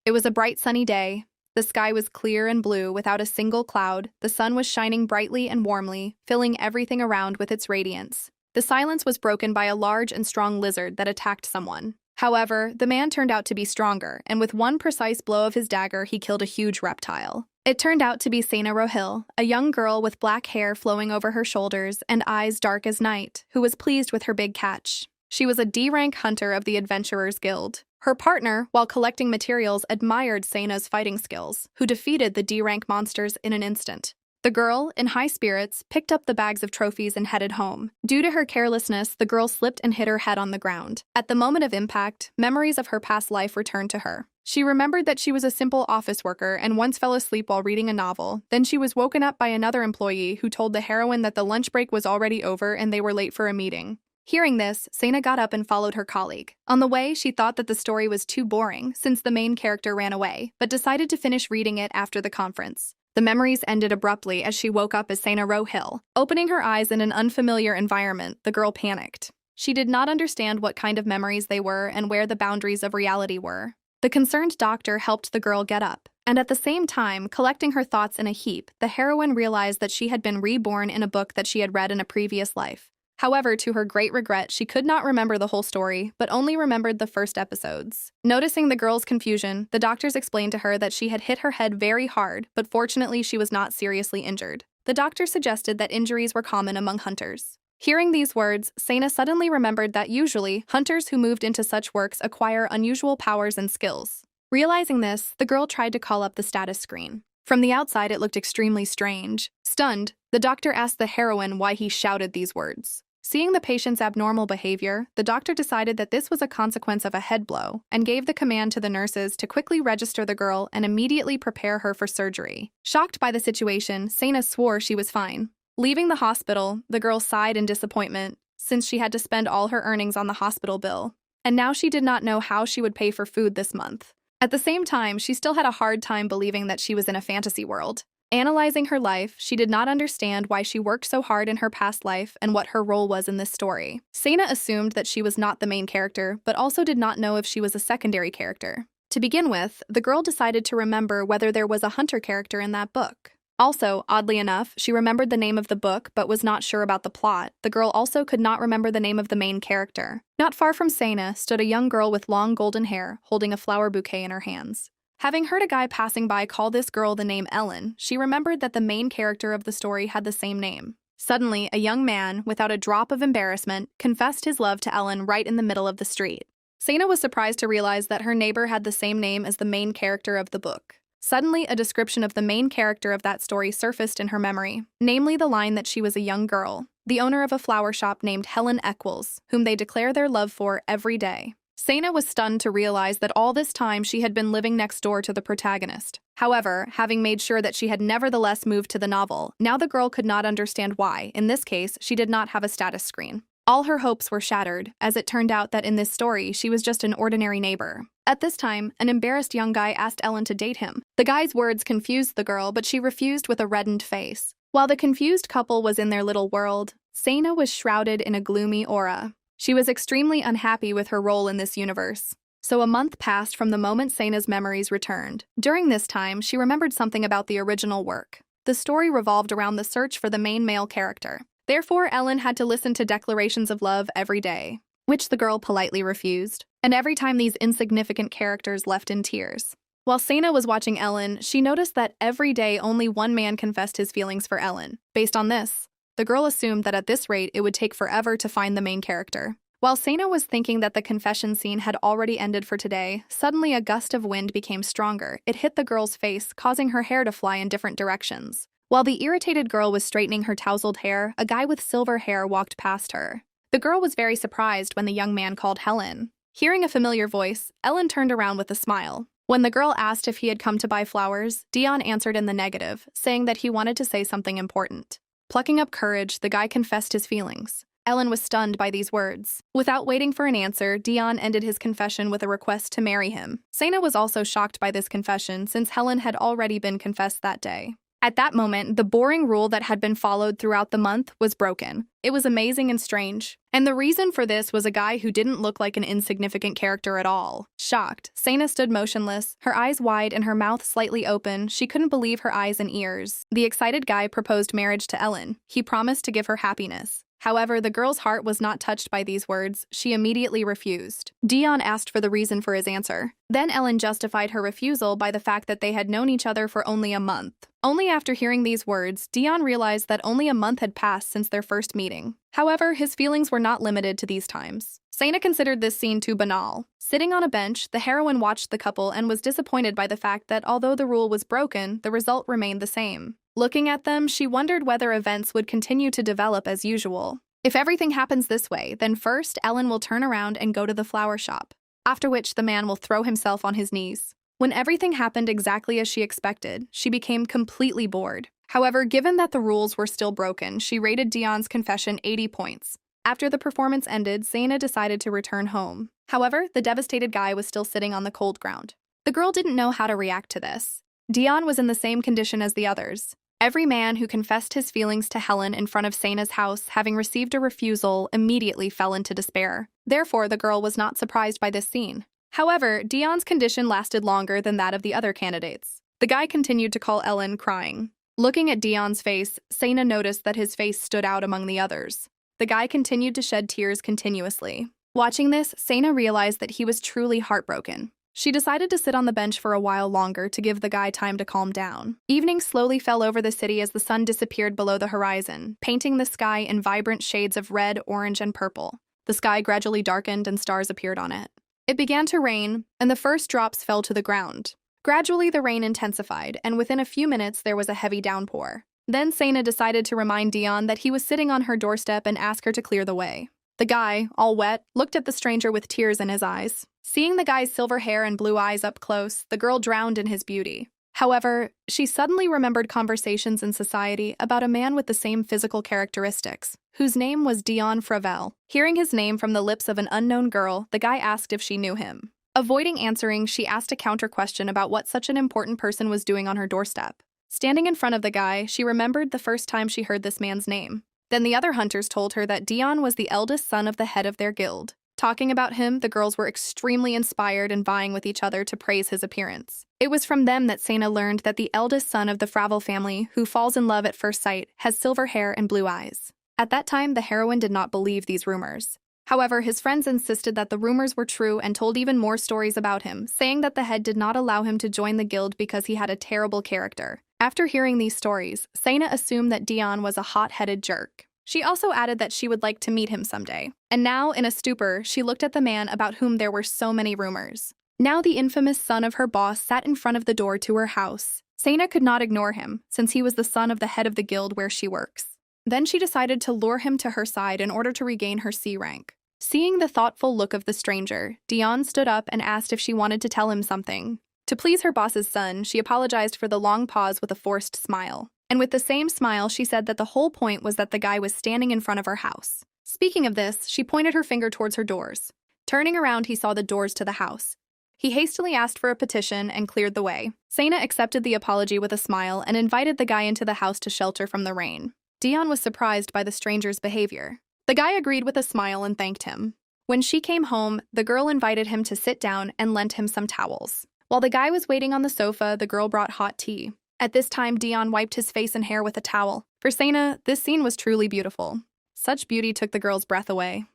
It was a bright sunny day. The sky was clear and blue without a single cloud. The sun was shining brightly and warmly, filling everything around with its radiance. The silence was broken by a large and strong lizard that attacked someone. However, the man turned out to be stronger, and with one precise blow of his dagger, he killed a huge reptile. It turned out to be Sena Rohil, a young girl with black hair flowing over her shoulders and eyes dark as night, who was pleased with her big catch. She was a D-rank hunter of the Adventurers Guild. Her partner, while collecting materials, admired Sena's fighting skills, who defeated the D-rank monsters in an instant. The girl, in high spirits, picked up the bags of trophies and headed home. Due to her carelessness, the girl slipped and hit her head on the ground. At the moment of impact, memories of her past life returned to her. She remembered that she was a simple office worker and once fell asleep while reading a novel. Then she was woken up by another employee who told the heroine that the lunch break was already over and they were late for a meeting. Hearing this, Sena got up and followed her colleague. On the way, she thought that the story was too boring since the main character ran away, but decided to finish reading it after the conference. The memories ended abruptly as she woke up as Sena Rohil. Opening her eyes in an unfamiliar environment, the girl panicked. She did not understand what kind of memories they were and where the boundaries of reality were. The concerned doctor helped the girl get up, and at the same time, collecting her thoughts in a heap, the heroine realized that she had been reborn in a book that she had read in a previous life. However, to her great regret, she could not remember the whole story, but only remembered the first episodes. Noticing the girl's confusion, the doctors explained to her that she had hit her head very hard, but fortunately she was not seriously injured. The doctor suggested that injuries were common among hunters. Hearing these words, Sena suddenly remembered that usually, hunters who moved into such works acquire unusual powers and skills. Realizing this, the girl tried to call up the status screen. From the outside, it looked extremely strange. Stunned, the doctor asked the heroine why he shouted these words. Seeing the patient's abnormal behavior, the doctor decided that this was a consequence of a head blow and gave the command to the nurses to quickly register the girl and immediately prepare her for surgery. Shocked by the situation, Sena swore she was fine. Leaving the hospital, the girl sighed in disappointment since she had to spend all her earnings on the hospital bill, and now she did not know how she would pay for food this month. At the same time, she still had a hard time believing that she was in a fantasy world. Analyzing her life, she did not understand why she worked so hard in her past life and what her role was in this story. Sena assumed that she was not the main character, but also did not know if she was a secondary character. To begin with, the girl decided to remember whether there was a hunter character in that book. Also, oddly enough, she remembered the name of the book but was not sure about the plot. The girl also could not remember the name of the main character. Not far from Sena stood a young girl with long golden hair, holding a flower bouquet in her hands. Having heard a guy passing by call this girl the name Ellen, she remembered that the main character of the story had the same name. Suddenly, a young man, without a drop of embarrassment, confessed his love to Ellen right in the middle of the street. Sena was surprised to realize that her neighbor had the same name as the main character of the book. Suddenly, a description of the main character of that story surfaced in her memory, namely the line that she was a young girl, the owner of a flower shop named Helen Eccles, whom they declare their love for every day. Sena was stunned to realize that all this time she had been living next door to the protagonist. However, having made sure that she had nevertheless moved to the novel, now the girl could not understand why, in this case, she did not have a status screen. All her hopes were shattered, as it turned out that in this story she was just an ordinary neighbor. At this time, an embarrassed young guy asked Ellen to date him. The guy's words confused the girl, but she refused with a reddened face. While the confused couple was in their little world, Sena was shrouded in a gloomy aura. She was extremely unhappy with her role in this universe. So a month passed from the moment Sena's memories returned. During this time, she remembered something about the original work. The story revolved around the search for the main male character. Therefore, Ellen had to listen to declarations of love every day, which the girl politely refused. And every time these insignificant characters left in tears. While Sena was watching Ellen, she noticed that every day only one man confessed his feelings for Ellen. Based on this, the girl assumed that at this rate it would take forever to find the main character. While Sena was thinking that the confession scene had already ended for today, suddenly a gust of wind became stronger. It hit the girl's face, causing her hair to fly in different directions. While the irritated girl was straightening her tousled hair, a guy with silver hair walked past her. The girl was very surprised when the young man called Helen. Hearing a familiar voice, Ellen turned around with a smile. When the girl asked if he had come to buy flowers, Dion answered in the negative, saying that he wanted to say something important. Plucking up courage, the guy confessed his feelings. Ellen was stunned by these words. Without waiting for an answer, Dion ended his confession with a request to marry him. Sena was also shocked by this confession since Helen had already been confessed that day. At that moment, the boring rule that had been followed throughout the month was broken. It was amazing and strange. And the reason for this was a guy who didn't look like an insignificant character at all. Shocked, Sana stood motionless, her eyes wide and her mouth slightly open. She couldn't believe her eyes and ears. The excited guy proposed marriage to Ellen. He promised to give her happiness. However, the girl's heart was not touched by these words. She immediately refused. Dion asked for the reason for his answer. Then Ellen justified her refusal by the fact that they had known each other for only a month. Only after hearing these words, Dion realized that only a month had passed since their first meeting. However, his feelings were not limited to these times. Sana considered this scene too banal. Sitting on a bench, the heroine watched the couple and was disappointed by the fact that although the rule was broken, the result remained the same. Looking at them, she wondered whether events would continue to develop as usual. If everything happens this way, then first Ellen will turn around and go to the flower shop, after which the man will throw himself on his knees. When everything happened exactly as she expected, she became completely bored. However, given that the rules were still broken, she rated Dion's confession 80 points. After the performance ended, Sana decided to return home. However, the devastated guy was still sitting on the cold ground. The girl didn't know how to react to this. Dion was in the same condition as the others. Every man who confessed his feelings to Helen in front of Sana's house, having received a refusal, immediately fell into despair. Therefore, the girl was not surprised by this scene. However, Dion's condition lasted longer than that of the other candidates. The guy continued to call Ellen, crying. Looking at Dion's face, Sana noticed that his face stood out among the others. The guy continued to shed tears continuously. Watching this, Sana realized that he was truly heartbroken. She decided to sit on the bench for a while longer to give the guy time to calm down. Evening slowly fell over the city as the sun disappeared below the horizon, painting the sky in vibrant shades of red, orange, and purple. The sky gradually darkened and stars appeared on it. It began to rain, and the first drops fell to the ground. Gradually, the rain intensified, and within a few minutes, there was a heavy downpour. Then Sana decided to remind Dion that he was sitting on her doorstep and ask her to clear the way. The guy, all wet, looked at the stranger with tears in his eyes. Seeing the guy's silver hair and blue eyes up close, the girl drowned in his beauty. However, she suddenly remembered conversations in society about a man with the same physical characteristics, whose name was Dion Fravel. Hearing his name from the lips of an unknown girl, the guy asked if she knew him. Avoiding answering, she asked a counter-question about what such an important person was doing on her doorstep. Standing in front of the guy, she remembered the first time she heard this man's name. Then the other hunters told her that Dion was the eldest son of the head of their guild. Talking about him, the girls were extremely inspired and vying with each other to praise his appearance. It was from them that Sana learned that the eldest son of the Fravel family, who falls in love at first sight, has silver hair and blue eyes. At that time, the heroine did not believe these rumors. However, his friends insisted that the rumors were true and told even more stories about him, saying that the head did not allow him to join the guild because he had a terrible character. After hearing these stories, Sana assumed that Dion was a hot-headed jerk. She also added that she would like to meet him someday. And now, in a stupor, she looked at the man about whom there were so many rumors. Now the infamous son of her boss sat in front of the door to her house. Sana could not ignore him, since he was the son of the head of the guild where she works. Then she decided to lure him to her side in order to regain her C rank. Seeing the thoughtful look of the stranger, Dion stood up and asked if she wanted to tell him something. To please her boss's son, she apologized for the long pause with a forced smile. And with the same smile, she said that the whole point was that the guy was standing in front of her house. Speaking of this, she pointed her finger towards her doors. Turning around, he saw the doors to the house. He hastily asked for a petition and cleared the way. Sana accepted the apology with a smile and invited the guy into the house to shelter from the rain. Dion was surprised by the stranger's behavior. The guy agreed with a smile and thanked him. When she came home, the girl invited him to sit down and lent him some towels. While the guy was waiting on the sofa, the girl brought hot tea. At this time, Dion wiped his face and hair with a towel. For Sana, this scene was truly beautiful. Such beauty took the girl's breath away.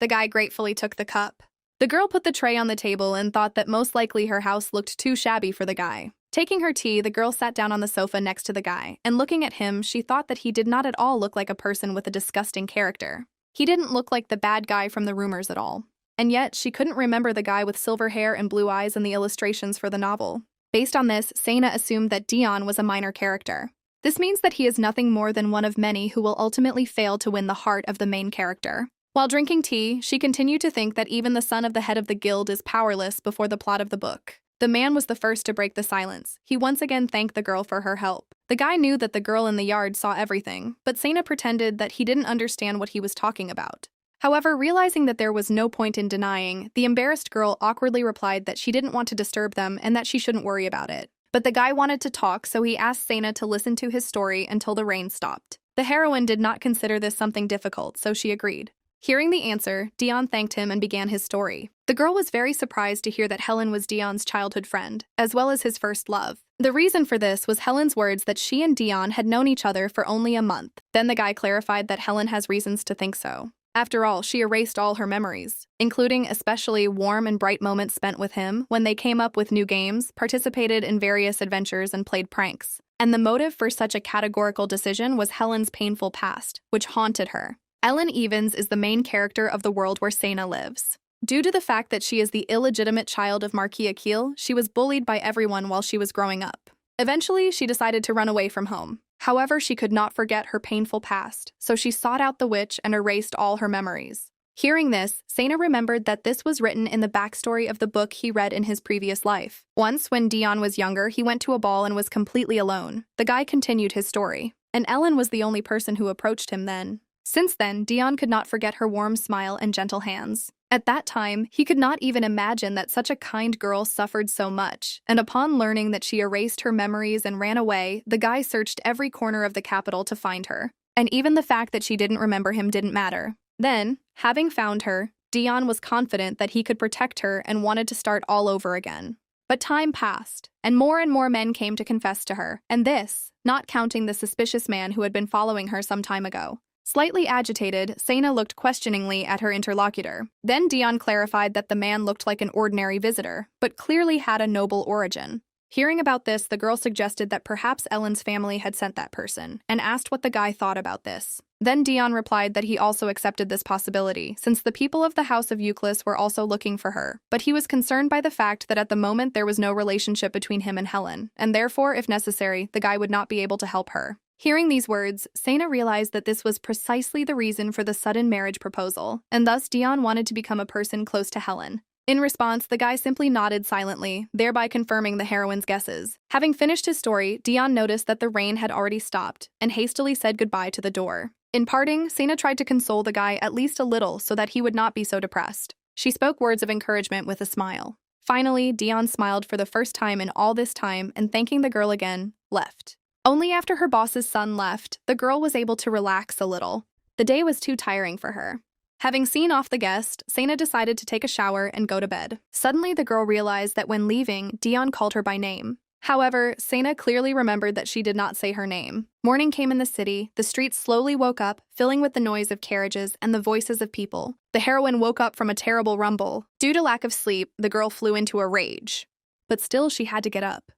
The guy gratefully took the cup. The girl put the tray on the table and thought that most likely her house looked too shabby for the guy. Taking her tea, the girl sat down on the sofa next to the guy, and looking at him, she thought that he did not at all look like a person with a disgusting character. He didn't look like the bad guy from the rumors at all. And yet, she couldn't remember the guy with silver hair and blue eyes in the illustrations for the novel. Based on this, Sana assumed that Dion was a minor character. This means that he is nothing more than one of many who will ultimately fail to win the heart of the main character. While drinking tea, she continued to think that even the son of the head of the guild is powerless before the plot of the book. The man was the first to break the silence. He once again thanked the girl for her help. The guy knew that the girl in the yard saw everything, but Sana pretended that he didn't understand what he was talking about. However, realizing that there was no point in denying, the embarrassed girl awkwardly replied that she didn't want to disturb them and that she shouldn't worry about it. But the guy wanted to talk, so he asked Sana to listen to his story until the rain stopped. The heroine did not consider this something difficult, so she agreed. Hearing the answer, Dion thanked him and began his story. The girl was very surprised to hear that Helen was Dion's childhood friend, as well as his first love. The reason for this was Helen's words that she and Dion had known each other for only a month. Then the guy clarified that Helen has reasons to think so. After all, she erased all her memories, including especially warm and bright moments spent with him when they came up with new games, participated in various adventures, and played pranks. And the motive for such a categorical decision was Helen's painful past, which haunted her. Ellen Evans is the main character of the world where Sana lives. Due to the fact that she is the illegitimate child of Marquis Akil, she was bullied by everyone while she was growing up. Eventually, she decided to run away from home. However, she could not forget her painful past, so she sought out the witch and erased all her memories. Hearing this, Sana remembered that this was written in the backstory of the book he read in his previous life. Once, when Dion was younger, he went to a ball and was completely alone. The guy continued his story, and Ellen was the only person who approached him then. Since then, Dion could not forget her warm smile and gentle hands. At that time, he could not even imagine that such a kind girl suffered so much, and upon learning that she erased her memories and ran away, the guy searched every corner of the capital to find her. And even the fact that she didn't remember him didn't matter. Then, having found her, Dion was confident that he could protect her and wanted to start all over again. But time passed, and more men came to confess to her, and this, not counting the suspicious man who had been following her some time ago. Slightly agitated, Sana looked questioningly at her interlocutor. Then Dion clarified that the man looked like an ordinary visitor, but clearly had a noble origin. Hearing about this, the girl suggested that perhaps Ellen's family had sent that person, and asked what the guy thought about this. Then Dion replied that he also accepted this possibility, since the people of the House of Euclid were also looking for her, but he was concerned by the fact that at the moment there was no relationship between him and Helen, and therefore, if necessary, the guy would not be able to help her. Hearing these words, Sana realized that this was precisely the reason for the sudden marriage proposal, and thus Dion wanted to become a person close to Helen. In response, the guy simply nodded silently, thereby confirming the heroine's guesses. Having finished his story, Dion noticed that the rain had already stopped, and hastily said goodbye to the door. In parting, Sana tried to console the guy at least a little so that he would not be so depressed. She spoke words of encouragement with a smile. Finally, Dion smiled for the first time in all this time and, thanking the girl again, left. Only after her boss's son left, the girl was able to relax a little. The day was too tiring for her. Having seen off the guest, Sana decided to take a shower and go to bed. Suddenly, the girl realized that when leaving, Dion called her by name. However, Sana clearly remembered that she did not say her name. Morning came in the city, the streets slowly woke up, filling with the noise of carriages and the voices of people. The heroine woke up from a terrible rumble. Due to lack of sleep, the girl flew into a rage. But still, she had to get up.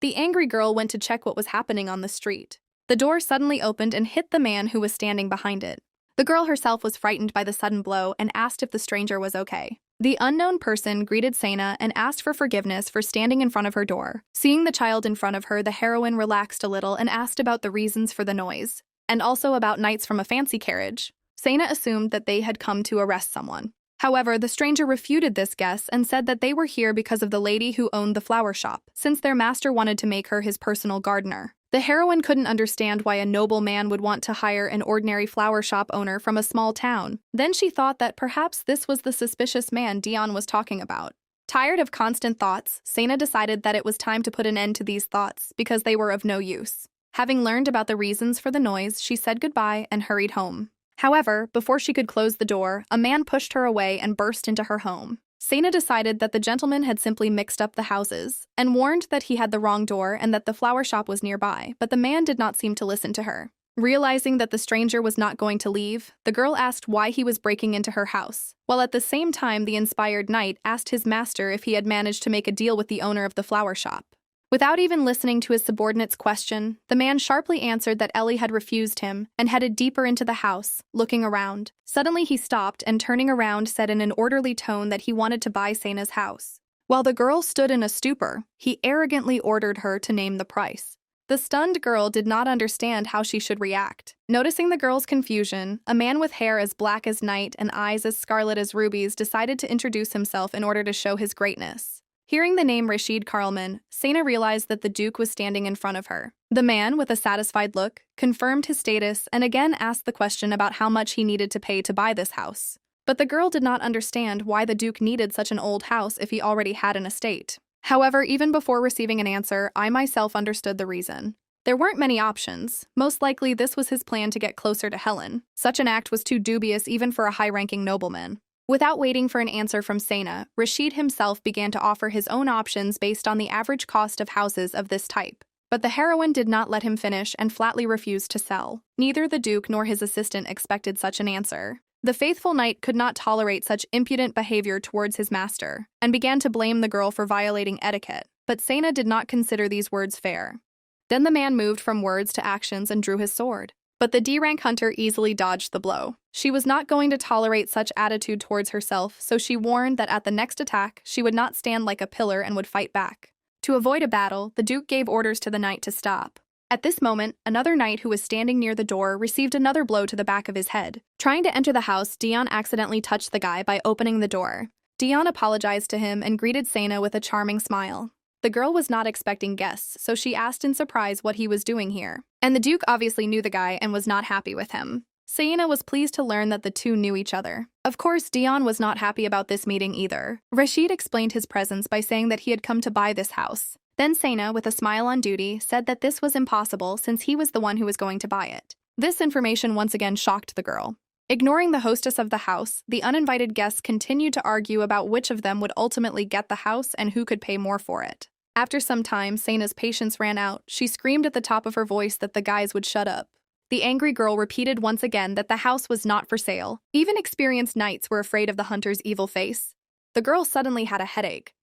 The angry girl went to check what was happening on the street. The door suddenly opened and hit the man who was standing behind it. The girl herself was frightened by the sudden blow and asked if the stranger was okay. The unknown person greeted Sana and asked for forgiveness for standing in front of her door. Seeing the child in front of her, the heroine relaxed a little and asked about the reasons for the noise, and also about knights from a fancy carriage. Sana assumed that they had come to arrest someone. However, the stranger refuted this guess and said that they were here because of the lady who owned the flower shop, since their master wanted to make her his personal gardener. The heroine couldn't understand why a noble man would want to hire an ordinary flower shop owner from a small town. Then she thought that perhaps this was the suspicious man Dion was talking about. Tired of constant thoughts, Sana decided that it was time to put an end to these thoughts because they were of no use. Having learned about the reasons for the noise, she said goodbye and hurried home. However, before she could close the door, a man pushed her away and burst into her home. Sana decided that the gentleman had simply mixed up the houses, and warned that he had the wrong door and that the flower shop was nearby, but the man did not seem to listen to her. Realizing that the stranger was not going to leave, the girl asked why he was breaking into her house, while at the same time the inspired knight asked his master if he had managed to make a deal with the owner of the flower shop. Without even listening to his subordinate's question, the man sharply answered that Ellie had refused him and headed deeper into the house, looking around. Suddenly he stopped and, turning around, said in an orderly tone that he wanted to buy Sana's house. While the girl stood in a stupor, he arrogantly ordered her to name the price. The stunned girl did not understand how she should react. Noticing the girl's confusion, a man with hair as black as night and eyes as scarlet as rubies decided to introduce himself in order to show his greatness. Hearing the name Rashid Karlman, Sana realized that the Duke was standing in front of her. The man, with a satisfied look, confirmed his status and again asked the question about how much he needed to pay to buy this house. But the girl did not understand why the Duke needed such an old house if he already had an estate. However, even before receiving an answer, I myself understood the reason. There weren't many options. Most likely, this was his plan to get closer to Helen. Such an act was too dubious even for a high-ranking nobleman. Without waiting for an answer from Sena, Rashid himself began to offer his own options based on the average cost of houses of this type. But the heroine did not let him finish and flatly refused to sell. Neither the Duke nor his assistant expected such an answer. The faithful knight could not tolerate such impudent behavior towards his master, and began to blame the girl for violating etiquette. But Sena did not consider these words fair. Then the man moved from words to actions and drew his sword. But the D-rank hunter easily dodged the blow. She was not going to tolerate such attitude towards herself, so she warned that at the next attack, she would not stand like a pillar and would fight back. To avoid a battle, the Duke gave orders to the knight to stop. At this moment, another knight who was standing near the door received another blow to the back of his head. Trying to enter the house, Dion accidentally touched the guy by opening the door. Dion apologized to him and greeted Sena with a charming smile. The girl was not expecting guests, so she asked in surprise what he was doing here. And the Duke obviously knew the guy and was not happy with him. Sena was pleased to learn that the two knew each other. Of course, Dion was not happy about this meeting either. Rashid explained his presence by saying that he had come to buy this house. Then Sena, with a smile on duty, said that this was impossible since he was the one who was going to buy it. This information once again shocked the girl. Ignoring the hostess of the house, the uninvited guests continued to argue about which of them would ultimately get the house and who could pay more for it. After some time, Sena's patience ran out. She screamed at the top of her voice that the guys would shut up. The angry girl repeated once again that the house was not for sale. Even experienced knights were afraid of the hunter's evil face. The girl suddenly had a headache.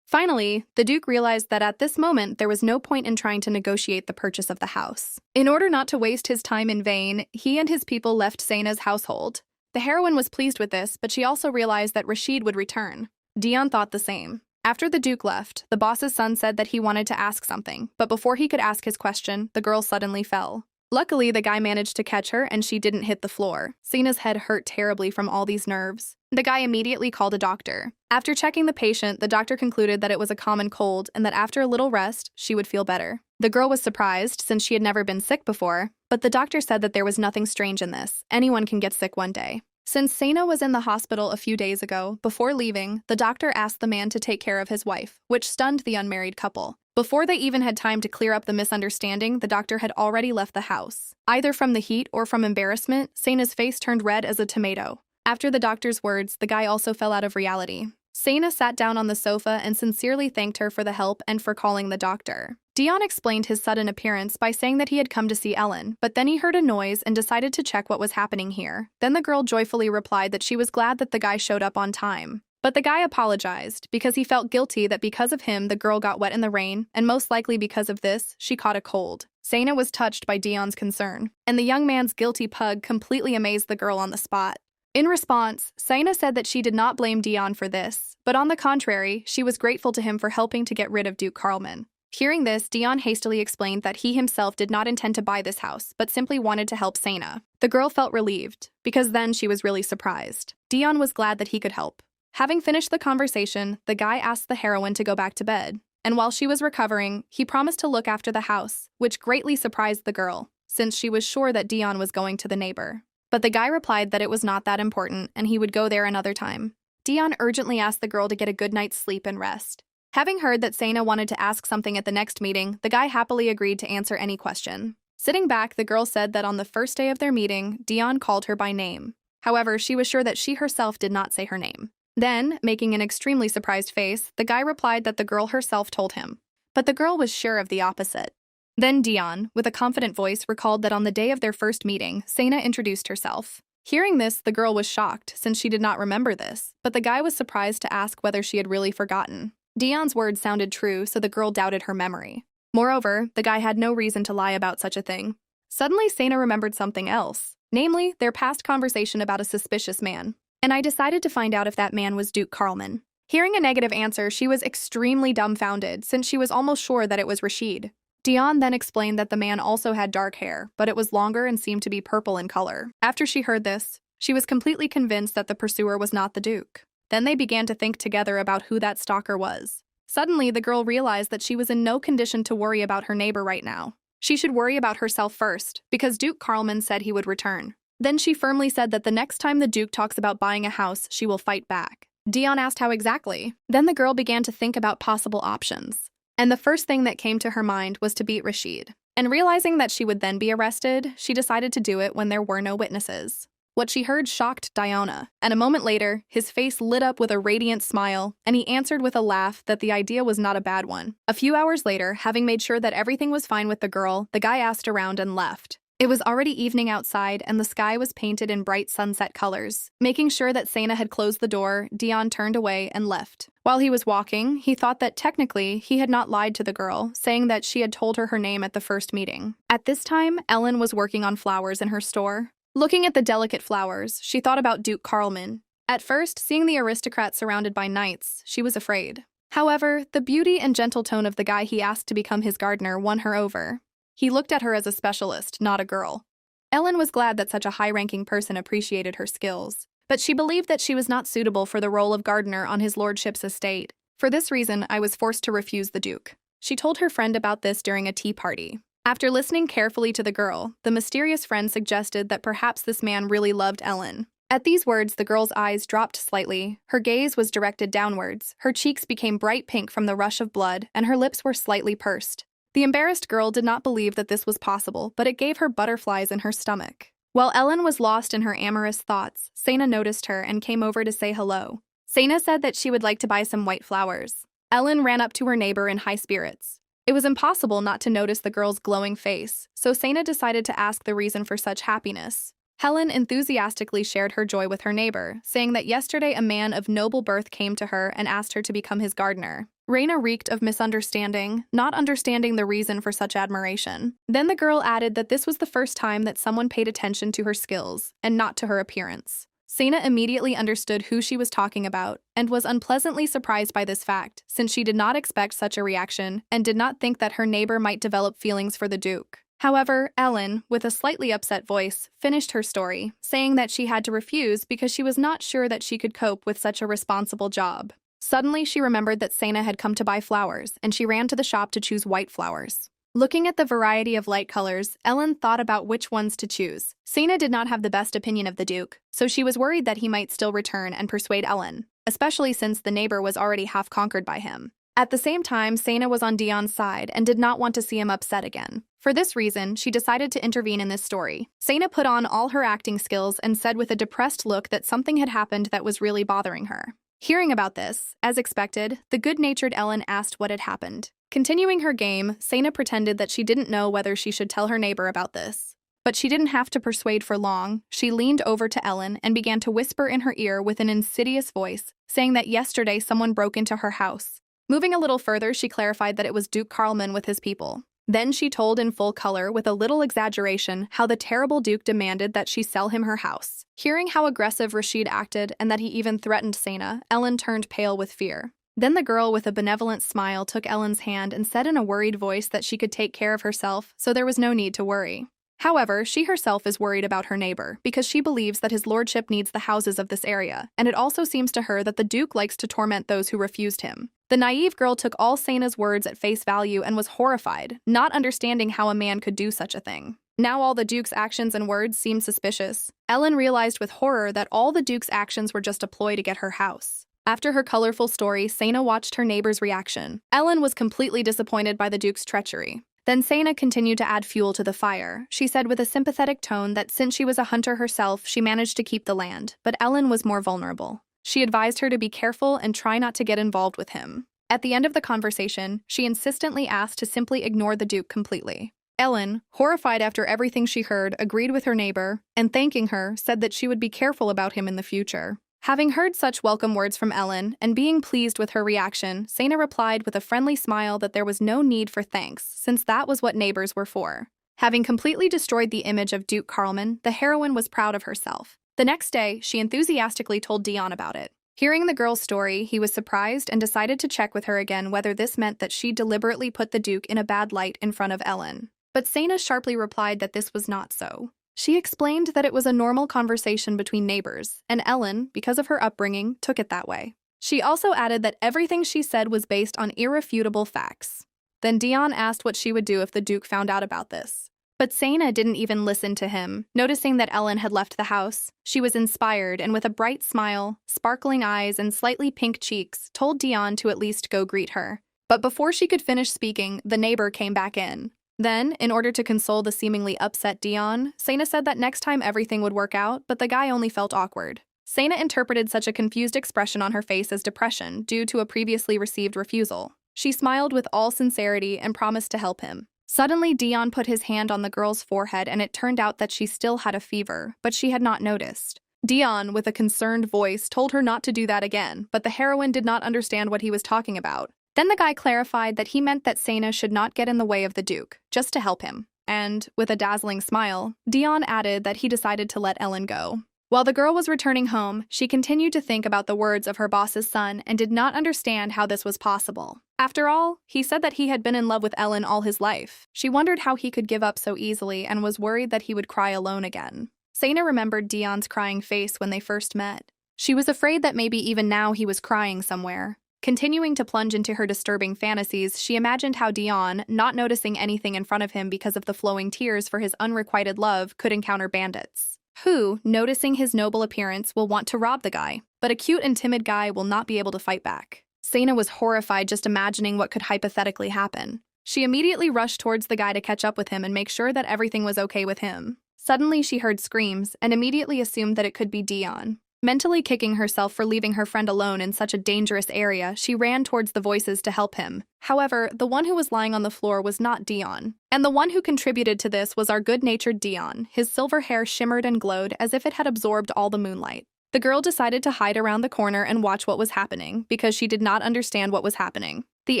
Finally, the Duke realized that at this moment there was no point in trying to negotiate the purchase of the house. In order not to waste his time in vain, he and his people left Sena's household. The heroine was pleased with this, but she also realized that Rashid would return. Dion thought the same. After the Duke left, the boss's son said that he wanted to ask something, but before he could ask his question, the girl suddenly fell. Luckily, the guy managed to catch her and she didn't hit the floor. Sena's head hurt terribly from all these nerves. The guy immediately called a doctor. After checking the patient, the doctor concluded that it was a common cold and that after a little rest, she would feel better. The girl was surprised since she had never been sick before, but the doctor said that there was nothing strange in this. Anyone can get sick one day. Since Sena was in the hospital a few days ago, before leaving, the doctor asked the man to take care of his wife, which stunned the unmarried couple. Before they even had time to clear up the misunderstanding, the doctor had already left the house. Either from the heat or from embarrassment, Sena's face turned red as a tomato. After the doctor's words, the guy also fell out of reality. Sena sat down on the sofa and sincerely thanked her for the help and for calling the doctor. Dion explained his sudden appearance by saying that he had come to see Ellen, but then he heard a noise and decided to check what was happening here. Then the girl joyfully replied that she was glad that the guy showed up on time. But the guy apologized because he felt guilty that because of him the girl got wet in the rain, and most likely because of this, she caught a cold. Sena was touched by Dion's concern, and the young man's guilty pug completely amazed the girl on the spot. In response, Sena said that she did not blame Dion for this, but on the contrary, she was grateful to him for helping to get rid of Duke Carlman. Hearing this, Dion hastily explained that he himself did not intend to buy this house, but simply wanted to help Sena. The girl felt relieved, because then she was really surprised. Dion was glad that he could help. Having finished the conversation, the guy asked the heroine to go back to bed, and while she was recovering, he promised to look after the house, which greatly surprised the girl, since she was sure that Dion was going to the neighbor. But the guy replied that it was not that important and he would go there another time. Dion urgently asked the girl to get a good night's sleep and rest. Having heard that Sena wanted to ask something at the next meeting, the guy happily agreed to answer any question. Sitting back, the girl said that on the first day of their meeting, Dion called her by name. However, she was sure that she herself did not say her name. Then, making an extremely surprised face, the guy replied that the girl herself told him. But the girl was sure of the opposite. Then Dion, with a confident voice, recalled that on the day of their first meeting, Sena introduced herself. Hearing this, the girl was shocked, since she did not remember this, but the guy was surprised to ask whether she had really forgotten. Dion's words sounded true, so the girl doubted her memory. Moreover, the guy had no reason to lie about such a thing. Suddenly, Sena remembered something else, namely, their past conversation about a suspicious man. And I decided to find out if that man was Duke Carlman. Hearing a negative answer, she was extremely dumbfounded, since she was almost sure that it was Rashid. Dion then explained that the man also had dark hair, but it was longer and seemed to be purple in color. After she heard this, she was completely convinced that the pursuer was not the Duke. Then they began to think together about who that stalker was. Suddenly, the girl realized that she was in no condition to worry about her neighbor right now. She should worry about herself first, because Duke Carlman said he would return. Then she firmly said that the next time the Duke talks about buying a house, she will fight back. Dion asked how exactly. Then the girl began to think about possible options. And the first thing that came to her mind was to beat Rashid. And realizing that she would then be arrested, she decided to do it when there were no witnesses. What she heard shocked Diana, and a moment later, his face lit up with a radiant smile, and he answered with a laugh that the idea was not a bad one. A few hours later, having made sure that everything was fine with the girl, the guy asked around and left. It was already evening outside, and the sky was painted in bright sunset colors. Making sure that Sana had closed the door, Dion turned away and left. While he was walking, he thought that technically he had not lied to the girl, saying that she had told her name at the first meeting. At this time, Ellen was working on flowers in her store. Looking at the delicate flowers, she thought about Duke Carlman. At first, seeing the aristocrat surrounded by knights, she was afraid. However, the beauty and gentle tone of the guy he asked to become his gardener won her over. He looked at her as a specialist, not a girl. Ellen was glad that such a high-ranking person appreciated her skills, but she believed that she was not suitable for the role of gardener on his lordship's estate. For this reason, I was forced to refuse the Duke. She told her friend about this during a tea party. After listening carefully to the girl, the mysterious friend suggested that perhaps this man really loved Ellen. At these words, the girl's eyes dropped slightly. Her gaze was directed downwards. Her cheeks became bright pink from the rush of blood, and her lips were slightly pursed. The embarrassed girl did not believe that this was possible, but it gave her butterflies in her stomach. While Ellen was lost in her amorous thoughts, Sana noticed her and came over to say hello. Sana said that she would like to buy some white flowers. Ellen ran up to her neighbor in high spirits. It was impossible not to notice the girl's glowing face, so Sana decided to ask the reason for such happiness. Helen enthusiastically shared her joy with her neighbor, saying that yesterday a man of noble birth came to her and asked her to become his gardener. Raina reeked of misunderstanding, not understanding the reason for such admiration. Then the girl added that this was the first time that someone paid attention to her skills, and not to her appearance. Sana immediately understood who she was talking about, and was unpleasantly surprised by this fact, since she did not expect such a reaction, and did not think that her neighbor might develop feelings for the Duke. However, Ellen, with a slightly upset voice, finished her story, saying that she had to refuse because she was not sure that she could cope with such a responsible job. Suddenly, she remembered that Sana had come to buy flowers, and she ran to the shop to choose white flowers. Looking at the variety of light colors, Ellen thought about which ones to choose. Sana did not have the best opinion of the Duke, so she was worried that he might still return and persuade Ellen, especially since the neighbor was already half conquered by him. At the same time, Sana was on Dion's side and did not want to see him upset again. For this reason, she decided to intervene in this story. Sana put on all her acting skills and said with a depressed look that something had happened that was really bothering her. Hearing about this, as expected, the good-natured Ellen asked what had happened. Continuing her game, Sana pretended that she didn't know whether she should tell her neighbor about this. But she didn't have to persuade for long. She leaned over to Ellen and began to whisper in her ear with an insidious voice, saying that yesterday someone broke into her house. Moving a little further, she clarified that it was Duke Carlman with his people. Then she told in full color, with a little exaggeration, how the terrible Duke demanded that she sell him her house. Hearing how aggressive Rashid acted and that he even threatened Sana, Ellen turned pale with fear. Then the girl with a benevolent smile took Ellen's hand and said in a worried voice that she could take care of herself, so there was no need to worry. However, she herself is worried about her neighbor because she believes that his lordship needs the houses of this area, and it also seems to her that the Duke likes to torment those who refused him. The naive girl took all Sana's words at face value and was horrified, not understanding how a man could do such a thing. Now all the Duke's actions and words seemed suspicious. Ellen realized with horror that all the Duke's actions were just a ploy to get her house. After her colorful story, Sana watched her neighbor's reaction. Ellen was completely disappointed by the Duke's treachery. Then Sana continued to add fuel to the fire. She said with a sympathetic tone that since she was a hunter herself, she managed to keep the land, but Ellen was more vulnerable. She advised her to be careful and try not to get involved with him. At the end of the conversation, she insistently asked to simply ignore the Duke completely. Ellen, horrified after everything she heard, agreed with her neighbor, and thanking her, said that she would be careful about him in the future. Having heard such welcome words from Ellen, and being pleased with her reaction, Sana replied with a friendly smile that there was no need for thanks, since that was what neighbors were for. Having completely destroyed the image of Duke Carlman, the heroine was proud of herself. The next day, she enthusiastically told Dion about it. Hearing the girl's story, he was surprised and decided to check with her again whether this meant that she deliberately put the Duke in a bad light in front of Ellen. But Sana sharply replied that this was not so. She explained that it was a normal conversation between neighbors, and Ellen, because of her upbringing, took it that way. She also added that everything she said was based on irrefutable facts. Then Dion asked what she would do if the Duke found out about this. But Sana didn't even listen to him. Noticing that Ellen had left the house, she was inspired and with a bright smile, sparkling eyes, and slightly pink cheeks, told Dion to at least go greet her. But before she could finish speaking, the neighbor came back in. Then, in order to console the seemingly upset Dion, Sana said that next time everything would work out, but the guy only felt awkward. Sana interpreted such a confused expression on her face as depression due to a previously received refusal. She smiled with all sincerity and promised to help him. Suddenly, Dion put his hand on the girl's forehead and it turned out that she still had a fever, but she had not noticed. Dion, with a concerned voice, told her not to do that again, but the heroine did not understand what he was talking about. Then the guy clarified that he meant that Sana should not get in the way of the Duke, just to help him. And, with a dazzling smile, Dion added that he decided to let Ellen go. While the girl was returning home, she continued to think about the words of her boss's son and did not understand how this was possible. After all, he said that he had been in love with Ellen all his life. She wondered how he could give up so easily and was worried that he would cry alone again. Sana remembered Dion's crying face when they first met. She was afraid that maybe even now he was crying somewhere. Continuing to plunge into her disturbing fantasies, she imagined how Dion, not noticing anything in front of him because of the flowing tears for his unrequited love, could encounter bandits, who, noticing his noble appearance, will want to rob the guy. But a cute and timid guy will not be able to fight back. Sana was horrified just imagining what could hypothetically happen. She immediately rushed towards the guy to catch up with him and make sure that everything was okay with him. Suddenly, she heard screams and immediately assumed that it could be Dion. Mentally kicking herself for leaving her friend alone in such a dangerous area, she ran towards the voices to help him. However, the one who was lying on the floor was not Dion. And the one who contributed to this was our good-natured Dion. His silver hair shimmered and glowed as if it had absorbed all the moonlight. The girl decided to hide around the corner and watch what was happening, because she did not understand what was happening. The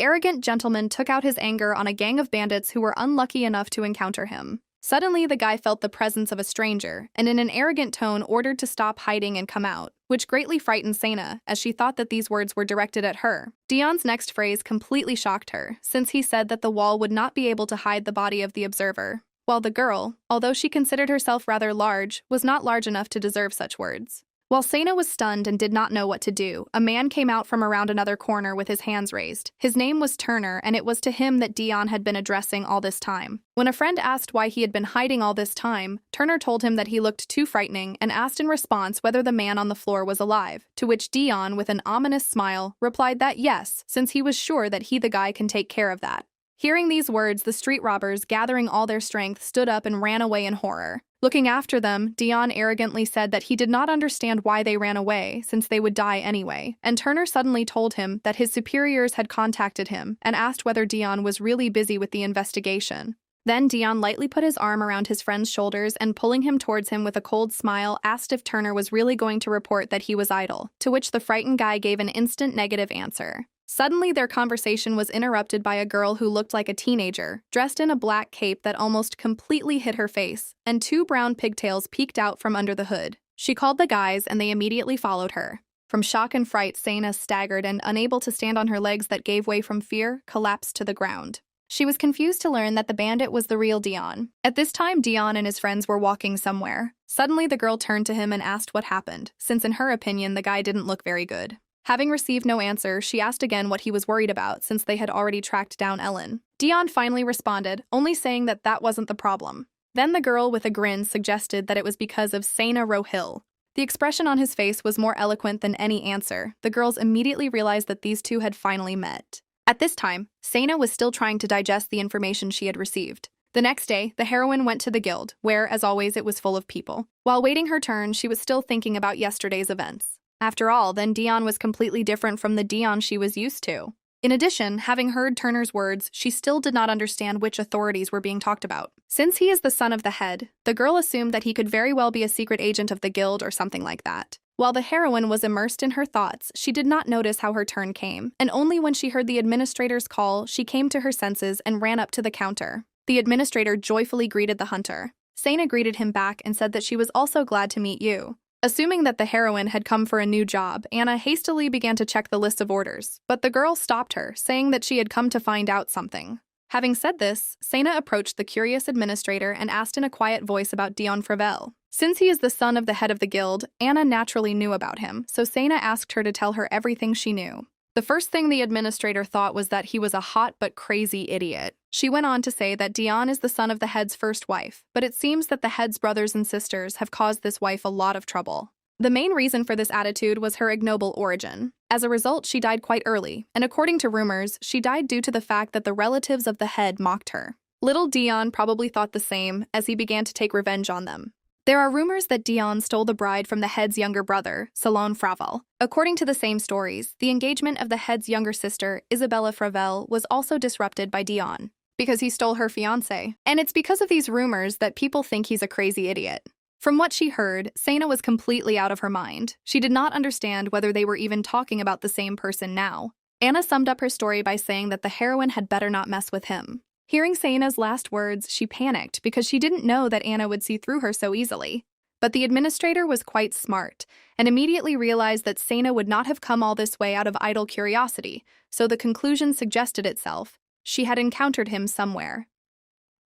arrogant gentleman took out his anger on a gang of bandits who were unlucky enough to encounter him. Suddenly, the guy felt the presence of a stranger, and in an arrogant tone ordered to stop hiding and come out, which greatly frightened Sana, as she thought that these words were directed at her. Dion's next phrase completely shocked her, since he said that the wall would not be able to hide the body of the observer, while the girl, although she considered herself rather large, was not large enough to deserve such words. While Sana was stunned and did not know what to do, a man came out from around another corner with his hands raised. His name was Turner, and it was to him that Dion had been addressing all this time. When a friend asked why he had been hiding all this time, Turner told him that he looked too frightening and asked in response whether the man on the floor was alive, to which Dion, with an ominous smile, replied that yes, since he was sure that he the guy can take care of that. Hearing these words, the street robbers, gathering all their strength, stood up and ran away in horror. Looking after them, Dion arrogantly said that he did not understand why they ran away, since they would die anyway, and Turner suddenly told him that his superiors had contacted him and asked whether Dion was really busy with the investigation. Then Dion lightly put his arm around his friend's shoulders and, pulling him towards him with a cold smile, asked if Turner was really going to report that he was idle, to which the frightened guy gave an instant negative answer. Suddenly, their conversation was interrupted by a girl who looked like a teenager, dressed in a black cape that almost completely hid her face, and 2 brown pigtails peeked out from under the hood. She called the guys, and they immediately followed her. From shock and fright, Sana staggered and, unable to stand on her legs that gave way from fear, collapsed to the ground. She was confused to learn that the bandit was the real Dion. At this time, Dion and his friends were walking somewhere. Suddenly, the girl turned to him and asked what happened, since in her opinion, the guy didn't look very good. Having received no answer, she asked again what he was worried about, since they had already tracked down Ellen. Dion finally responded, only saying that that wasn't the problem. Then the girl, with a grin, suggested that it was because of Sana Rohil. The expression on his face was more eloquent than any answer. The girls immediately realized that these two had finally met. At this time, Sana was still trying to digest the information she had received. The next day, the heroine went to the guild, where, as always, it was full of people. While waiting her turn, she was still thinking about yesterday's events. After all, then Dion was completely different from the Dion she was used to. In addition, having heard Turner's words, she still did not understand which authorities were being talked about. Since he is the son of the head, the girl assumed that he could very well be a secret agent of the guild or something like that. While the heroine was immersed in her thoughts, she did not notice how her turn came, and only when she heard the administrator's call, she came to her senses and ran up to the counter. The administrator joyfully greeted the hunter. Sana greeted him back and said that she was also glad to meet you. Assuming that the heroine had come for a new job, Anna hastily began to check the list of orders, but the girl stopped her, saying that she had come to find out something. Having said this, Sana approached the curious administrator and asked in a quiet voice about Dion Fravel. Since he is the son of the head of the guild, Anna naturally knew about him, so Sana asked her to tell her everything she knew. The first thing the administrator thought was that he was a hot but crazy idiot. She went on to say that Dion is the son of the head's first wife, but it seems that the head's brothers and sisters have caused this wife a lot of trouble. The main reason for this attitude was her ignoble origin. As a result, she died quite early, and according to rumors, she died due to the fact that the relatives of the head mocked her. Little Dion probably thought the same as he began to take revenge on them. There are rumors that Dion stole the bride from the head's younger brother, Salon Fravel. According to the same stories, the engagement of the head's younger sister, Isabella Fravel, was also disrupted by Dion because he stole her fiancé. And it's because of these rumors that people think he's a crazy idiot. From what she heard, Sana was completely out of her mind. She did not understand whether they were even talking about the same person now. Anna summed up her story by saying that the heroine had better not mess with him. Hearing Sana's last words, she panicked because she didn't know that Anna would see through her so easily. But the administrator was quite smart and immediately realized that Sana would not have come all this way out of idle curiosity, so the conclusion suggested itself. She had encountered him somewhere.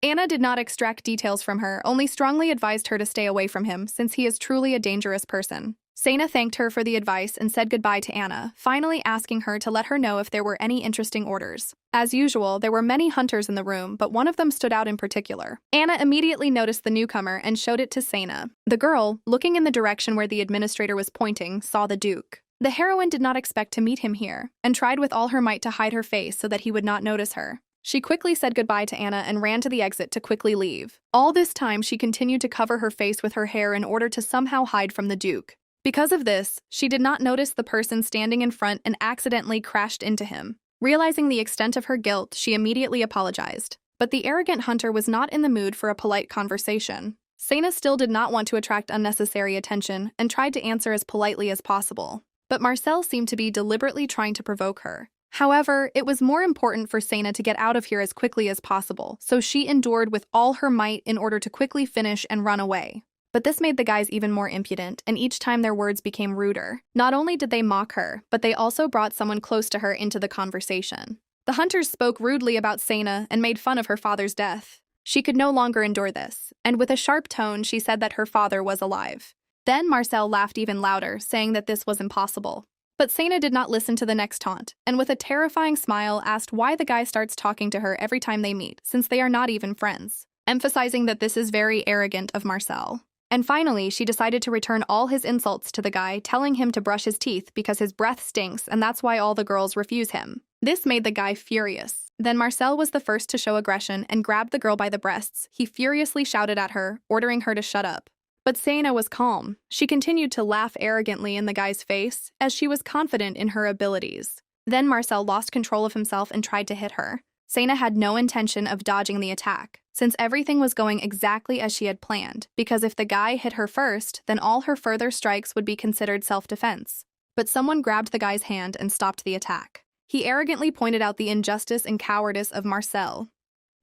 Anna did not extract details from her, only strongly advised her to stay away from him since he is truly a dangerous person. Sana thanked her for the advice and said goodbye to Anna, finally asking her to let her know if there were any interesting orders. As usual, there were many hunters in the room, but one of them stood out in particular. Anna immediately noticed the newcomer and showed it to Sana. The girl, looking in the direction where the administrator was pointing, saw the Duke. The heroine did not expect to meet him here, and tried with all her might to hide her face so that he would not notice her. She quickly said goodbye to Anna and ran to the exit to quickly leave. All this time, she continued to cover her face with her hair in order to somehow hide from the Duke. Because of this, she did not notice the person standing in front and accidentally crashed into him. Realizing the extent of her guilt, she immediately apologized. But the arrogant hunter was not in the mood for a polite conversation. Sana still did not want to attract unnecessary attention and tried to answer as politely as possible. But Marcel seemed to be deliberately trying to provoke her. However, it was more important for Sana to get out of here as quickly as possible, so she endured with all her might in order to quickly finish and run away. But this made the guys even more impudent, and each time their words became ruder. Not only did they mock her, but they also brought someone close to her into the conversation. The hunters spoke rudely about Sana and made fun of her father's death. She could no longer endure this, and with a sharp tone she said that her father was alive. Then Marcel laughed even louder, saying that this was impossible. But Sana did not listen to the next taunt, and with a terrifying smile asked why the guy starts talking to her every time they meet, since they are not even friends, emphasizing that this is very arrogant of Marcel. And finally, she decided to return all his insults to the guy, telling him to brush his teeth because his breath stinks and that's why all the girls refuse him. This made the guy furious. Then Marcel was the first to show aggression and grabbed the girl by the breasts. He furiously shouted at her, ordering her to shut up. But Sana was calm. She continued to laugh arrogantly in the guy's face, as she was confident in her abilities. Then Marcel lost control of himself and tried to hit her. Sana had no intention of dodging the attack, since everything was going exactly as she had planned, because if the guy hit her first, then all her further strikes would be considered self-defense. But someone grabbed the guy's hand and stopped the attack. He arrogantly pointed out the injustice and cowardice of Marcel.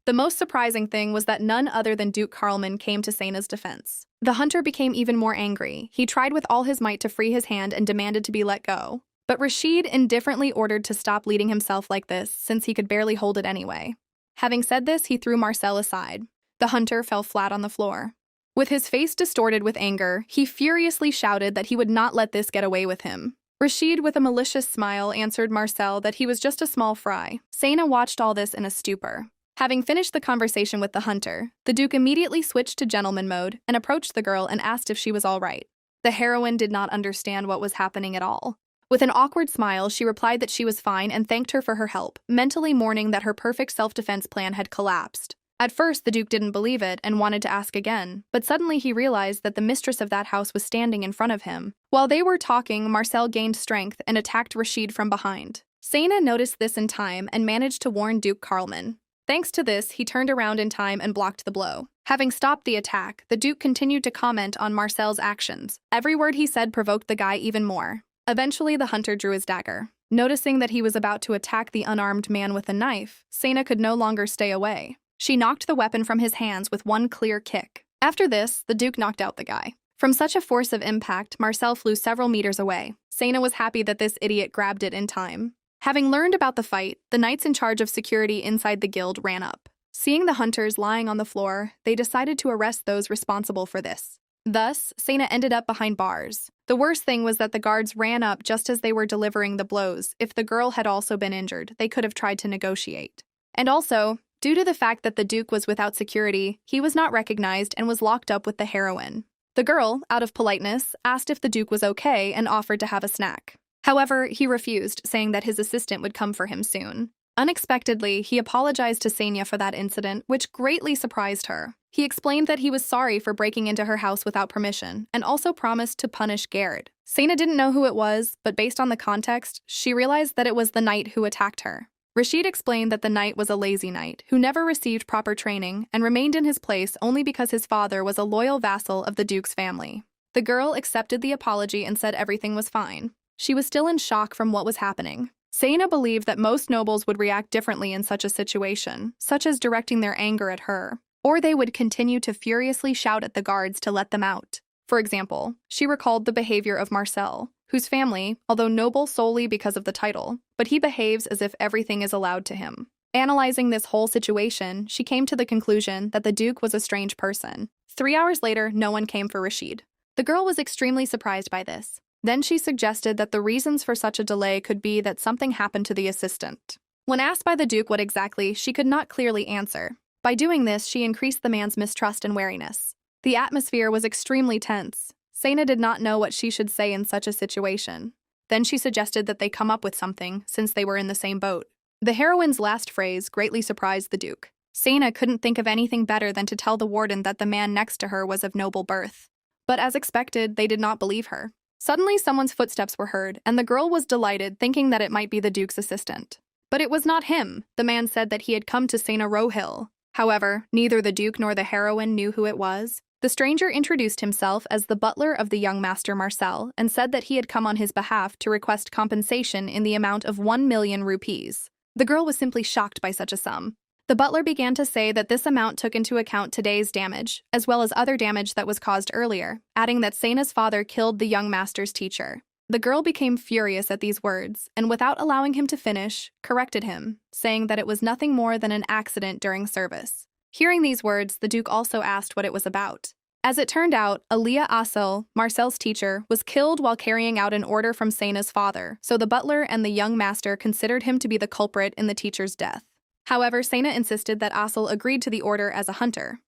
The most surprising thing was that none other than Duke Carlman came to Sana's defense. The hunter became even more angry. He tried with all his might to free his hand and demanded to be let go. But Rashid indifferently ordered to stop leading himself like this, since he could barely hold it anyway. Having said this, he threw Marcel aside. The hunter fell flat on the floor. With his face distorted with anger, he furiously shouted that he would not let this get away with him. Rashid, with a malicious smile, answered Marcel that he was just a small fry. Sana watched all this in a stupor. Having finished the conversation with the hunter, the Duke immediately switched to gentleman mode and approached the girl and asked if she was all right. The heroine did not understand what was happening at all. With an awkward smile, she replied that she was fine and thanked her for her help, mentally mourning that her perfect self-defense plan had collapsed. At first, the Duke didn't believe it and wanted to ask again, but suddenly he realized that the mistress of that house was standing in front of him. While they were talking, Marcel gained strength and attacked Rashid from behind. Sana noticed this in time and managed to warn Duke Carlman. Thanks to this, he turned around in time and blocked the blow. Having stopped the attack, the Duke continued to comment on Marcel's actions. Every word he said provoked the guy even more. Eventually, the hunter drew his dagger. Noticing that he was about to attack the unarmed man with a knife, Sana could no longer stay away. She knocked the weapon from his hands with one clear kick. After this, the Duke knocked out the guy. From such a force of impact, Marcel flew several meters away. Sana was happy that this idiot grabbed it in time. Having learned about the fight, the knights in charge of security inside the guild ran up. Seeing the hunters lying on the floor, they decided to arrest those responsible for this. Thus, Sena ended up behind bars. The worst thing was that the guards ran up just as they were delivering the blows. If the girl had also been injured, they could have tried to negotiate. And also, due to the fact that the Duke was without security, he was not recognized and was locked up with the heroine. The girl, out of politeness, asked if the Duke was okay and offered to have a snack. However, he refused, saying that his assistant would come for him soon. Unexpectedly, he apologized to Senya for that incident, which greatly surprised her. He explained that he was sorry for breaking into her house without permission, and also promised to punish Garrett. Sena didn't know who it was, but based on the context, she realized that it was the knight who attacked her. Rashid explained that the knight was a lazy knight who never received proper training and remained in his place only because his father was a loyal vassal of the Duke's family. The girl accepted the apology and said everything was fine. She was still in shock from what was happening. Sena believed that most nobles would react differently in such a situation, such as directing their anger at her, or they would continue to furiously shout at the guards to let them out. For example, she recalled the behavior of Marcel, whose family, although noble solely because of the title, but he behaves as if everything is allowed to him. Analyzing this whole situation, she came to the conclusion that the Duke was a strange person. 3 hours later, no one came for Rashid. The girl was extremely surprised by this. Then she suggested that the reasons for such a delay could be that something happened to the assistant. When asked by the Duke what exactly, she could not clearly answer. By doing this, she increased the man's mistrust and wariness. The atmosphere was extremely tense. Sena did not know what she should say in such a situation. Then she suggested that they come up with something, since they were in the same boat. The heroine's last phrase greatly surprised the Duke. Sena couldn't think of anything better than to tell the warden that the man next to her was of noble birth. But as expected, they did not believe her. Suddenly, someone's footsteps were heard, and the girl was delighted, thinking that it might be the Duke's assistant. But it was not him. The man said that he had come to Sena Rohill. However, neither the Duke nor the heroine knew who it was. The stranger introduced himself as the butler of the young master Marcel and said that he had come on his behalf to request compensation in the amount of 1 million rupees. The girl was simply shocked by such a sum. The butler began to say that this amount took into account today's damage, as well as other damage that was caused earlier, adding that Sena's father killed the young master's teacher. The girl became furious at these words, and without allowing him to finish, corrected him, saying that it was nothing more than an accident during service. Hearing these words, the Duke also asked what it was about. As it turned out, Alia Asel, Marcel's teacher, was killed while carrying out an order from Sena's father, so the butler and the young master considered him to be the culprit in the teacher's death. However, Sena insisted that Asel agreed to the order as a hunter.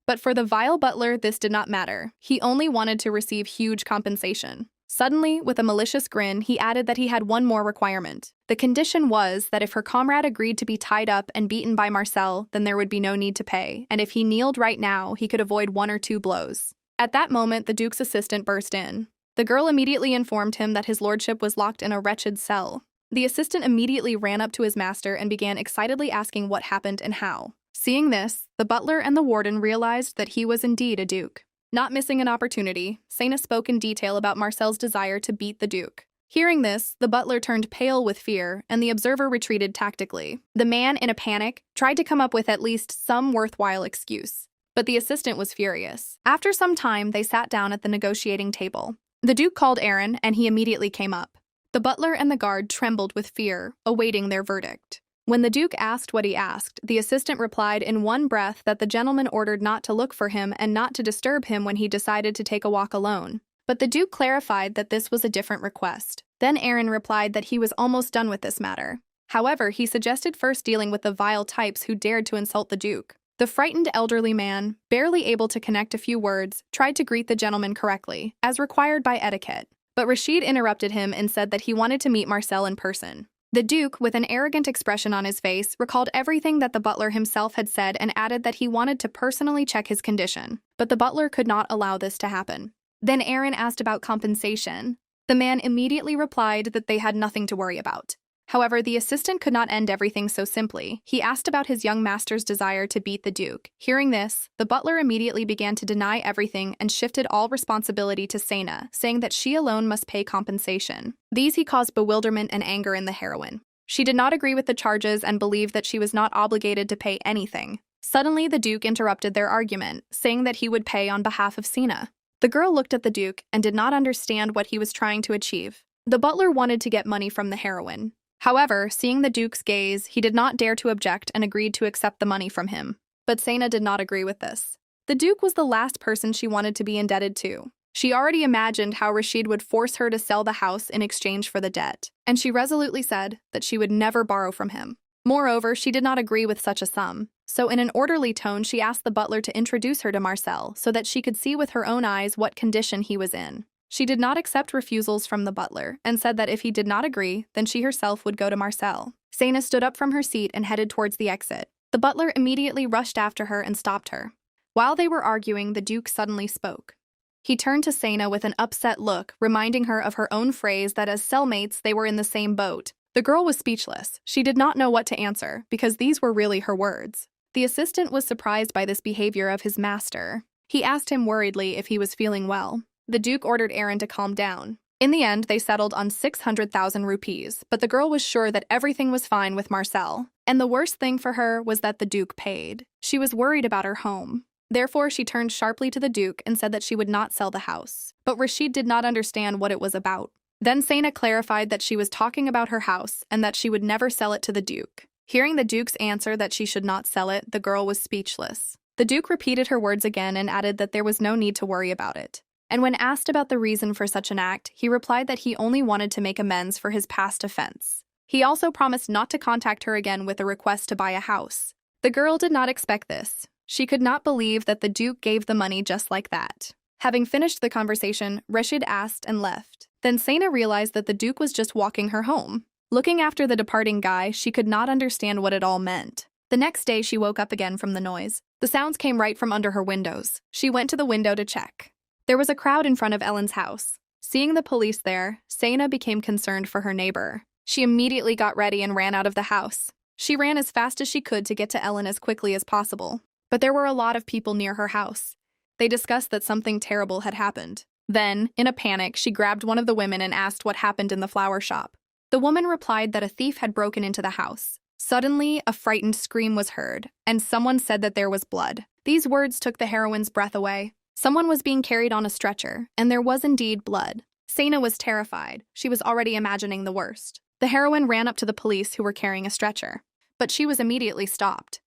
But for the vile butler, this did not matter. He only wanted to receive huge compensation. Suddenly, with a malicious grin, he added that he had one more requirement. The condition was that if her comrade agreed to be tied up and beaten by Marcel, then there would be no need to pay, and if he kneeled right now, he could avoid 1 or 2 blows. At that moment, the Duke's assistant burst in. The girl immediately informed him that his lordship was locked in a wretched cell. The assistant immediately ran up to his master and began excitedly asking what happened and how. Seeing this, the butler and the warden realized that he was indeed a Duke. Not missing an opportunity, Sena spoke in detail about Marcel's desire to beat the Duke. Hearing this, the butler turned pale with fear, and the observer retreated tactically. The man, in a panic, tried to come up with at least some worthwhile excuse. But the assistant was furious. After some time, they sat down at the negotiating table. The Duke called Aaron, and he immediately came up. The butler and the guard trembled with fear, awaiting their verdict. When the Duke asked what he asked, the assistant replied in one breath that the gentleman ordered not to look for him and not to disturb him when he decided to take a walk alone. But the Duke clarified that this was a different request. Then Aaron replied that he was almost done with this matter. However, he suggested first dealing with the vile types who dared to insult the Duke. The frightened elderly man, barely able to connect a few words, tried to greet the gentleman correctly, as required by etiquette. But Rashid interrupted him and said that he wanted to meet Marcel in person. The Duke, with an arrogant expression on his face, recalled everything that the butler himself had said and added that he wanted to personally check his condition. But the butler could not allow this to happen. Then Aaron asked about compensation. The man immediately replied that they had nothing to worry about. However, the assistant could not end everything so simply. He asked about his young master's desire to beat the Duke. Hearing this, the butler immediately began to deny everything and shifted all responsibility to Sena, saying that she alone must pay compensation. These he caused bewilderment and anger in the heroine. She did not agree with the charges and believed that she was not obligated to pay anything. Suddenly, the Duke interrupted their argument, saying that he would pay on behalf of Sena. The girl looked at the Duke and did not understand what he was trying to achieve. The butler wanted to get money from the heroine. However, seeing the Duke's gaze, he did not dare to object and agreed to accept the money from him. But Sena did not agree with this. The Duke was the last person she wanted to be indebted to. She already imagined how Rashid would force her to sell the house in exchange for the debt, and she resolutely said that she would never borrow from him. Moreover, she did not agree with such a sum, so in an orderly tone she asked the butler to introduce her to Marcel so that she could see with her own eyes what condition he was in. She did not accept refusals from the butler and said that if he did not agree, then she herself would go to Marcel. Sena stood up from her seat and headed towards the exit. The butler immediately rushed after her and stopped her. While they were arguing, the Duke suddenly spoke. He turned to Sena with an upset look, reminding her of her own phrase that as cellmates they were in the same boat. The girl was speechless. She did not know what to answer, because these were really her words. The assistant was surprised by this behavior of his master. He asked him worriedly if he was feeling well. The Duke ordered Aaron to calm down. In the end, they settled on 600,000 rupees, but the girl was sure that everything was fine with Marcel. And the worst thing for her was that the Duke paid. She was worried about her home. Therefore, she turned sharply to the Duke and said that she would not sell the house. But Rashid did not understand what it was about. Then Sena clarified that she was talking about her house and that she would never sell it to the Duke. Hearing the Duke's answer that she should not sell it, the girl was speechless. The Duke repeated her words again and added that there was no need to worry about it. And when asked about the reason for such an act, he replied that he only wanted to make amends for his past offense. He also promised not to contact her again with a request to buy a house. The girl did not expect this. She could not believe that the Duke gave the money just like that. Having finished the conversation, Rashid asked and left. Then Sena realized that the Duke was just walking her home. Looking after the departing guy, she could not understand what it all meant. The next day, she woke up again from the noise. The sounds came right from under her windows. She went to the window to check. There was a crowd in front of Ellen's house. Seeing the police there, Sena became concerned for her neighbor. She immediately got ready and ran out of the house. She ran as fast as she could to get to Ellen as quickly as possible. But there were a lot of people near her house. They discussed that something terrible had happened. Then, in a panic, she grabbed one of the women and asked what happened in the flower shop. The woman replied that a thief had broken into the house. Suddenly, a frightened scream was heard, and someone said that there was blood. These words took the heroine's breath away. Someone was being carried on a stretcher, and there was indeed blood. Sena was terrified. She was already imagining the worst. The heroine ran up to the police who were carrying a stretcher, but she was immediately stopped.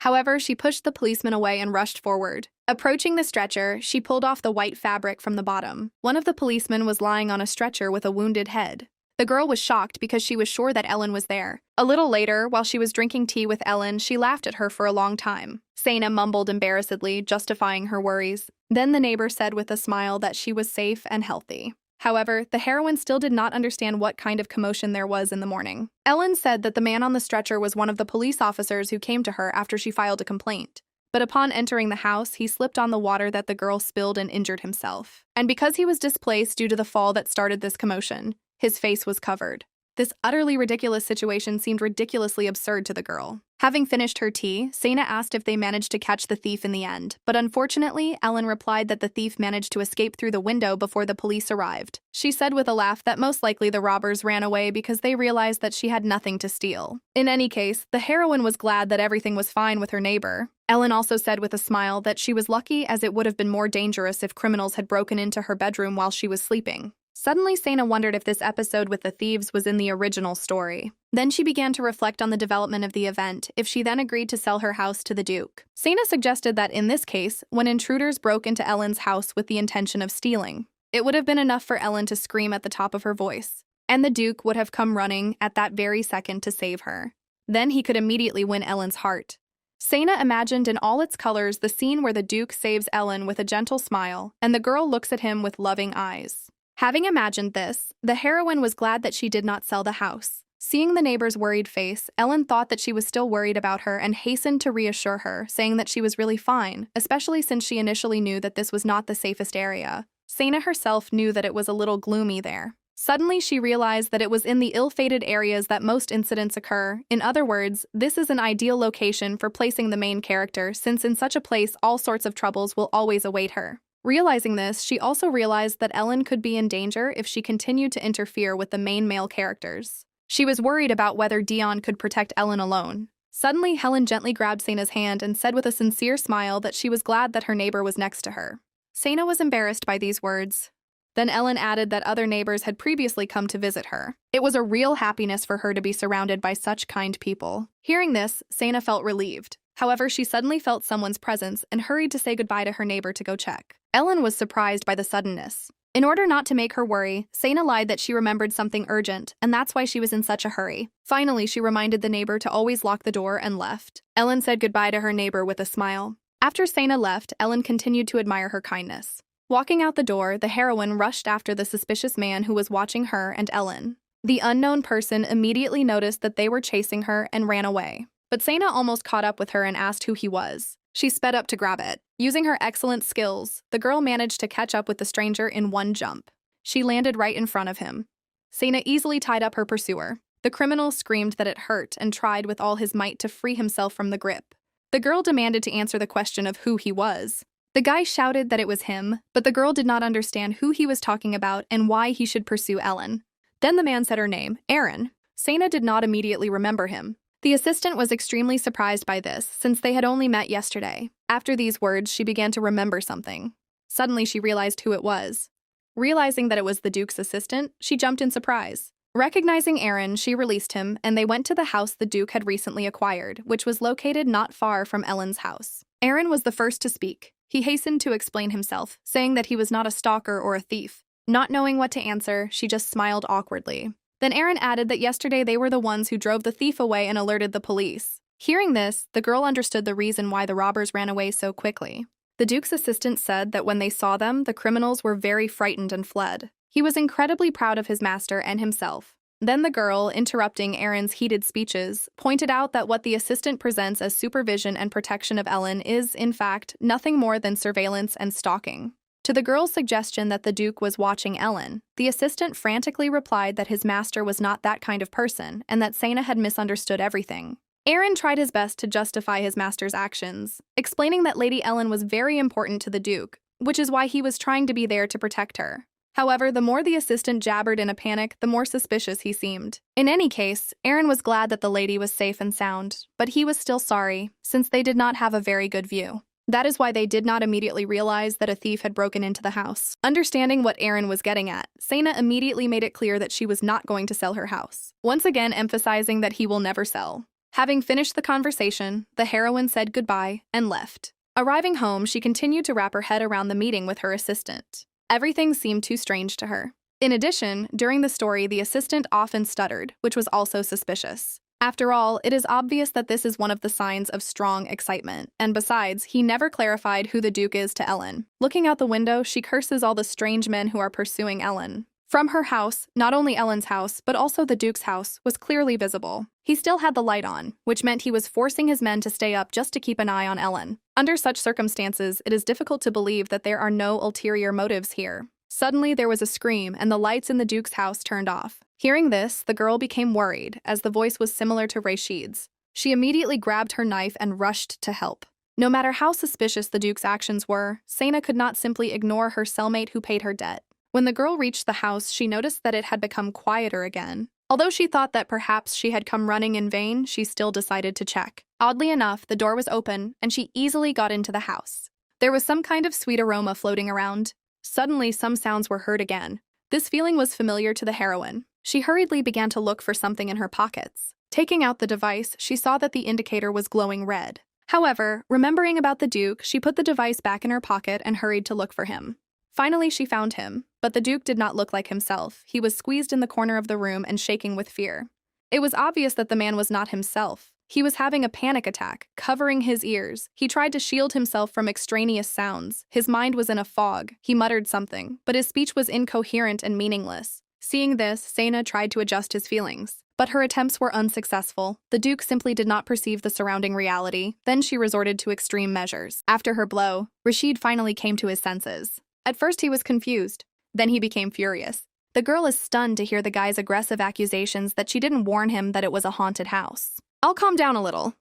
However, she pushed the policeman away and rushed forward. Approaching the stretcher, she pulled off the white fabric from the bottom. One of the policemen was lying on a stretcher with a wounded head. The girl was shocked because she was sure that Ellen was there. A little later, while she was drinking tea with Ellen, she laughed at her for a long time. Sena mumbled embarrassedly, justifying her worries. Then the neighbor said with a smile that she was safe and healthy. However, the heroine still did not understand what kind of commotion there was in the morning. Ellen said that the man on the stretcher was one of the police officers who came to her after she filed a complaint. But upon entering the house, he slipped on the water that the girl spilled and injured himself. And because he was displaced due to the fall that started this commotion, his face was covered. This utterly ridiculous situation seemed ridiculously absurd to the girl. Having finished her tea, Sena asked if they managed to catch the thief in the end, but unfortunately, Ellen replied that the thief managed to escape through the window before the police arrived. She said with a laugh that most likely the robbers ran away because they realized that she had nothing to steal. In any case, the heroine was glad that everything was fine with her neighbor. Ellen also said with a smile that she was lucky as it would have been more dangerous if criminals had broken into her bedroom while she was sleeping. Suddenly, Sena wondered if this episode with the thieves was in the original story. Then she began to reflect on the development of the event if she then agreed to sell her house to the Duke. Sena suggested that in this case, when intruders broke into Ellen's house with the intention of stealing, it would have been enough for Ellen to scream at the top of her voice, and the Duke would have come running at that very second to save her. Then he could immediately win Ellen's heart. Sena imagined in all its colors the scene where the Duke saves Ellen with a gentle smile, and the girl looks at him with loving eyes. Having imagined this, the heroine was glad that she did not sell the house. Seeing the neighbor's worried face, Ellen thought that she was still worried about her and hastened to reassure her, saying that she was really fine, especially since she initially knew that this was not the safest area. Sena herself knew that it was a little gloomy there. Suddenly, she realized that it was in the ill-fated areas that most incidents occur. In other words, this is an ideal location for placing the main character, since in such a place all sorts of troubles will always await her. Realizing this, she also realized that Ellen could be in danger if she continued to interfere with the main male characters. She was worried about whether Dion could protect Ellen alone. Suddenly, Helen gently grabbed Sena's hand and said with a sincere smile that she was glad that her neighbor was next to her. Sena was embarrassed by these words. Then Ellen added that other neighbors had previously come to visit her. It was a real happiness for her to be surrounded by such kind people. Hearing this, Sena felt relieved. However, she suddenly felt someone's presence and hurried to say goodbye to her neighbor to go check. Ellen was surprised by the suddenness. In order not to make her worry, Sana lied that she remembered something urgent, and that's why she was in such a hurry. Finally, she reminded the neighbor to always lock the door and left. Ellen said goodbye to her neighbor with a smile. After Sana left, Ellen continued to admire her kindness. Walking out the door, the heroine rushed after the suspicious man who was watching her and Ellen. The unknown person immediately noticed that they were chasing her and ran away. But Sana almost caught up with her and asked who he was. She sped up to grab it. Using her excellent skills, the girl managed to catch up with the stranger in one jump. She landed right in front of him. Sana easily tied up her pursuer. The criminal screamed that it hurt and tried with all his might to free himself from the grip. The girl demanded to answer the question of who he was. The guy shouted that it was him, but the girl did not understand who he was talking about and why he should pursue Ellen. Then the man said her name, Aaron. Sana did not immediately remember him. The assistant was extremely surprised by this, since they had only met yesterday. After these words, she began to remember something. Suddenly, she realized who it was. Realizing that it was the Duke's assistant, she jumped in surprise. Recognizing Aaron, she released him, and they went to the house the Duke had recently acquired, which was located not far from Ellen's house. Aaron was the first to speak. He hastened to explain himself, saying that he was not a stalker or a thief. Not knowing what to answer, she just smiled awkwardly. Then Aaron added that yesterday they were the ones who drove the thief away and alerted the police. Hearing this, the girl understood the reason why the robbers ran away so quickly. The Duke's assistant said that when they saw them, the criminals were very frightened and fled. He was incredibly proud of his master and himself. Then the girl, interrupting Aaron's heated speeches, pointed out that what the assistant presents as supervision and protection of Ellen is, in fact, nothing more than surveillance and stalking. To the girl's suggestion that the Duke was watching Ellen, the assistant frantically replied that his master was not that kind of person and that Sana had misunderstood everything. Aaron tried his best to justify his master's actions, explaining that Lady Ellen was very important to the Duke, which is why he was trying to be there to protect her. However, the more the assistant jabbered in a panic, the more suspicious he seemed. In any case, Aaron was glad that the lady was safe and sound, but he was still sorry, since they did not have a very good view. That is why they did not immediately realize that a thief had broken into the house. Understanding what Aaron was getting at, Sana immediately made it clear that she was not going to sell her house, once again emphasizing that he will never sell. Having finished the conversation, the heroine said goodbye and left. Arriving home, she continued to wrap her head around the meeting with her assistant. Everything seemed too strange to her. In addition, during the story, the assistant often stuttered, which was also suspicious. After all, it is obvious that this is one of the signs of strong excitement, and besides, he never clarified who the Duke is to Ellen. Looking out the window, she curses all the strange men who are pursuing Ellen. From her house, not only Ellen's house, but also the Duke's house, was clearly visible. He still had the light on, which meant he was forcing his men to stay up just to keep an eye on Ellen. Under such circumstances, it is difficult to believe that there are no ulterior motives here. Suddenly, there was a scream, and the lights in the Duke's house turned off. Hearing this, the girl became worried, as the voice was similar to Rashid's. She immediately grabbed her knife and rushed to help. No matter how suspicious the Duke's actions were, Sana could not simply ignore her cellmate who paid her debt. When the girl reached the house, she noticed that it had become quieter again. Although she thought that perhaps she had come running in vain, she still decided to check. Oddly enough, the door was open, and she easily got into the house. There was some kind of sweet aroma floating around. Suddenly, some sounds were heard again. This feeling was familiar to the heroine. She hurriedly began to look for something in her pockets. Taking out the device, she saw that the indicator was glowing red. However, remembering about the Duke, she put the device back in her pocket and hurried to look for him. Finally, she found him, but the Duke did not look like himself. He was squeezed in the corner of the room and shaking with fear. It was obvious that the man was not himself. He was having a panic attack, covering his ears. He tried to shield himself from extraneous sounds. His mind was in a fog. He muttered something, but his speech was incoherent and meaningless. Seeing this, Sana tried to adjust his feelings, but her attempts were unsuccessful. The Duke simply did not perceive the surrounding reality. Then she resorted to extreme measures. After her blow, Rashid finally came to his senses. At first he was confused. Then he became furious. The girl is stunned to hear the guy's aggressive accusations that she didn't warn him that it was a haunted house. "I'll calm down a little."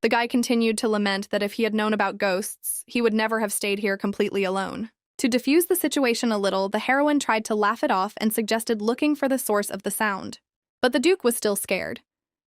The guy continued to lament that if he had known about ghosts, he would never have stayed here completely alone. To diffuse the situation a little, the heroine tried to laugh it off and suggested looking for the source of the sound. But the Duke was still scared.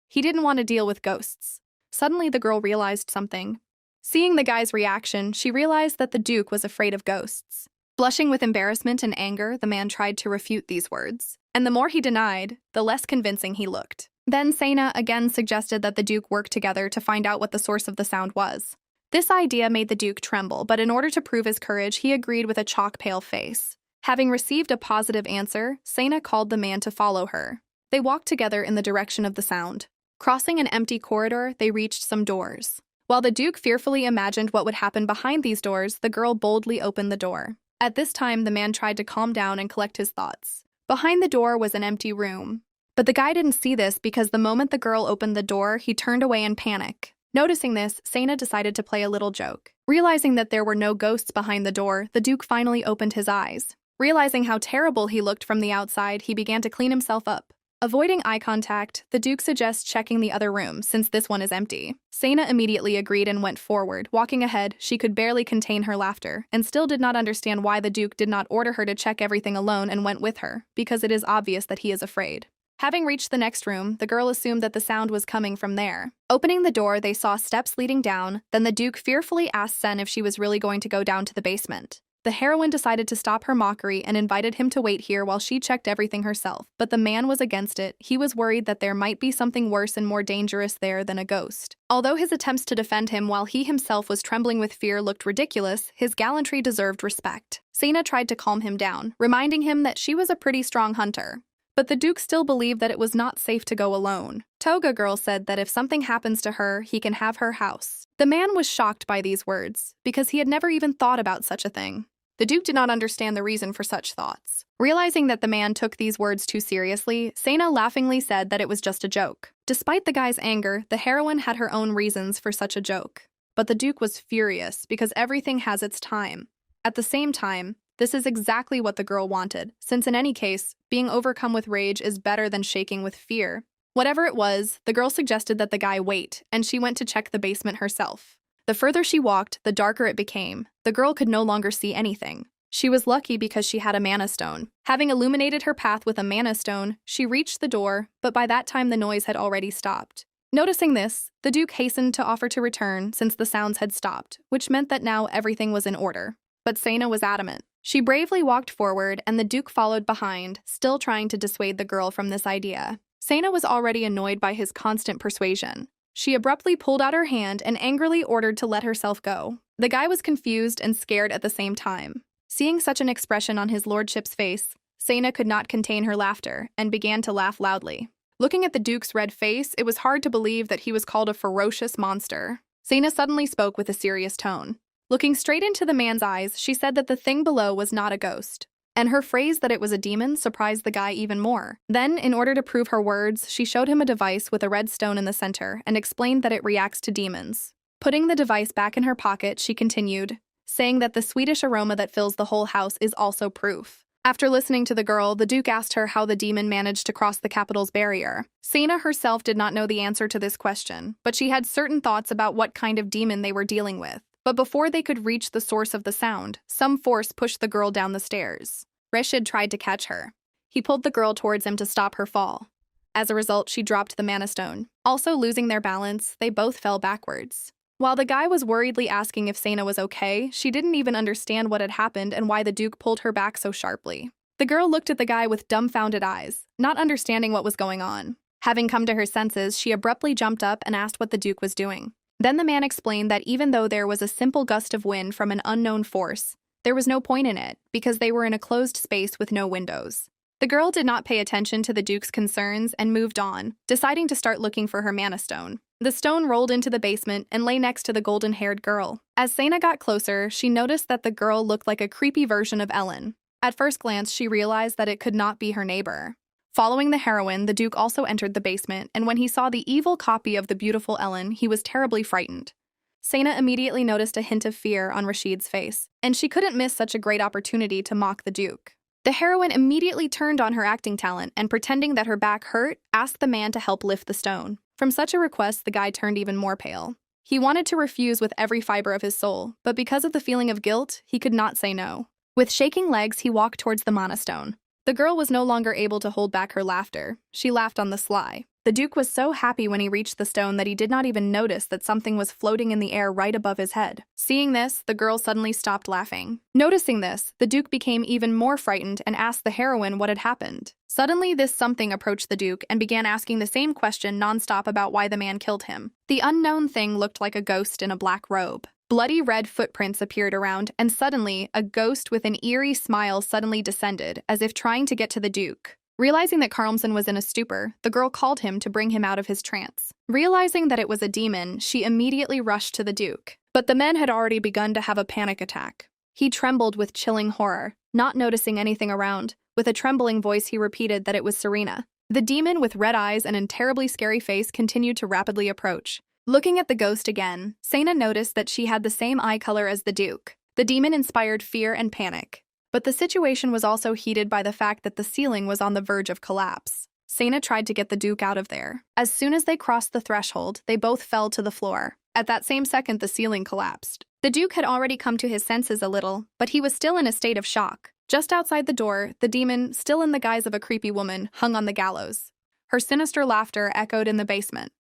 He didn't want to deal with ghosts. Suddenly, the girl realized something. Seeing the guy's reaction, she realized that the Duke was afraid of ghosts. Blushing with embarrassment and anger, the man tried to refute these words. And the more he denied, the less convincing he looked. Then Sena again suggested that the Duke work together to find out what the source of the sound was. This idea made the Duke tremble, but in order to prove his courage, he agreed with a chalk-pale face. Having received a positive answer, Sena called the man to follow her. They walked together in the direction of the sound. Crossing an empty corridor, they reached some doors. While the Duke fearfully imagined what would happen behind these doors, the girl boldly opened the door. At this time, the man tried to calm down and collect his thoughts. Behind the door was an empty room. But the guy didn't see this because the moment the girl opened the door, he turned away in panic. Noticing this, Sena decided to play a little joke. Realizing that there were no ghosts behind the door, the Duke finally opened his eyes. Realizing how terrible he looked from the outside, he began to clean himself up. Avoiding eye contact, the Duke suggests checking the other room, since this one is empty. Sena immediately agreed and went forward. Walking ahead, she could barely contain her laughter, and still did not understand why the Duke did not order her to check everything alone and went with her, because it is obvious that he is afraid. Having reached the next room, the girl assumed that the sound was coming from there. Opening the door, they saw steps leading down. Then the Duke fearfully asked Sen if she was really going to go down to the basement. The heroine decided to stop her mockery and invited him to wait here while she checked everything herself, but the man was against it. He was worried that there might be something worse and more dangerous there than a ghost. Although his attempts to defend him while he himself was trembling with fear looked ridiculous, his gallantry deserved respect. Sena tried to calm him down, reminding him that she was a pretty strong hunter. But the Duke still believed that it was not safe to go alone. Toga Girl said that if something happens to her, he can have her house. The man was shocked by these words, because he had never even thought about such a thing. The Duke did not understand the reason for such thoughts. Realizing that the man took these words too seriously, Sena laughingly said that it was just a joke. Despite the guy's anger, the heroine had her own reasons for such a joke. But the Duke was furious because everything has its time. At the same time, this is exactly what the girl wanted, since in any case, being overcome with rage is better than shaking with fear. Whatever it was, the girl suggested that the guy wait, and she went to check the basement herself. The further she walked, the darker it became. The girl could no longer see anything. She was lucky because she had a mana stone. Having illuminated her path with a mana stone, she reached the door, but by that time the noise had already stopped. Noticing this, the Duke hastened to offer to return since the sounds had stopped, which meant that now everything was in order. But Sena was adamant. She bravely walked forward, and the Duke followed behind, still trying to dissuade the girl from this idea. Sena was already annoyed by his constant persuasion. She abruptly pulled out her hand and angrily ordered to let herself go. The guy was confused and scared at the same time. Seeing such an expression on his lordship's face, Sena could not contain her laughter and began to laugh loudly. Looking at the Duke's red face, it was hard to believe that he was called a ferocious monster. Sena suddenly spoke with a serious tone. Looking straight into the man's eyes, she said that the thing below was not a ghost. And her phrase that it was a demon surprised the guy even more. Then, in order to prove her words, she showed him a device with a red stone in the center and explained that it reacts to demons. Putting the device back in her pocket, she continued, saying that the sweetish aroma that fills the whole house is also proof. After listening to the girl, the Duke asked her how the demon managed to cross the capital's barrier. Sena herself did not know the answer to this question, but she had certain thoughts about what kind of demon they were dealing with. But before they could reach the source of the sound, some force pushed the girl down the stairs. Reshid tried to catch her. He pulled the girl towards him to stop her fall. As a result, she dropped the mana stone. Also losing their balance, they both fell backwards. While the guy was worriedly asking if Sena was okay, she didn't even understand what had happened and why the Duke pulled her back so sharply. The girl looked at the guy with dumbfounded eyes, not understanding what was going on. Having come to her senses, she abruptly jumped up and asked what the Duke was doing. Then the man explained that even though there was a simple gust of wind from an unknown force, there was no point in it, because they were in a closed space with no windows. The girl did not pay attention to the Duke's concerns and moved on, deciding to start looking for her mana stone. The stone rolled into the basement and lay next to the golden-haired girl. As Sena got closer, she noticed that the girl looked like a creepy version of Ellen. At first glance, she realized that it could not be her neighbor. Following the heroine, the Duke also entered the basement, and when he saw the evil copy of the beautiful Ellen, he was terribly frightened. Sena immediately noticed a hint of fear on Rashid's face, and she couldn't miss such a great opportunity to mock the Duke. The heroine immediately turned on her acting talent and, pretending that her back hurt, asked the man to help lift the stone. From such a request, the guy turned even more pale. He wanted to refuse with every fiber of his soul, but because of the feeling of guilt, he could not say no. With shaking legs, he walked towards the mana stone. The girl was no longer able to hold back her laughter. She laughed on the sly. The Duke was so happy when he reached the stone that he did not even notice that something was floating in the air right above his head. Seeing this, the girl suddenly stopped laughing. Noticing this, the Duke became even more frightened and asked the heroine what had happened. Suddenly, this something approached the Duke and began asking the same question nonstop about why the man killed him. The unknown thing looked like a ghost in a black robe. Bloody red footprints appeared around, and suddenly, a ghost with an eerie smile suddenly descended, as if trying to get to the Duke. Realizing that Carlson was in a stupor, the girl called him to bring him out of his trance. Realizing that it was a demon, she immediately rushed to the Duke. But the men had already begun to have a panic attack. He trembled with chilling horror, not noticing anything around. With a trembling voice, he repeated that it was Serena. The demon with red eyes and a terribly scary face continued to rapidly approach. Looking at the ghost again, Sena noticed that she had the same eye color as the Duke. The demon inspired fear and panic. But the situation was also heated by the fact that the ceiling was on the verge of collapse. Sena tried to get the Duke out of there. As soon as they crossed the threshold, they both fell to the floor. At that same second, the ceiling collapsed. The Duke had already come to his senses a little, but he was still in a state of shock. Just outside the door, the demon, still in the guise of a creepy woman, hung on the gallows. Her sinister laughter echoed in the basement.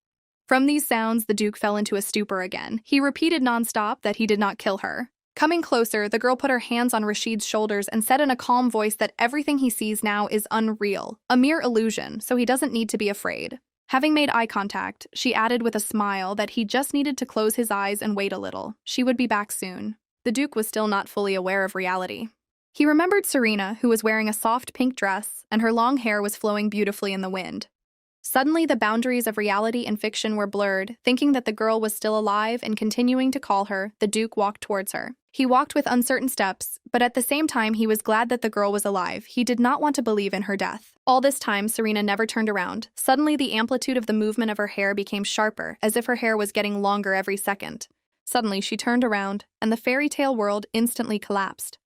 From these sounds, the Duke fell into a stupor again. He repeated nonstop that he did not kill her. Coming closer, the girl put her hands on Rashid's shoulders and said in a calm voice that everything he sees now is unreal, a mere illusion, so he doesn't need to be afraid. Having made eye contact, she added with a smile that he just needed to close his eyes and wait a little. She would be back soon. The Duke was still not fully aware of reality. He remembered Serena, who was wearing a soft pink dress, and her long hair was flowing beautifully in the wind. Suddenly, the boundaries of reality and fiction were blurred. Thinking that the girl was still alive and continuing to call her, the Duke walked towards her. He walked with uncertain steps, but at the same time he was glad that the girl was alive. He did not want to believe in her death. All this time, Serena never turned around. Suddenly, the amplitude of the movement of her hair became sharper, as if her hair was getting longer every second. Suddenly, she turned around, and the fairy tale world instantly collapsed.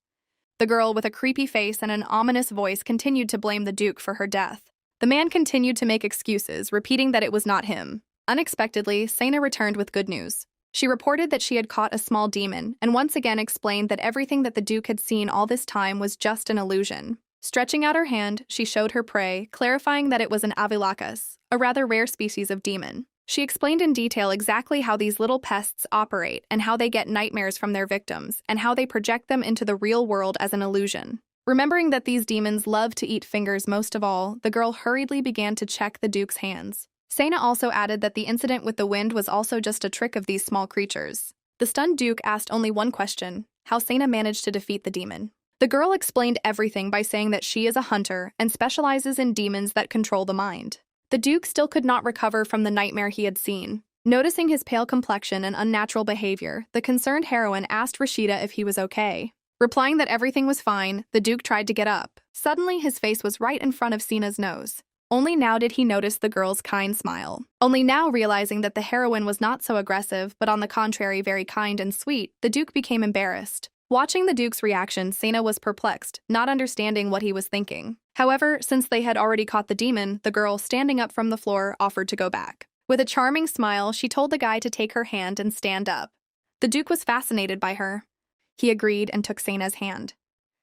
The girl, with a creepy face and an ominous voice, continued to blame the Duke for her death. The man continued to make excuses, repeating that it was not him. Unexpectedly, Sena returned with good news. She reported that she had caught a small demon, and once again explained that everything that the Duke had seen all this time was just an illusion. Stretching out her hand, she showed her prey, clarifying that it was an avilakas, a rather rare species of demon. She explained in detail exactly how these little pests operate and how they get nightmares from their victims, and how they project them into the real world as an illusion. Remembering that these demons love to eat fingers most of all, the girl hurriedly began to check the Duke's hands. Sena also added that the incident with the wind was also just a trick of these small creatures. The stunned Duke asked only one question: how Sena managed to defeat the demon. The girl explained everything by saying that she is a hunter and specializes in demons that control the mind. The Duke still could not recover from the nightmare he had seen. Noticing his pale complexion and unnatural behavior, the concerned heroine asked Rashida if he was okay. Replying that everything was fine, the Duke tried to get up. Suddenly, his face was right in front of Sena's nose. Only now did he notice the girl's kind smile. Only now realizing that the heroine was not so aggressive, but on the contrary very kind and sweet, the Duke became embarrassed. Watching the Duke's reaction, Sena was perplexed, not understanding what he was thinking. However, since they had already caught the demon, the girl, standing up from the floor, offered to go back. With a charming smile, she told the guy to take her hand and stand up. The Duke was fascinated by her. He agreed and took Sena's hand.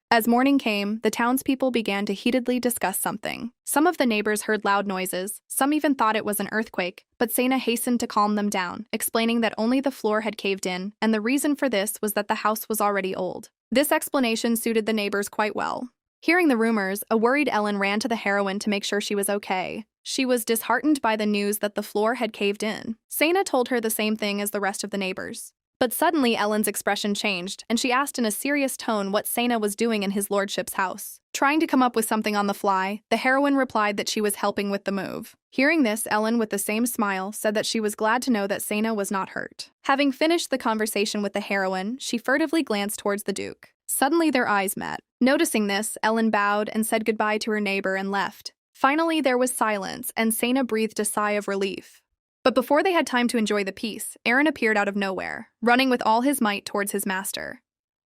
As morning came, the townspeople began to heatedly discuss something. Some of the neighbors heard loud noises, some even thought it was an earthquake, but Sena hastened to calm them down, explaining that only the floor had caved in, and the reason for this was that the house was already old. This explanation suited the neighbors quite well. Hearing the rumors, a worried Ellen ran to the heroine to make sure she was okay. She was disheartened by the news that the floor had caved in. Sena told her the same thing as the rest of the neighbors. But suddenly Ellen's expression changed, and she asked in a serious tone what Sena was doing in his lordship's house. Trying to come up with something on the fly, the heroine replied that she was helping with the move. Hearing this, Ellen, with the same smile, said that she was glad to know that Sena was not hurt. Having finished the conversation with the heroine, she furtively glanced towards the Duke. Suddenly their eyes met. Noticing this, Ellen bowed and said goodbye to her neighbor and left. Finally, there was silence, and Sena breathed a sigh of relief. But before they had time to enjoy the peace, Aaron appeared out of nowhere, running with all his might towards his master.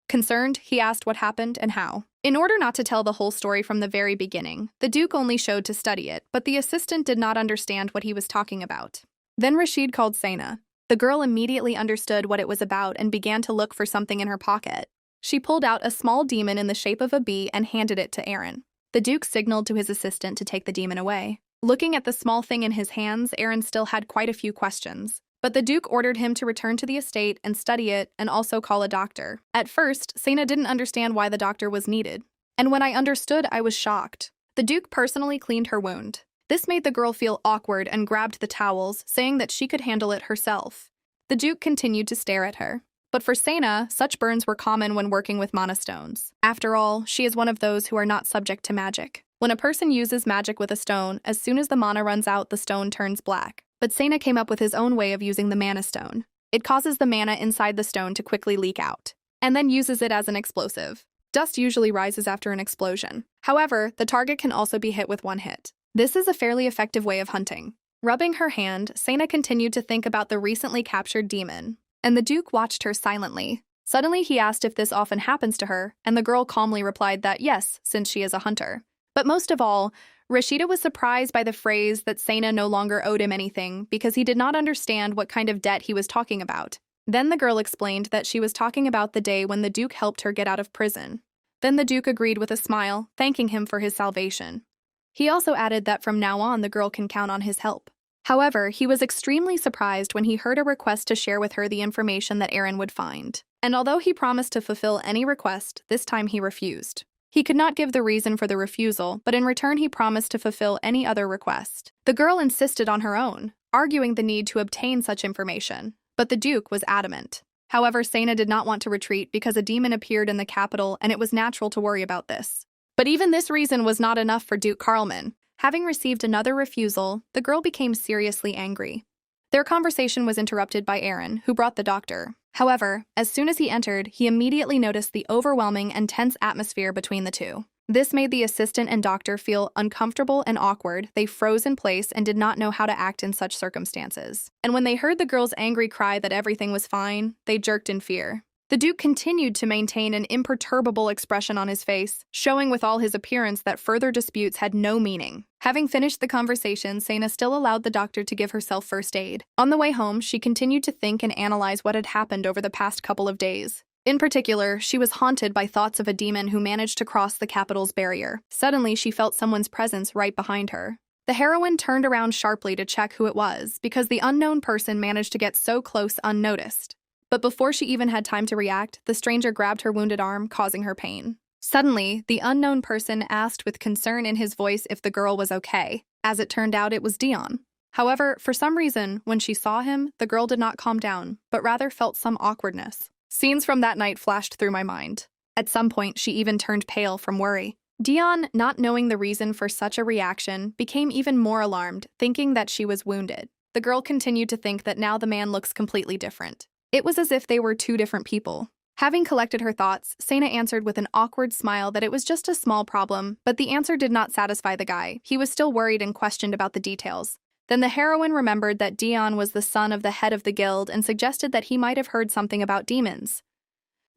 Concerned, he asked what happened and how. In order not to tell the whole story from the very beginning, the Duke only showed to study it, but the assistant did not understand what he was talking about. Then Rashid called Sena. The girl immediately understood what it was about and began to look for something in her pocket. She pulled out a small demon in the shape of a bee and handed it to Aaron. The Duke signaled to his assistant to take the demon away. Looking at the small thing in his hands, Aaron still had quite a few questions. But the Duke ordered him to return to the estate and study it and also call a doctor. At first, Sena didn't understand why the doctor was needed. And when I understood, I was shocked. The Duke personally cleaned her wound. This made the girl feel awkward and grabbed the towels, saying that she could handle it herself. The Duke continued to stare at her. But for Sena, such burns were common when working with mana stones. After all, she is one of those who are not subject to magic. When a person uses magic with a stone, as soon as the mana runs out, the stone turns black. But Sena came up with his own way of using the mana stone. It causes the mana inside the stone to quickly leak out, and then uses it as an explosive. Dust usually rises after an explosion. However, the target can also be hit with one hit. This is a fairly effective way of hunting. Rubbing her hand, Sena continued to think about the recently captured demon, and the Duke watched her silently. Suddenly, he asked if this often happens to her, and the girl calmly replied that yes, since she is a hunter. But most of all, Rashida was surprised by the phrase that Sena no longer owed him anything because he did not understand what kind of debt he was talking about. Then the girl explained that she was talking about the day when the Duke helped her get out of prison. Then the Duke agreed with a smile, thanking him for his salvation. He also added that from now on the girl can count on his help. However, he was extremely surprised when he heard a request to share with her the information that Aaron would find. And although he promised to fulfill any request, this time he refused. He could not give the reason for the refusal, but in return he promised to fulfill any other request. The girl insisted on her own, arguing the need to obtain such information, but the Duke was adamant. However, Sena did not want to retreat because a demon appeared in the capital and it was natural to worry about this. But even this reason was not enough for Duke Carlman. Having received another refusal, the girl became seriously angry. Their conversation was interrupted by Aaron, who brought the doctor. However, as soon as he entered, he immediately noticed the overwhelming and tense atmosphere between the two. This made the assistant and doctor feel uncomfortable and awkward. They froze in place and did not know how to act in such circumstances. And when they heard the girl's angry cry that everything was fine, they jerked in fear. The Duke continued to maintain an imperturbable expression on his face, showing with all his appearance that further disputes had no meaning. Having finished the conversation, Sena still allowed the doctor to give herself first aid. On the way home, she continued to think and analyze what had happened over the past couple of days. In particular, she was haunted by thoughts of a demon who managed to cross the capital's barrier. Suddenly, she felt someone's presence right behind her. The heroine turned around sharply to check who it was, because the unknown person managed to get so close unnoticed. But before she even had time to react, the stranger grabbed her wounded arm, causing her pain. Suddenly, the unknown person asked with concern in his voice if the girl was okay. As it turned out, it was Dion. However, for some reason, when she saw him, the girl did not calm down, but rather felt some awkwardness. Scenes from that night flashed through my mind. At some point, she even turned pale from worry. Dion, not knowing the reason for such a reaction, became even more alarmed, thinking that she was wounded. The girl continued to think that now the man looks completely different. It was as if they were two different people. Having collected her thoughts, Sena answered with an awkward smile that it was just a small problem, but the answer did not satisfy the guy. He was still worried and questioned about the details. Then the heroine remembered that Dion was the son of the head of the guild and suggested that he might have heard something about demons.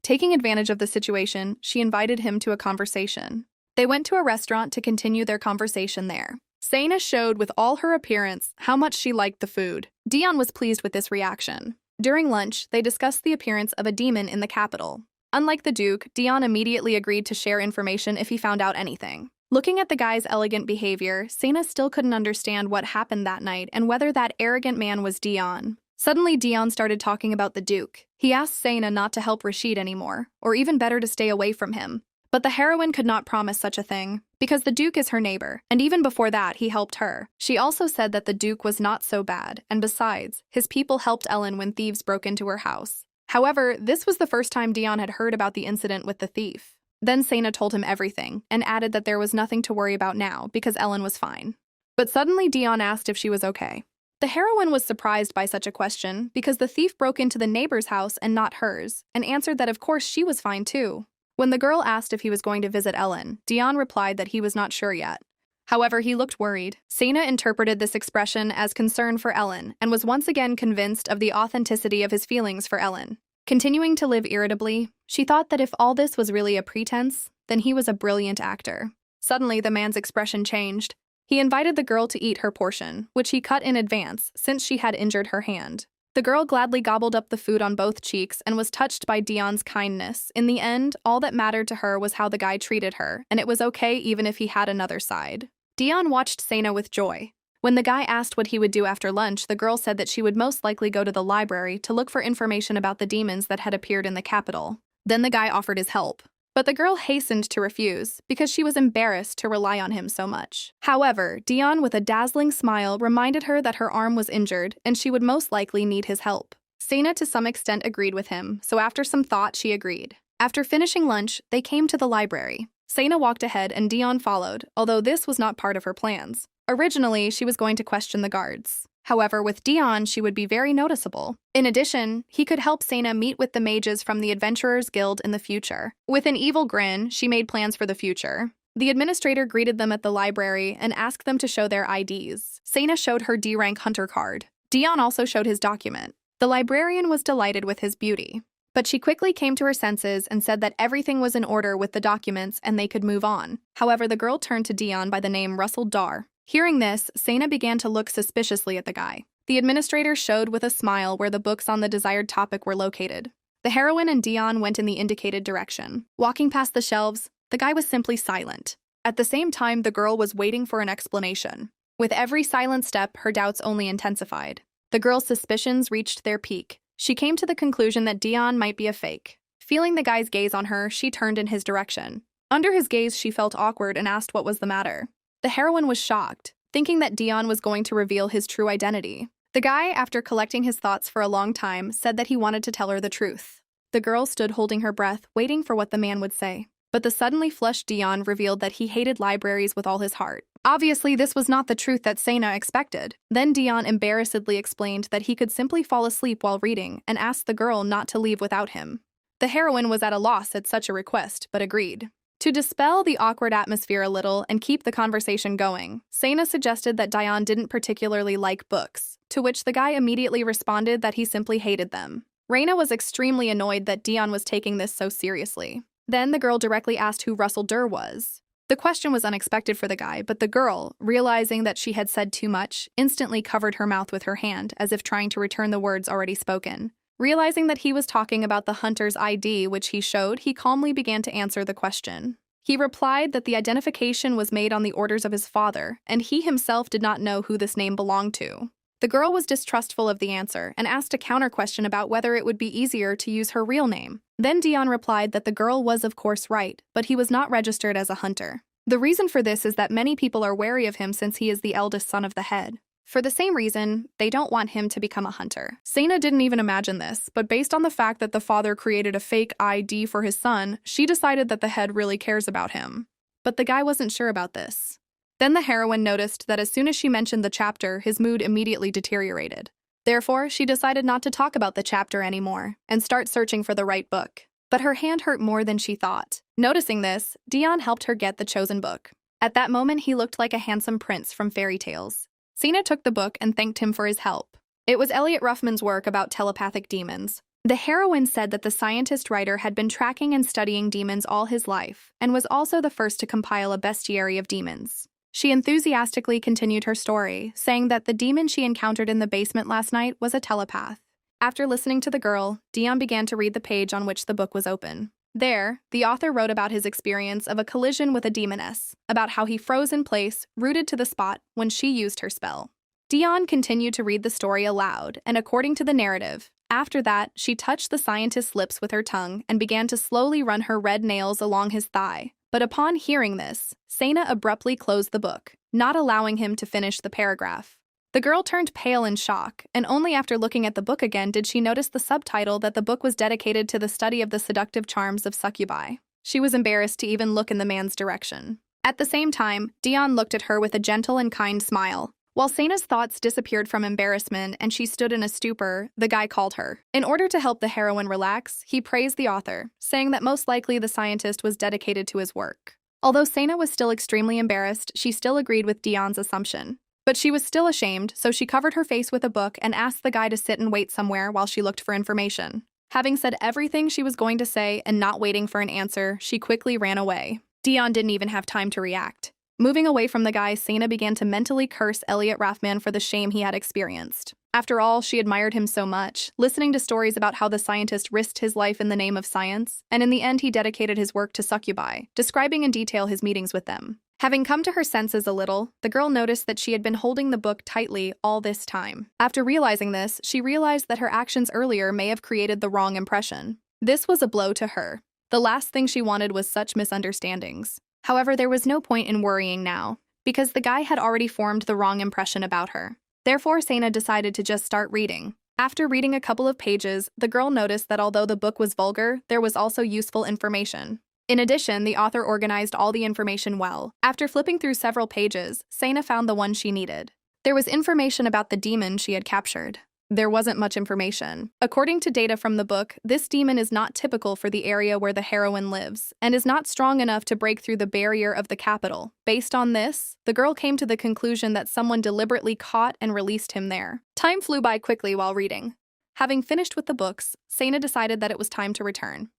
Taking advantage of the situation, she invited him to a conversation. They went to a restaurant to continue their conversation there. Sena showed with all her appearance how much she liked the food. Dion was pleased with this reaction. During lunch, they discussed the appearance of a demon in the capital. Unlike the Duke, Dion immediately agreed to share information if he found out anything. Looking at the guy's elegant behavior, Sena still couldn't understand what happened that night and whether that arrogant man was Dion. Suddenly, Dion started talking about the Duke. He asked Sena not to help Rashid anymore, or even better to stay away from him. But the heroine could not promise such a thing, because the Duke is her neighbor, and even before that, he helped her. She also said that the Duke was not so bad, and besides, his people helped Ellen when thieves broke into her house. However, this was the first time Dion had heard about the incident with the thief. Then Sena told him everything, and added that there was nothing to worry about now, because Ellen was fine. But suddenly Dion asked if she was okay. The heroine was surprised by such a question, because the thief broke into the neighbor's house and not hers, and answered that of course she was fine too. When the girl asked if he was going to visit Ellen, Dion replied that he was not sure yet. However, he looked worried. Sena interpreted this expression as concern for Ellen and was once again convinced of the authenticity of his feelings for Ellen. Continuing to live irritably, she thought that if all this was really a pretense, then he was a brilliant actor. Suddenly, the man's expression changed. He invited the girl to eat her portion, which he cut in advance since she had injured her hand. The girl gladly gobbled up the food on both cheeks and was touched by Dion's kindness. In the end, all that mattered to her was how the guy treated her, and it was okay even if he had another side. Dion watched Sena with joy. When the guy asked what he would do after lunch, the girl said that she would most likely go to the library to look for information about the demons that had appeared in the capital. Then the guy offered his help. But the girl hastened to refuse because she was embarrassed to rely on him so much. However, Dion, with a dazzling smile, reminded her that her arm was injured and she would most likely need his help. Sena to some extent agreed with him, so after some thought, she agreed. After finishing lunch, they came to the library. Sena walked ahead and Dion followed, although this was not part of her plans. Originally, she was going to question the guards. However, with Dion, she would be very noticeable. In addition, he could help Sena meet with the mages from the Adventurers Guild in the future. With an evil grin, she made plans for the future. The administrator greeted them at the library and asked them to show their IDs. Sena showed her D-rank hunter card. Dion also showed his document. The librarian was delighted with his beauty. But she quickly came to her senses and said that everything was in order with the documents and they could move on. However, the girl turned to Dion by the name Russell Dar. Hearing this, Sena began to look suspiciously at the guy. The administrator showed with a smile where the books on the desired topic were located. The heroine and Dion went in the indicated direction. Walking past the shelves, the guy was simply silent. At the same time, the girl was waiting for an explanation. With every silent step, her doubts only intensified. The girl's suspicions reached their peak. She came to the conclusion that Dion might be a fake. Feeling the guy's gaze on her, she turned in his direction. Under his gaze, she felt awkward and asked what was the matter. The heroine was shocked, thinking that Dion was going to reveal his true identity. The guy, after collecting his thoughts for a long time, said that he wanted to tell her the truth. The girl stood holding her breath, waiting for what the man would say. But the suddenly flushed Dion revealed that he hated libraries with all his heart. Obviously, this was not the truth that Sena expected. Then Dion embarrassedly explained that he could simply fall asleep while reading and asked the girl not to leave without him. The heroine was at a loss at such a request, but agreed. To dispel the awkward atmosphere a little and keep the conversation going, Sena suggested that Dion didn't particularly like books, to which the guy immediately responded that he simply hated them. Reina was extremely annoyed that Dion was taking this so seriously. Then the girl directly asked who Russell Durr was. The question was unexpected for the guy, but the girl, realizing that she had said too much, instantly covered her mouth with her hand as if trying to return the words already spoken. Realizing that he was talking about the hunter's ID, which he showed, he calmly began to answer the question. He replied that the identification was made on the orders of his father, and he himself did not know who this name belonged to. The girl was distrustful of the answer and asked a counter-question about whether it would be easier to use her real name. Then Dion replied that the girl was of course right, but he was not registered as a hunter. The reason for this is that many people are wary of him since he is the eldest son of the head. For the same reason, they don't want him to become a hunter. Sena didn't even imagine this, but based on the fact that the father created a fake ID for his son, she decided that the head really cares about him. But the guy wasn't sure about this. Then the heroine noticed that as soon as she mentioned the chapter, his mood immediately deteriorated. Therefore, she decided not to talk about the chapter anymore and start searching for the right book. But her hand hurt more than she thought. Noticing this, Dion helped her get the chosen book. At that moment, he looked like a handsome prince from fairy tales. Sena took the book and thanked him for his help. It was Elliot Ruffman's work about telepathic demons. The heroine said that the scientist-writer had been tracking and studying demons all his life and was also the first to compile a bestiary of demons. She enthusiastically continued her story, saying that the demon she encountered in the basement last night was a telepath. After listening to the girl, Dion began to read the page on which the book was open. There, the author wrote about his experience of a collision with a demoness, about how he froze in place, rooted to the spot when she used her spell. Dion continued to read the story aloud, and according to the narrative, after that, she touched the scientist's lips with her tongue and began to slowly run her red nails along his thigh. But upon hearing this, Sena abruptly closed the book, not allowing him to finish the paragraph. The girl turned pale in shock, and only after looking at the book again did she notice the subtitle that the book was dedicated to the study of the seductive charms of succubi. She was embarrassed to even look in the man's direction. At the same time, Dion looked at her with a gentle and kind smile. While Sena's thoughts disappeared from embarrassment and she stood in a stupor, the guy called her. In order to help the heroine relax, he praised the author, saying that most likely the scientist was dedicated to his work. Although Sena was still extremely embarrassed, she still agreed with Dion's assumption. But she was still ashamed, so she covered her face with a book and asked the guy to sit and wait somewhere while she looked for information. Having said everything she was going to say and not waiting for an answer, she quickly ran away. Dion didn't even have time to react. Moving away from the guy, Sena began to mentally curse Elliot Ruffman for the shame he had experienced. After all, she admired him so much, listening to stories about how the scientist risked his life in the name of science, and in the end he dedicated his work to succubi, describing in detail his meetings with them. Having come to her senses a little, the girl noticed that she had been holding the book tightly all this time. After realizing this, she realized that her actions earlier may have created the wrong impression. This was a blow to her. The last thing she wanted was such misunderstandings. However, there was no point in worrying now, because the guy had already formed the wrong impression about her. Therefore, Sana decided to just start reading. After reading a couple of pages, the girl noticed that although the book was vulgar, there was also useful information. In addition, the author organized all the information well. After flipping through several pages, Sana found the one she needed. There was information about the demon she had captured. There wasn't much information. According to data from the book, this demon is not typical for the area where the heroine lives, and is not strong enough to break through the barrier of the capital. Based on this, the girl came to the conclusion that someone deliberately caught and released him there. Time flew by quickly while reading. Having finished with the books, Sana decided that it was time to return.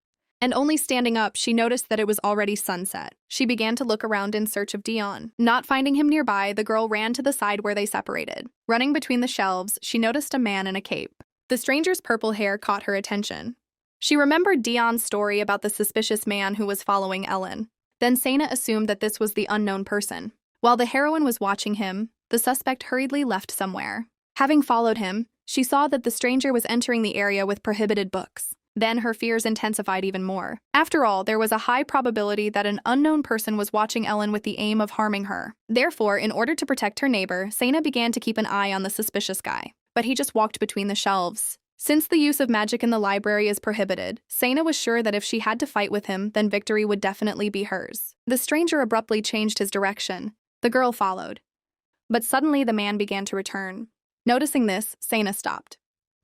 And only standing up, she noticed that it was already sunset. She began to look around in search of Dion. Not finding him nearby, the girl ran to the side where they separated. Running between the shelves, she noticed a man in a cape. The stranger's purple hair caught her attention. She remembered Dion's story about the suspicious man who was following Ellen. Then Sana assumed that this was the unknown person. While the heroine was watching him, the suspect hurriedly left somewhere. Having followed him, she saw that the stranger was entering the area with prohibited books. Then her fears intensified even more. After all, there was a high probability that an unknown person was watching Ellen with the aim of harming her. Therefore, in order to protect her neighbor, Sana began to keep an eye on the suspicious guy. But he just walked between the shelves. Since the use of magic in the library is prohibited, Sana was sure that if she had to fight with him, then victory would definitely be hers. The stranger abruptly changed his direction. The girl followed. But suddenly the man began to return. Noticing this, Sana stopped.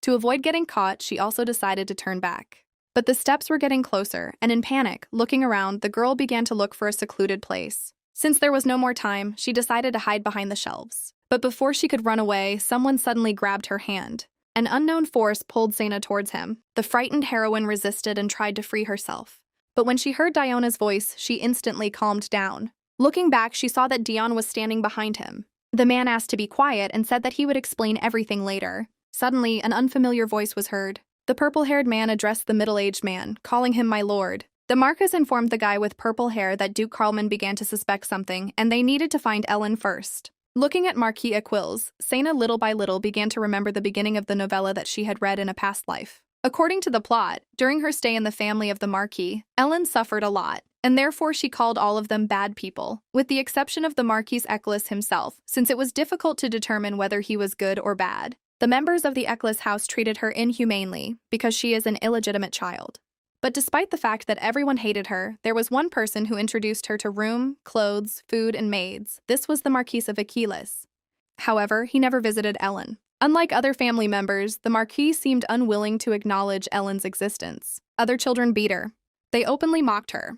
To avoid getting caught, she also decided to turn back. But the steps were getting closer, and in panic, looking around, the girl began to look for a secluded place. Since there was no more time, she decided to hide behind the shelves. But before she could run away, someone suddenly grabbed her hand. An unknown force pulled Sana towards him. The frightened heroine resisted and tried to free herself. But when she heard Diona's voice, she instantly calmed down. Looking back, she saw that Dion was standing behind him. The man asked to be quiet and said that he would explain everything later. Suddenly, an unfamiliar voice was heard. The purple-haired man addressed the middle-aged man, calling him my lord. The Marquis informed the guy with purple hair that Duke Carlman began to suspect something, and they needed to find Ellen first. Looking at Marquis Aquils, Sana little by little began to remember the beginning of the novella that she had read in a past life. According to the plot, during her stay in the family of the Marquis, Ellen suffered a lot, and therefore she called all of them bad people, with the exception of the Marquis Aquils himself, since it was difficult to determine whether he was good or bad. The members of the Eccles house treated her inhumanely because she is an illegitimate child. But despite the fact that everyone hated her, there was one person who introduced her to room, clothes, food, and maids. This was the Marquis of Aquilus. However, he never visited Ellen. Unlike other family members, the Marquis seemed unwilling to acknowledge Ellen's existence. Other children beat her. They openly mocked her.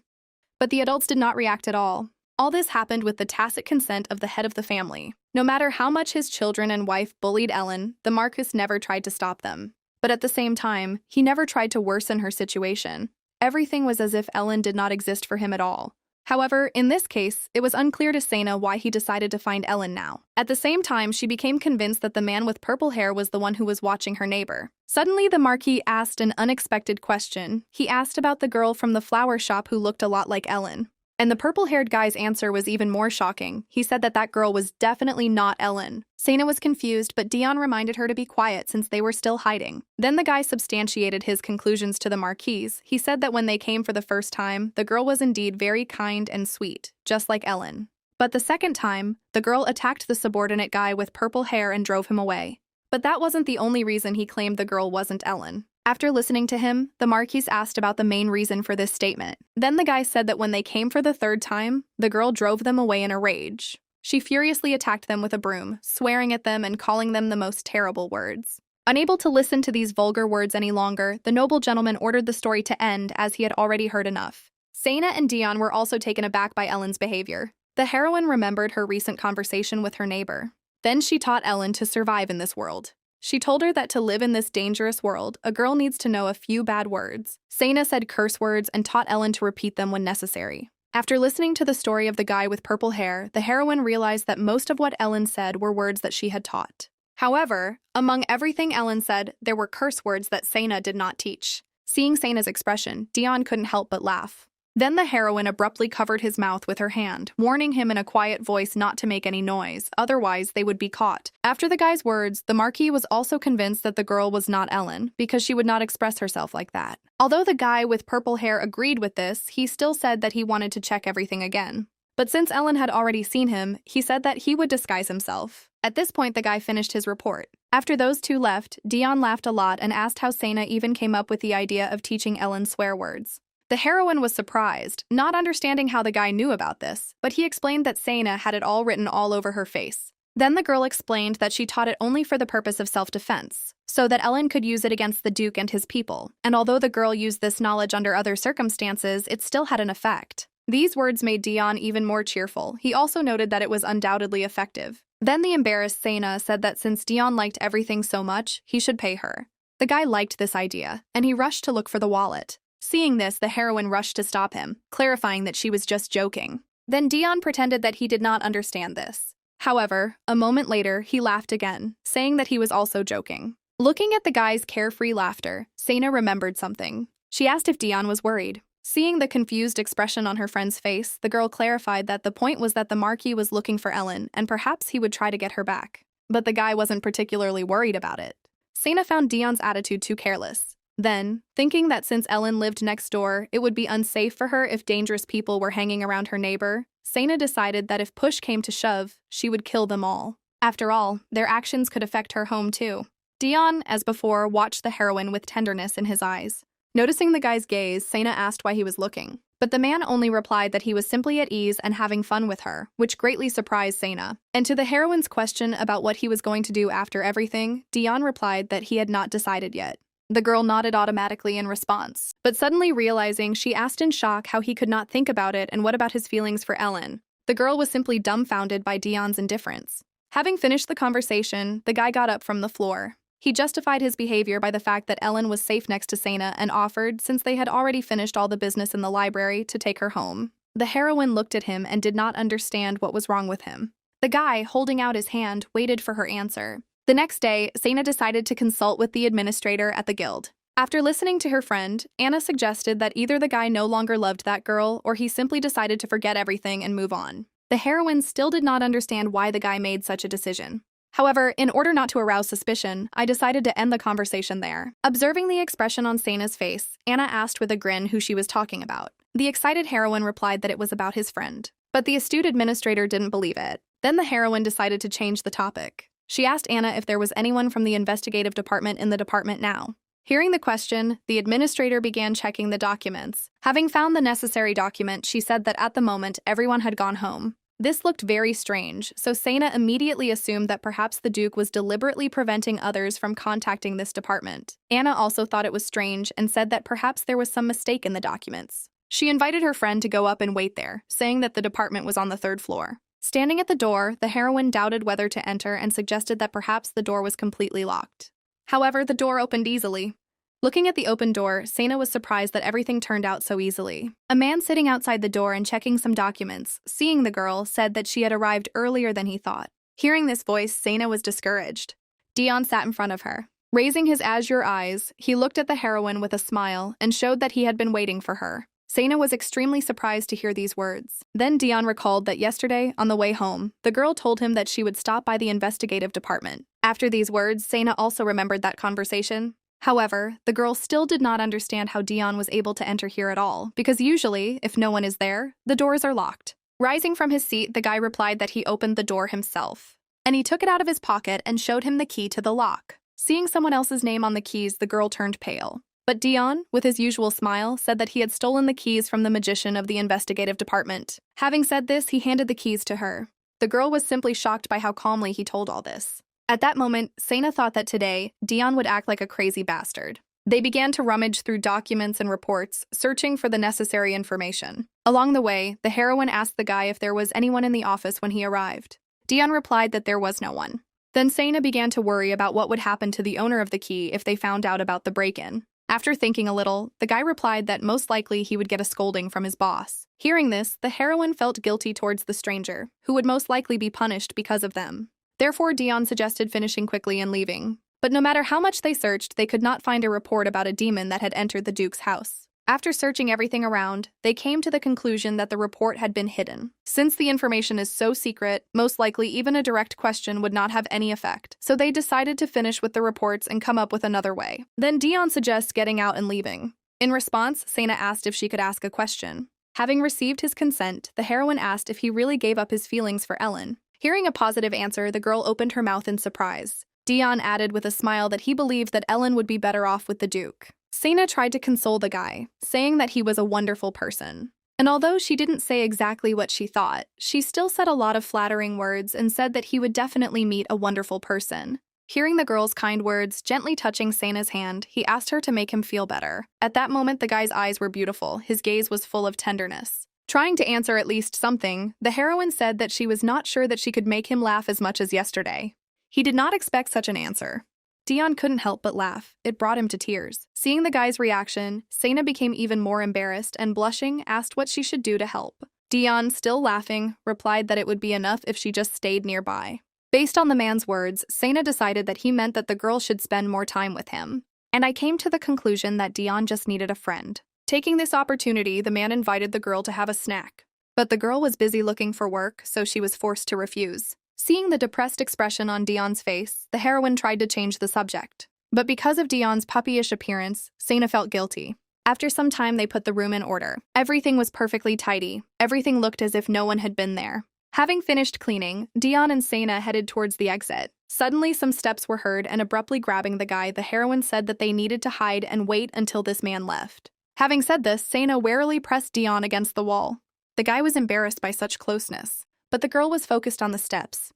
But the adults did not react at all. All this happened with the tacit consent of the head of the family. No matter how much his children and wife bullied Ellen, the Marquis never tried to stop them. But at the same time, he never tried to worsen her situation. Everything was as if Ellen did not exist for him at all. However, in this case, it was unclear to Sana why he decided to find Ellen now. At the same time, she became convinced that the man with purple hair was the one who was watching her neighbor. Suddenly, the Marquis asked an unexpected question. He asked about the girl from the flower shop who looked a lot like Ellen. And the purple-haired guy's answer was even more shocking. He said that that girl was definitely not Ellen. Sana was confused, but Dion reminded her to be quiet since they were still hiding. Then the guy substantiated his conclusions to the Marquis. He said that when they came for the first time, the girl was indeed very kind and sweet, just like Ellen. But the second time, the girl attacked the subordinate guy with purple hair and drove him away. But that wasn't the only reason he claimed the girl wasn't Ellen. After listening to him, the Marquis asked about the main reason for this statement. Then the guy said that when they came for the third time, the girl drove them away in a rage. She furiously attacked them with a broom, swearing at them and calling them the most terrible words. Unable to listen to these vulgar words any longer, the noble gentleman ordered the story to end as he had already heard enough. Sana and Dion were also taken aback by Ellen's behavior. The heroine remembered her recent conversation with her neighbor. Then she taught Ellen to survive in this world. She told her that to live in this dangerous world, a girl needs to know a few bad words. Sana said curse words and taught Ellen to repeat them when necessary. After listening to the story of the guy with purple hair, the heroine realized that most of what Ellen said were words that she had taught. However, among everything Ellen said, there were curse words that Sana did not teach. Seeing Sana's expression, Dion couldn't help but laugh. Then the heroine abruptly covered his mouth with her hand, warning him in a quiet voice not to make any noise, otherwise they would be caught. After the guy's words, the Marquis was also convinced that the girl was not Ellen, because she would not express herself like that. Although the guy with purple hair agreed with this, he still said that he wanted to check everything again. But since Ellen had already seen him, he said that he would disguise himself. At this point, the guy finished his report. After those two left, Dion laughed a lot and asked how Sena even came up with the idea of teaching Ellen swear words. The heroine was surprised, not understanding how the guy knew about this, but he explained that Sena had it all written all over her face. Then the girl explained that she taught it only for the purpose of self-defense, so that Ellen could use it against the Duke and his people, and although the girl used this knowledge under other circumstances, it still had an effect. These words made Dion even more cheerful. He also noted that it was undoubtedly effective. Then the embarrassed Sena said that since Dion liked everything so much, he should pay her. The guy liked this idea, and he rushed to look for the wallet. Seeing this, the heroine rushed to stop him, clarifying that she was just joking. Then Dion pretended that he did not understand this. However, a moment later, he laughed again, saying that he was also joking. Looking at the guy's carefree laughter, Sena remembered something. She asked if Dion was worried. Seeing the confused expression on her friend's face, the girl clarified that the point was that the Marquis was looking for Ellen, and perhaps he would try to get her back. But the guy wasn't particularly worried about it. Sena found Dion's attitude too careless. Then, thinking that since Ellen lived next door, it would be unsafe for her if dangerous people were hanging around her neighbor, Sena decided that if push came to shove, she would kill them all. After all, their actions could affect her home too. Dion, as before, watched the heroine with tenderness in his eyes. Noticing the guy's gaze, Sena asked why he was looking. But the man only replied that he was simply at ease and having fun with her, which greatly surprised Sena. And to the heroine's question about what he was going to do after everything, Dion replied that he had not decided yet. The girl nodded automatically in response, but suddenly realizing, she asked in shock how he could not think about it and what about his feelings for Ellen. The girl was simply dumbfounded by Dion's indifference. Having finished the conversation, the guy got up from the floor. He justified his behavior by the fact that Ellen was safe next to Sena and offered, since they had already finished all the business in the library, to take her home. The heroine looked at him and did not understand what was wrong with him. The guy, holding out his hand, waited for her answer. The next day, Sena decided to consult with the administrator at the guild. After listening to her friend, Anna suggested that either the guy no longer loved that girl or he simply decided to forget everything and move on. The heroine still did not understand why the guy made such a decision. However, in order not to arouse suspicion, I decided to end the conversation there. Observing the expression on Sena's face, Anna asked with a grin who she was talking about. The excited heroine replied that it was about his friend. But the astute administrator didn't believe it. Then the heroine decided to change the topic. She asked Anna if there was anyone from the investigative department in the department now. Hearing the question, the administrator began checking the documents. Having found the necessary document, she said that at the moment, everyone had gone home. This looked very strange, so Sena immediately assumed that perhaps the Duke was deliberately preventing others from contacting this department. Anna also thought it was strange and said that perhaps there was some mistake in the documents. She invited her friend to go up and wait there, saying that the department was on the 3rd floor. Standing at the door, the heroine doubted whether to enter and suggested that perhaps the door was completely locked. However, the door opened easily. Looking at the open door, Sena was surprised that everything turned out so easily. A man sitting outside the door and checking some documents, seeing the girl, said that she had arrived earlier than he thought. Hearing this voice, Sena was discouraged. Dion sat in front of her. Raising his azure eyes, he looked at the heroine with a smile and showed that he had been waiting for her. Sena was extremely surprised to hear these words. Then Dion recalled that yesterday, on the way home, the girl told him that she would stop by the investigative department. After these words, Sena also remembered that conversation. However, the girl still did not understand how Dion was able to enter here at all, because usually, if no one is there, the doors are locked. Rising from his seat, the guy replied that he opened the door himself. And he took it out of his pocket and showed him the key to the lock. Seeing someone else's name on the keys, the girl turned pale. But Dion, with his usual smile, said that he had stolen the keys from the magician of the investigative department. Having said this, he handed the keys to her. The girl was simply shocked by how calmly he told all this. At that moment, Sena thought that today, Dion would act like a crazy bastard. They began to rummage through documents and reports, searching for the necessary information. Along the way, the heroine asked the guy if there was anyone in the office when he arrived. Dion replied that there was no one. Then Sena began to worry about what would happen to the owner of the key if they found out about the break-in. After thinking a little, the guy replied that most likely he would get a scolding from his boss. Hearing this, the heroine felt guilty towards the stranger, who would most likely be punished because of them. Therefore, Dion suggested finishing quickly and leaving. But no matter how much they searched, they could not find a report about a demon that had entered the Duke's house. After searching everything around, they came to the conclusion that the report had been hidden. Since the information is so secret, most likely even a direct question would not have any effect, so they decided to finish with the reports and come up with another way. Then Dion suggests getting out and leaving. In response, Sana asked if she could ask a question. Having received his consent, the heroine asked if he really gave up his feelings for Ellen. Hearing a positive answer, the girl opened her mouth in surprise. Dion added with a smile that he believed that Ellen would be better off with the Duke. Sana tried to console the guy, saying that he was a wonderful person. And although she didn't say exactly what she thought, she still said a lot of flattering words and said that he would definitely meet a wonderful person. Hearing the girl's kind words, gently touching Sana's hand, he asked her to make him feel better. At that moment, the guy's eyes were beautiful. His gaze was full of tenderness. Trying to answer at least something, the heroine said that she was not sure that she could make him laugh as much as yesterday. He did not expect such an answer. Dion couldn't help but laugh. It brought him to tears. Seeing the guy's reaction, Sana became even more embarrassed and, blushing, asked what she should do to help. Dion, still laughing, replied that it would be enough if she just stayed nearby. Based on the man's words, Sana decided that he meant that the girl should spend more time with him. And I came to the conclusion that Dion just needed a friend. Taking this opportunity, the man invited the girl to have a snack. But the girl was busy looking for work, so she was forced to refuse. Seeing the depressed expression on Dion's face, the heroine tried to change the subject. But because of Dion's puppyish appearance, Sana felt guilty. After some time, they put the room in order. Everything was perfectly tidy. Everything looked as if no one had been there. Having finished cleaning, Dion and Sana headed towards the exit. Suddenly, some steps were heard, and abruptly grabbing the guy, the heroine said that they needed to hide and wait until this man left. Having said this, Sana warily pressed Dion against the wall. The guy was embarrassed by such closeness, but the girl was focused on the steps.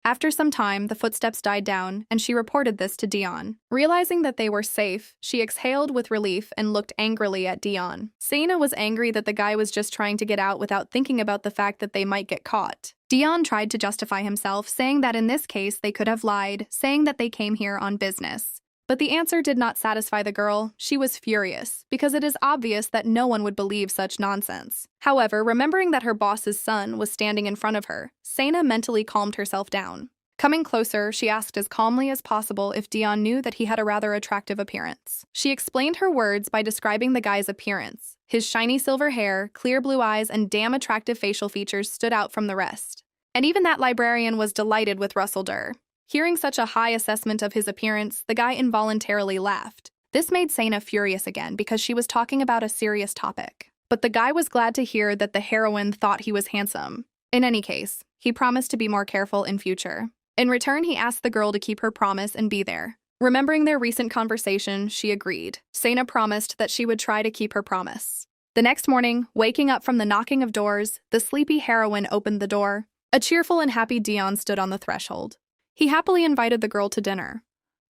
After some time, the footsteps died down, and she reported this to Dion. Realizing that they were safe, she exhaled with relief and looked angrily at Dion. Sana was angry that the guy was just trying to get out without thinking about the fact that they might get caught. Dion tried to justify himself, saying that in this case they could have lied, saying that they came here on business. But the answer did not satisfy the girl. She was furious, because it is obvious that no one would believe such nonsense. However, remembering that her boss's son was standing in front of her, Sana mentally calmed herself down. Coming closer, she asked as calmly as possible if Dion knew that he had a rather attractive appearance. She explained her words by describing the guy's appearance. His shiny silver hair, clear blue eyes, and damn attractive facial features stood out from the rest. And even that librarian was delighted with Russell Durr. Hearing such a high assessment of his appearance, the guy involuntarily laughed. This made Sana furious again because she was talking about a serious topic. But the guy was glad to hear that the heroine thought he was handsome. In any case, he promised to be more careful in future. In return, he asked the girl to keep her promise and be there. Remembering their recent conversation, she agreed. Sana promised that she would try to keep her promise. The next morning, waking up from the knocking of doors, the sleepy heroine opened the door. A cheerful and happy Dion stood on the threshold. He happily invited the girl to dinner.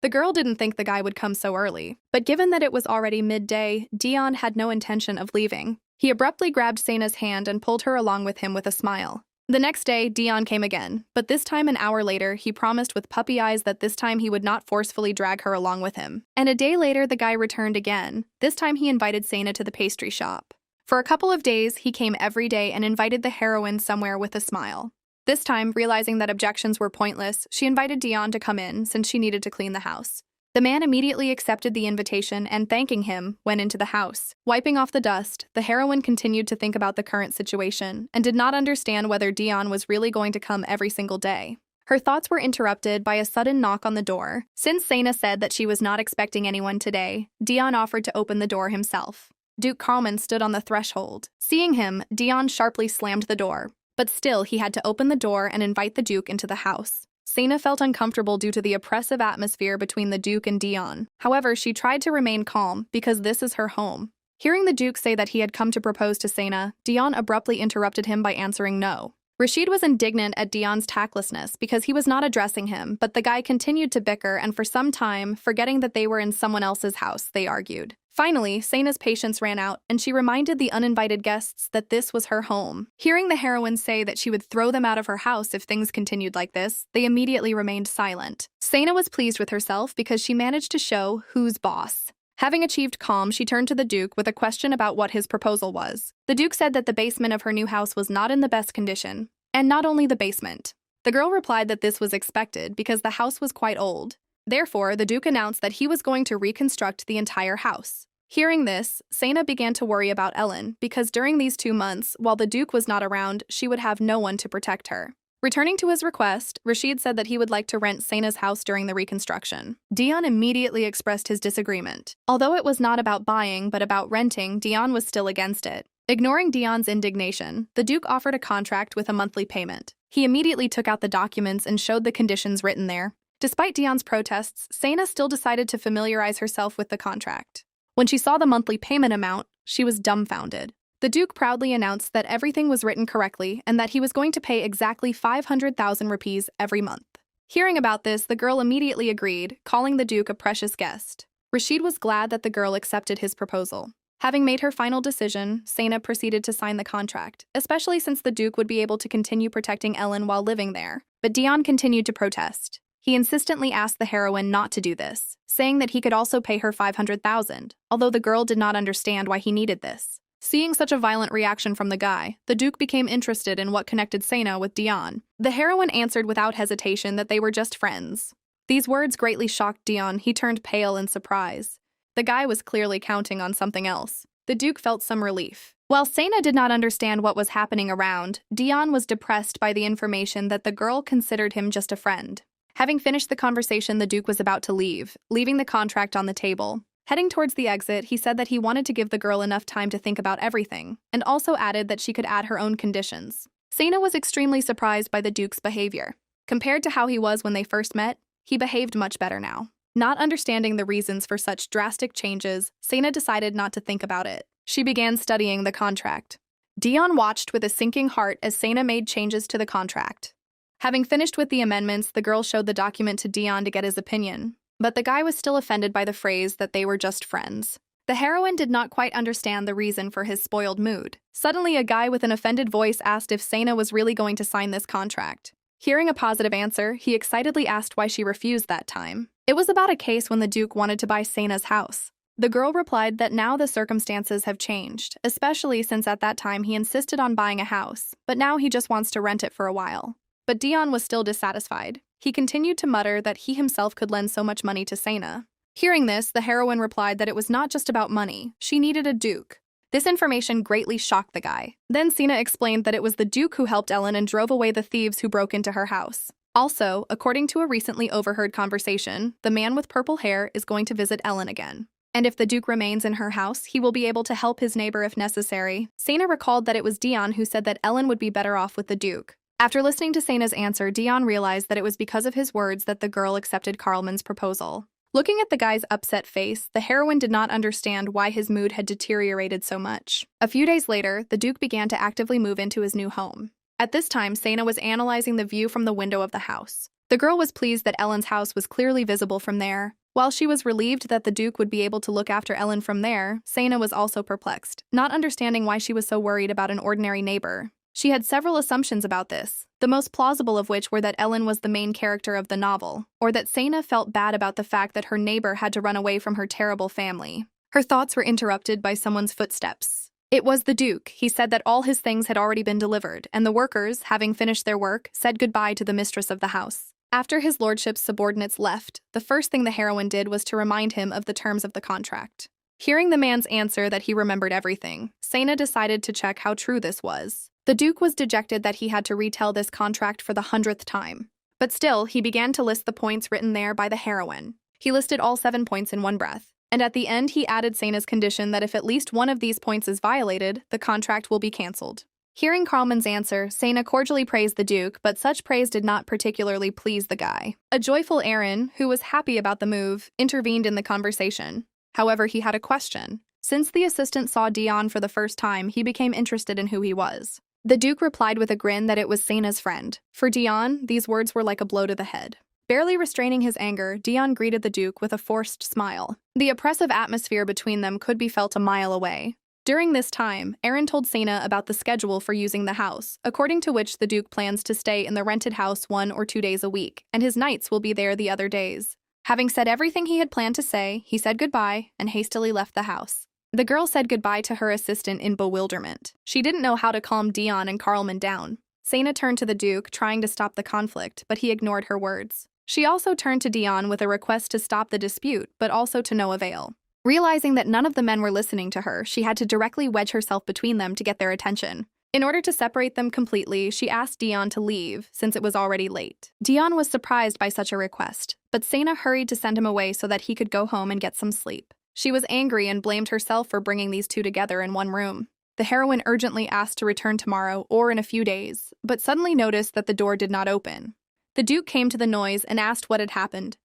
The girl didn't think the guy would come so early, but given that it was already midday, Dion had no intention of leaving. He abruptly grabbed Sana's hand and pulled her along with him with a smile. The next day, Dion came again, but this time an hour later, he promised with puppy eyes that this time he would not forcefully drag her along with him. And a day later, the guy returned again. This time he invited Sana to the pastry shop. For a couple of days, he came every day and invited the heroine somewhere with a smile. This time, realizing that objections were pointless, she invited Dion to come in since she needed to clean the house. The man immediately accepted the invitation and, thanking him, went into the house. Wiping off the dust, the heroine continued to think about the current situation and did not understand whether Dion was really going to come every single day. Her thoughts were interrupted by a sudden knock on the door. Since Sana said that she was not expecting anyone today, Dion offered to open the door himself. Duke Carmen stood on the threshold. Seeing him, Dion sharply slammed the door. But still, he had to open the door and invite the Duke into the house. Sana felt uncomfortable due to the oppressive atmosphere between the Duke and Dion. However, she tried to remain calm because this is her home. Hearing the Duke say that he had come to propose to Sana, Dion abruptly interrupted him by answering no. Rashid was indignant at Dion's tactlessness because he was not addressing him, but the guy continued to bicker, and for some time, forgetting that they were in someone else's house, they argued. Finally, Sana's patience ran out, and she reminded the uninvited guests that this was her home. Hearing the heroine say that she would throw them out of her house if things continued like this, they immediately remained silent. Sana was pleased with herself because she managed to show who's boss. Having achieved calm, she turned to the Duke with a question about what his proposal was. The Duke said that the basement of her new house was not in the best condition, and not only the basement. The girl replied that this was expected because the house was quite old. Therefore, the Duke announced that he was going to reconstruct the entire house. Hearing this, Sena began to worry about Ellen because during these 2 months, while the Duke was not around, she would have no one to protect her. Returning to his request, Rashid said that he would like to rent Sena's house during the reconstruction. Dion immediately expressed his disagreement. Although it was not about buying but about renting, Dion was still against it. Ignoring Dion's indignation, the Duke offered a contract with a monthly payment. He immediately took out the documents and showed the conditions written there. Despite Dion's protests, Sena still decided to familiarize herself with the contract. When she saw the monthly payment amount, she was dumbfounded. The Duke proudly announced that everything was written correctly and that he was going to pay exactly 500,000 rupees every month. Hearing about this, the girl immediately agreed, calling the Duke a precious guest. Rashid was glad that the girl accepted his proposal. Having made her final decision, Sena proceeded to sign the contract, especially since the Duke would be able to continue protecting Ellen while living there. But Dion continued to protest. He insistently asked the heroine not to do this, saying that he could also pay her 500,000, although the girl did not understand why he needed this. Seeing such a violent reaction from the guy, the Duke became interested in what connected Sena with Dion. The heroine answered without hesitation that they were just friends. These words greatly shocked Dion. He turned pale in surprise. The guy was clearly counting on something else. The Duke felt some relief. While Sena did not understand what was happening around, Dion was depressed by the information that the girl considered him just a friend. Having finished the conversation, the Duke was about to leave, leaving the contract on the table. Heading towards the exit, he said that he wanted to give the girl enough time to think about everything, and also added that she could add her own conditions. Sena was extremely surprised by the Duke's behavior. Compared to how he was when they first met, he behaved much better now. Not understanding the reasons for such drastic changes, Sena decided not to think about it. She began studying the contract. Dion watched with a sinking heart as Sena made changes to the contract. Having finished with the amendments, the girl showed the document to Dion to get his opinion. But the guy was still offended by the phrase that they were just friends. The heroine did not quite understand the reason for his spoiled mood. Suddenly, a guy with an offended voice asked if Sena was really going to sign this contract. Hearing a positive answer, he excitedly asked why she refused that time. It was about a case when the Duke wanted to buy Sena's house. The girl replied that now the circumstances have changed, especially since at that time he insisted on buying a house, but now he just wants to rent it for a while. But Dion was still dissatisfied. He continued to mutter that he himself could lend so much money to Sena. Hearing this, the heroine replied that it was not just about money. She needed a Duke. This information greatly shocked the guy. Then Sena explained that it was the Duke who helped Ellen and drove away the thieves who broke into her house. Also, according to a recently overheard conversation, the man with purple hair is going to visit Ellen again. And if the Duke remains in her house, he will be able to help his neighbor if necessary. Sena recalled that it was Dion who said that Ellen would be better off with the Duke. After listening to Sena's answer, Dion realized that it was because of his words that the girl accepted Carlman's proposal. Looking at the guy's upset face, the heroine did not understand why his mood had deteriorated so much. A few days later, the Duke began to actively move into his new home. At this time, Sena was analyzing the view from the window of the house. The girl was pleased that Ellen's house was clearly visible from there. While she was relieved that the Duke would be able to look after Ellen from there, Sena was also perplexed, not understanding why she was so worried about an ordinary neighbor. She had several assumptions about this, the most plausible of which were that Ellen was the main character of the novel, or that Sena felt bad about the fact that her neighbor had to run away from her terrible family. Her thoughts were interrupted by someone's footsteps. It was the Duke. He said that all his things had already been delivered, and the workers, having finished their work, said goodbye to the mistress of the house. After his lordship's subordinates left, the first thing the heroine did was to remind him of the terms of the contract. Hearing the man's answer that he remembered everything, Sena decided to check how true this was. The Duke was dejected that he had to retell this contract for the 100th time. But still, he began to list the points written there by the heroine. He listed all 7 points in one breath. And at the end, he added Sena's condition that if at least one of these points is violated, the contract will be cancelled. Hearing Carlman's answer, Sena cordially praised the Duke, but such praise did not particularly please the guy. A joyful Aaron, who was happy about the move, intervened in the conversation. However, he had a question. Since the assistant saw Dion for the first time, he became interested in who he was. The Duke replied with a grin that it was Sena's friend. For Dion, these words were like a blow to the head. Barely restraining his anger, Dion greeted the Duke with a forced smile. The oppressive atmosphere between them could be felt a mile away. During this time, Aaron told Sena about the schedule for using the house, according to which the Duke plans to stay in the rented house 1 or 2 days a week, and his nights will be there the other days. Having said everything he had planned to say, he said goodbye and hastily left the house. The girl said goodbye to her assistant in bewilderment. She didn't know how to calm Dion and Carlman down. Sena turned to the Duke, trying to stop the conflict, but he ignored her words. She also turned to Dion with a request to stop the dispute, but also to no avail. Realizing that none of the men were listening to her, she had to directly wedge herself between them to get their attention. In order to separate them completely, she asked Dion to leave, since it was already late. Dion was surprised by such a request, but Sana hurried to send him away so that he could go home and get some sleep. She was angry and blamed herself for bringing these two together in one room. The heroine urgently asked to return tomorrow or in a few days, but suddenly noticed that the door did not open. The Duke came to the noise and asked what had happened.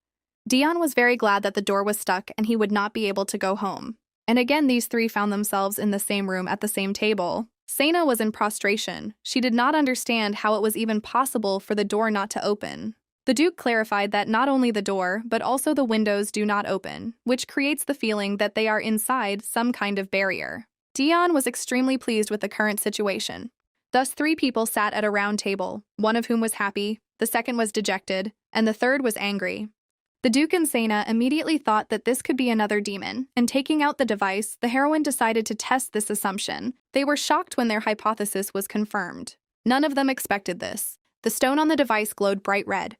Dion was very glad that the door was stuck and he would not be able to go home. And again, these three found themselves in the same room at the same table. Sana was in prostration. She did not understand how it was even possible for the door not to open. The Duke clarified that not only the door, but also the windows do not open, which creates the feeling that they are inside some kind of barrier. Dion was extremely pleased with the current situation. Thus, three people sat at a round table, one of whom was happy, the second was dejected, and the third was angry. The Duke and Sana immediately thought that this could be another demon, and taking out the device, the heroine decided to test this assumption. They were shocked when their hypothesis was confirmed. None of them expected this. The stone on the device glowed bright red,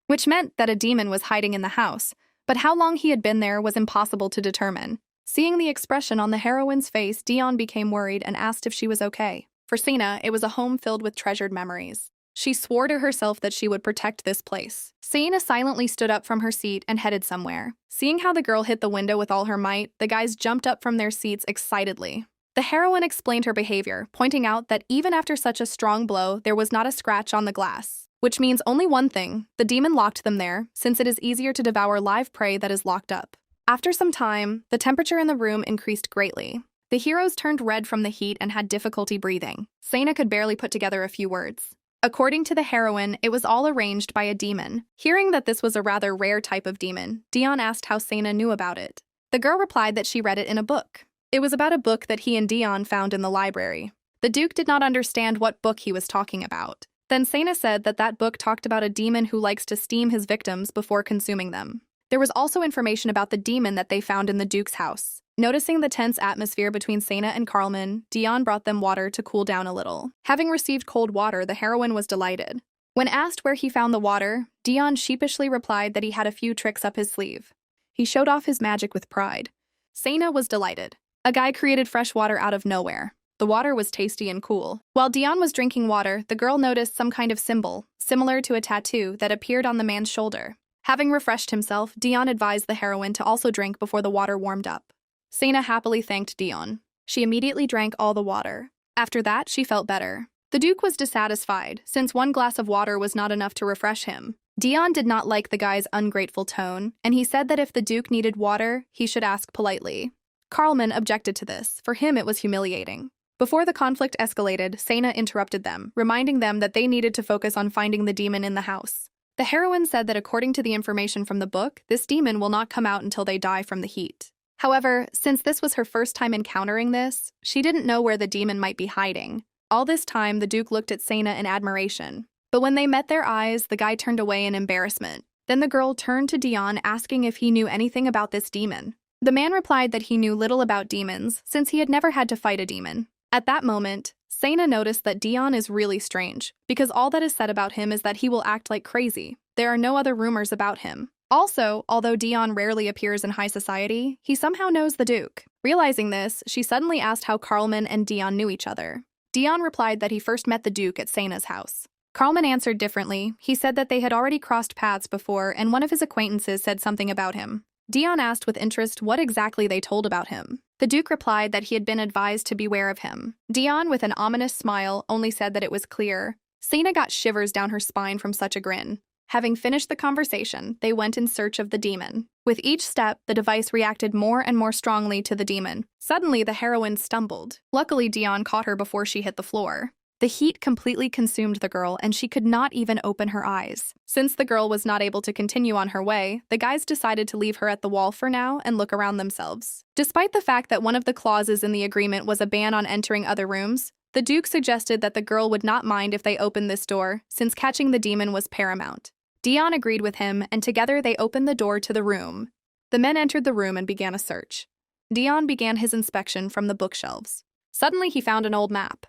which meant that a demon was hiding in the house, but how long he had been there was impossible to determine. Seeing the expression on the heroine's face, Dion became worried and asked if she was okay. For Sana, it was a home filled with treasured memories. She swore to herself that she would protect this place. Sana silently stood up from her seat and headed somewhere. Seeing how the girl hit the window with all her might, the guys jumped up from their seats excitedly. The heroine explained her behavior, pointing out that even after such a strong blow, there was not a scratch on the glass. Which means only one thing: the demon locked them there, since it is easier to devour live prey that is locked up. After some time, the temperature in the room increased greatly. The heroes turned red from the heat and had difficulty breathing. Sana could barely put together a few words. According to the heroine, it was all arranged by a demon. Hearing that this was a rather rare type of demon, Dion asked how Sana knew about it. The girl replied that she read it in a book. It was about a book that he and Dion found in the library. The Duke did not understand what book he was talking about. Then Sana said that that book talked about a demon who likes to steam his victims before consuming them. There was also information about the demon that they found in the Duke's house. Noticing the tense atmosphere between Sana and Carlman, Dion brought them water to cool down a little. Having received cold water, the heroine was delighted. When asked where he found the water, Dion sheepishly replied that he had a few tricks up his sleeve. He showed off his magic with pride. Sana was delighted. A guy created fresh water out of nowhere. The water was tasty and cool. While Dion was drinking water, the girl noticed some kind of symbol, similar to a tattoo, that appeared on the man's shoulder. Having refreshed himself, Dion advised the heroine to also drink before the water warmed up. Sana happily thanked Dion. She immediately drank all the water. After that, she felt better. The Duke was dissatisfied, since one glass of water was not enough to refresh him. Dion did not like the guy's ungrateful tone, and he said that if the Duke needed water, he should ask politely. Carlman objected to this. For him, it was humiliating. Before the conflict escalated, Sana interrupted them, reminding them that they needed to focus on finding the demon in the house. The heroine said that according to the information from the book, this demon will not come out until they die from the heat. However, since this was her first time encountering this, she didn't know where the demon might be hiding. All this time, the Duke looked at Sana in admiration. But when they met their eyes, the guy turned away in embarrassment. Then the girl turned to Dion, asking if he knew anything about this demon. The man replied that he knew little about demons, since he had never had to fight a demon. At that moment, Sana noticed that Dion is really strange, because all that is said about him is that he will act like crazy. There are no other rumors about him. Also, although Dion rarely appears in high society, he somehow knows the Duke. Realizing this, she suddenly asked how Carlman and Dion knew each other. Dion replied that he first met the Duke at Sana's house. Carlman answered differently. He said that they had already crossed paths before, and one of his acquaintances said something about him. Dion asked with interest what exactly they told about him. The Duke replied that he had been advised to beware of him. Dion, with an ominous smile, only said that it was clear. Sana got shivers down her spine from such a grin. Having finished the conversation, they went in search of the demon. With each step, the device reacted more and more strongly to the demon. Suddenly, the heroine stumbled. Luckily, Dion caught her before she hit the floor. The heat completely consumed the girl, and she could not even open her eyes. Since the girl was not able to continue on her way, the guys decided to leave her at the wall for now and look around themselves. Despite the fact that one of the clauses in the agreement was a ban on entering other rooms, the Duke suggested that the girl would not mind if they opened this door, since catching the demon was paramount. Dion agreed with him, and together they opened the door to the room. The men entered the room and began a search. Dion began his inspection from the bookshelves. Suddenly, he found an old map.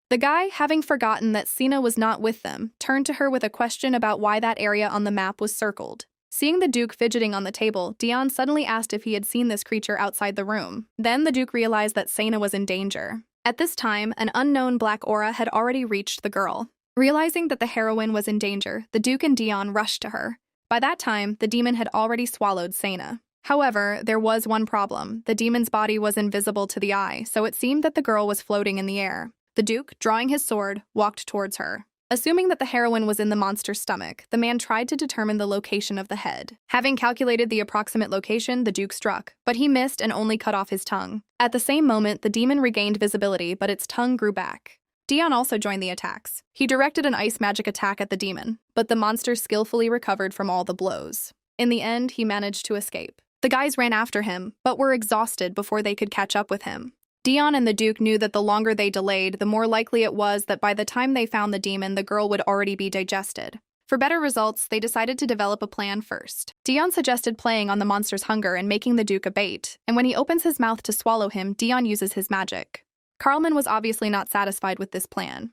The guy, having forgotten that Sana was not with them, turned to her with a question about why that area on the map was circled. Seeing the Duke fidgeting on the table, Dion suddenly asked if he had seen this creature outside the room. Then the Duke realized that Sena was in danger. At this time, an unknown black aura had already reached the girl. Realizing that the heroine was in danger, the Duke and Dion rushed to her. By that time, the demon had already swallowed Sena. However, there was one problem. The demon's body was invisible to the eye, so it seemed that the girl was floating in the air. The Duke, drawing his sword, walked towards her. Assuming that the heroine was in the monster's stomach, the man tried to determine the location of the head. Having calculated the approximate location, the Duke struck, but he missed and only cut off his tongue. At the same moment, the demon regained visibility, but its tongue grew back. Dion also joined the attacks. He directed an ice magic attack at the demon, but the monster skillfully recovered from all the blows. In the end, he managed to escape. The guys ran after him, but were exhausted before they could catch up with him. Dion and the Duke knew that the longer they delayed, the more likely it was that by the time they found the demon, the girl would already be digested. For better results, they decided to develop a plan first. Dion suggested playing on the monster's hunger and making the Duke a bait, and when he opens his mouth to swallow him, Dion uses his magic. Carlman was obviously not satisfied with this plan.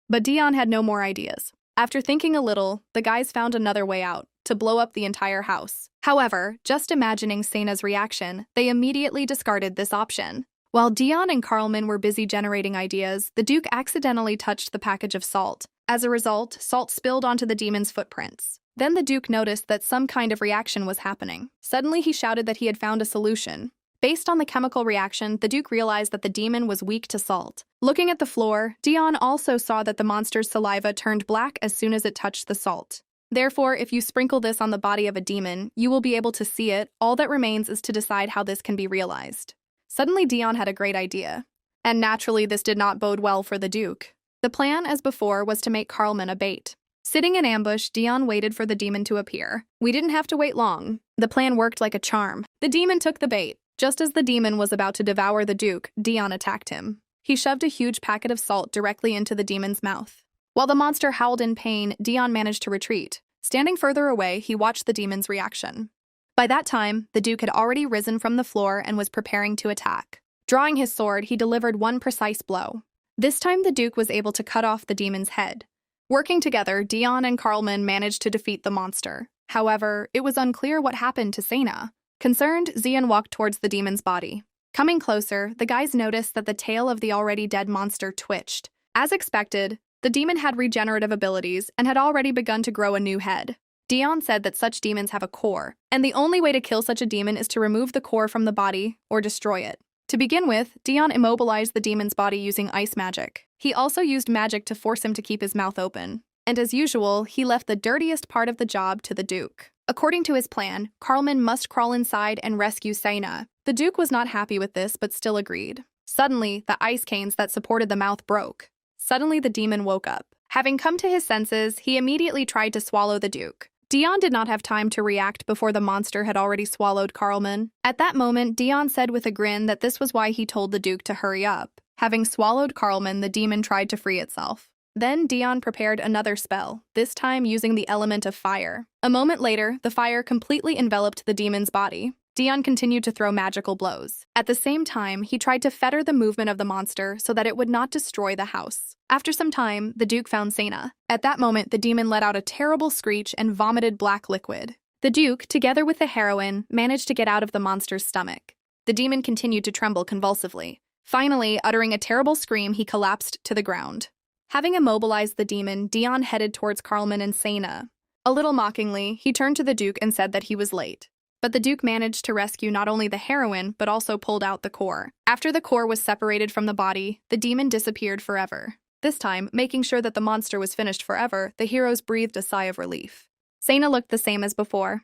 But Dion had no more ideas. After thinking a little, the guys found another way out, to blow up the entire house. However, just imagining Sena's reaction, they immediately discarded this option. While Dion and Carlman were busy generating ideas, the Duke accidentally touched the package of salt. As a result, salt spilled onto the demon's footprints. Then the Duke noticed that some kind of reaction was happening. Suddenly, he shouted that he had found a solution. Based on the chemical reaction, the Duke realized that the demon was weak to salt. Looking at the floor, Dion also saw that the monster's saliva turned black as soon as it touched the salt. Therefore, if you sprinkle this on the body of a demon, you will be able to see it. All that remains is to decide how this can be realized. Suddenly, Dion had a great idea. And naturally, this did not bode well for the Duke. The plan, as before, was to make Carlman a bait. Sitting in ambush, Dion waited for the demon to appear. We didn't have to wait long. The plan worked like a charm. The demon took the bait. Just as the demon was about to devour the Duke, Dion attacked him. He shoved a huge packet of salt directly into the demon's mouth. While the monster howled in pain, Dion managed to retreat. Standing further away, he watched the demon's reaction. By that time, the Duke had already risen from the floor and was preparing to attack. Drawing his sword, he delivered one precise blow. This time, the Duke was able to cut off the demon's head. Working together, Dion and Carlman managed to defeat the monster. However, it was unclear what happened to Sena. Concerned, Xian walked towards the demon's body. Coming closer, the guys noticed that the tail of the already dead monster twitched. As expected, the demon had regenerative abilities and had already begun to grow a new head. Dion said that such demons have a core, and the only way to kill such a demon is to remove the core from the body or destroy it. To begin with, Dion immobilized the demon's body using ice magic. He also used magic to force him to keep his mouth open. And as usual, he left the dirtiest part of the job to the Duke. According to his plan, Carlman must crawl inside and rescue Sena. The Duke was not happy with this, but still agreed. Suddenly, the ice canes that supported the mouth broke. Suddenly, the demon woke up. Having come to his senses, he immediately tried to swallow the Duke. Dion did not have time to react before the monster had already swallowed Carlman. At that moment, Dion said with a grin that this was why he told the Duke to hurry up. Having swallowed Carlman, the demon tried to free itself. Then Dion prepared another spell, this time using the element of fire. A moment later, the fire completely enveloped the demon's body. Dion continued to throw magical blows. At the same time, he tried to fetter the movement of the monster so that it would not destroy the house. After some time, the Duke found Sena. At that moment, the demon let out a terrible screech and vomited black liquid. The Duke, together with the heroine, managed to get out of the monster's stomach. The demon continued to tremble convulsively. Finally, uttering a terrible scream, he collapsed to the ground. Having immobilized the demon, Dion headed towards Carlman and Sena. A little mockingly, he turned to the Duke and said that he was late. But the Duke managed to rescue not only the heroine, but also pulled out the core. After the core was separated from the body, the demon disappeared forever. This time, making sure that the monster was finished forever, the heroes breathed a sigh of relief. Sena looked the same as before.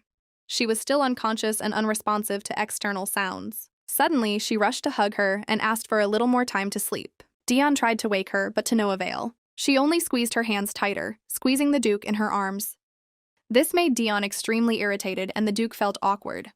She was still unconscious and unresponsive to external sounds. Suddenly, she rushed to hug her and asked for a little more time to sleep. Dion tried to wake her, but to no avail. She only squeezed her hands tighter, squeezing the Duke in her arms. This made Dion extremely irritated, and the Duke felt awkward.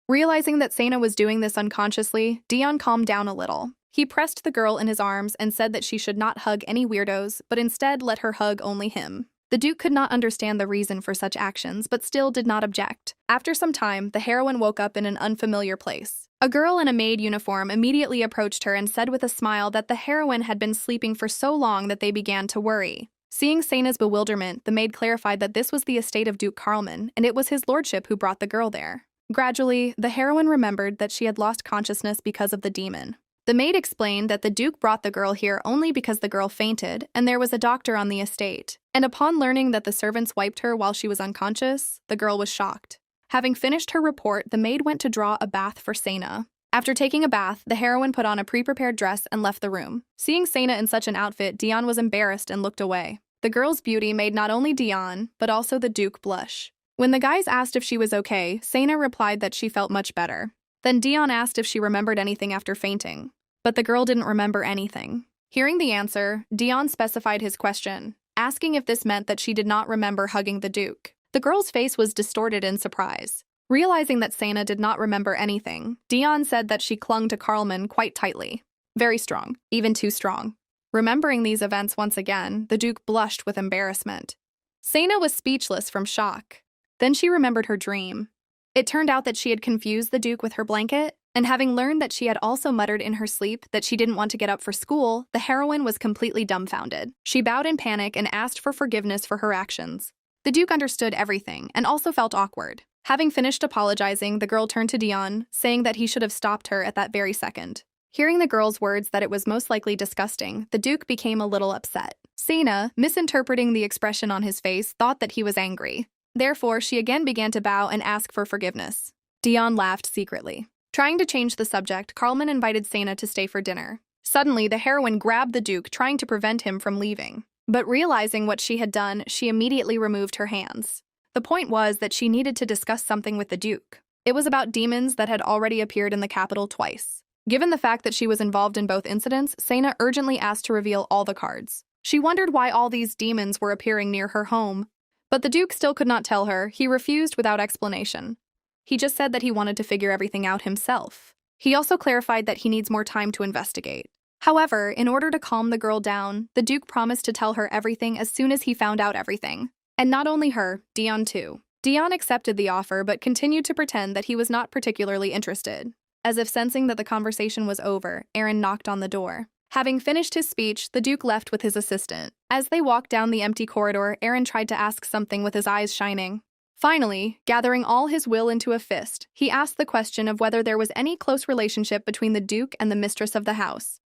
Realizing that Sena was doing this unconsciously, Dion calmed down a little. He pressed the girl in his arms and said that she should not hug any weirdos, but instead let her hug only him. The Duke could not understand the reason for such actions, but still did not object. After some time, the heroine woke up in an unfamiliar place. A girl in a maid uniform immediately approached her and said with a smile that the heroine had been sleeping for so long that they began to worry. Seeing Sena's bewilderment, the maid clarified that this was the estate of Duke Carlman, and it was his lordship who brought the girl there. Gradually, the heroine remembered that she had lost consciousness because of the demon. The maid explained that the Duke brought the girl here only because the girl fainted, and there was a doctor on the estate. And upon learning that the servants wiped her while she was unconscious, the girl was shocked. Having finished her report, the maid went to draw a bath for Sena. After taking a bath, the heroine put on a pre-prepared dress and left the room. Seeing Sena in such an outfit, Dion was embarrassed and looked away. The girl's beauty made not only Dion, but also the Duke blush. When the guys asked if she was okay, Sena replied that she felt much better. Then Dion asked if she remembered anything after fainting. But the girl didn't remember anything. Hearing the answer, Dion specified his question, asking if this meant that she did not remember hugging the Duke. The girl's face was distorted in surprise. Realizing that Sena did not remember anything, Dion said that she clung to Carlman quite tightly. Very strong, even too strong. Remembering these events once again, the Duke blushed with embarrassment. Sena was speechless from shock. Then she remembered her dream. It turned out that she had confused the Duke with her blanket, and having learned that she had also muttered in her sleep that she didn't want to get up for school, the heroine was completely dumbfounded. She bowed in panic and asked for forgiveness for her actions. The Duke understood everything and also felt awkward. Having finished apologizing, the girl turned to Dion, saying that he should have stopped her at that very second. Hearing the girl's words that it was most likely disgusting, the Duke became a little upset. Sena, misinterpreting the expression on his face, thought that he was angry. Therefore, she again began to bow and ask for forgiveness. Dion laughed secretly. Trying to change the subject, Carlman invited Sena to stay for dinner. Suddenly, the heroine grabbed the Duke, trying to prevent him from leaving. But realizing what she had done, she immediately removed her hands. The point was that she needed to discuss something with the Duke. It was about demons that had already appeared in the capital twice. Given the fact that she was involved in both incidents, Sena urgently asked to reveal all the cards. She wondered why all these demons were appearing near her home. But the Duke still could not tell her. He refused without explanation. He just said that he wanted to figure everything out himself. He also clarified that he needs more time to investigate. However, in order to calm the girl down, the Duke promised to tell her everything as soon as he found out everything. And not only her, Dion too. Dion accepted the offer but continued to pretend that he was not particularly interested. As if sensing that the conversation was over, Aaron knocked on the door. Having finished his speech, the Duke left with his assistant. As they walked down the empty corridor, Aaron tried to ask something with his eyes shining. Finally, gathering all his will into a fist, he asked the question of whether there was any close relationship between the Duke and the mistress of the house.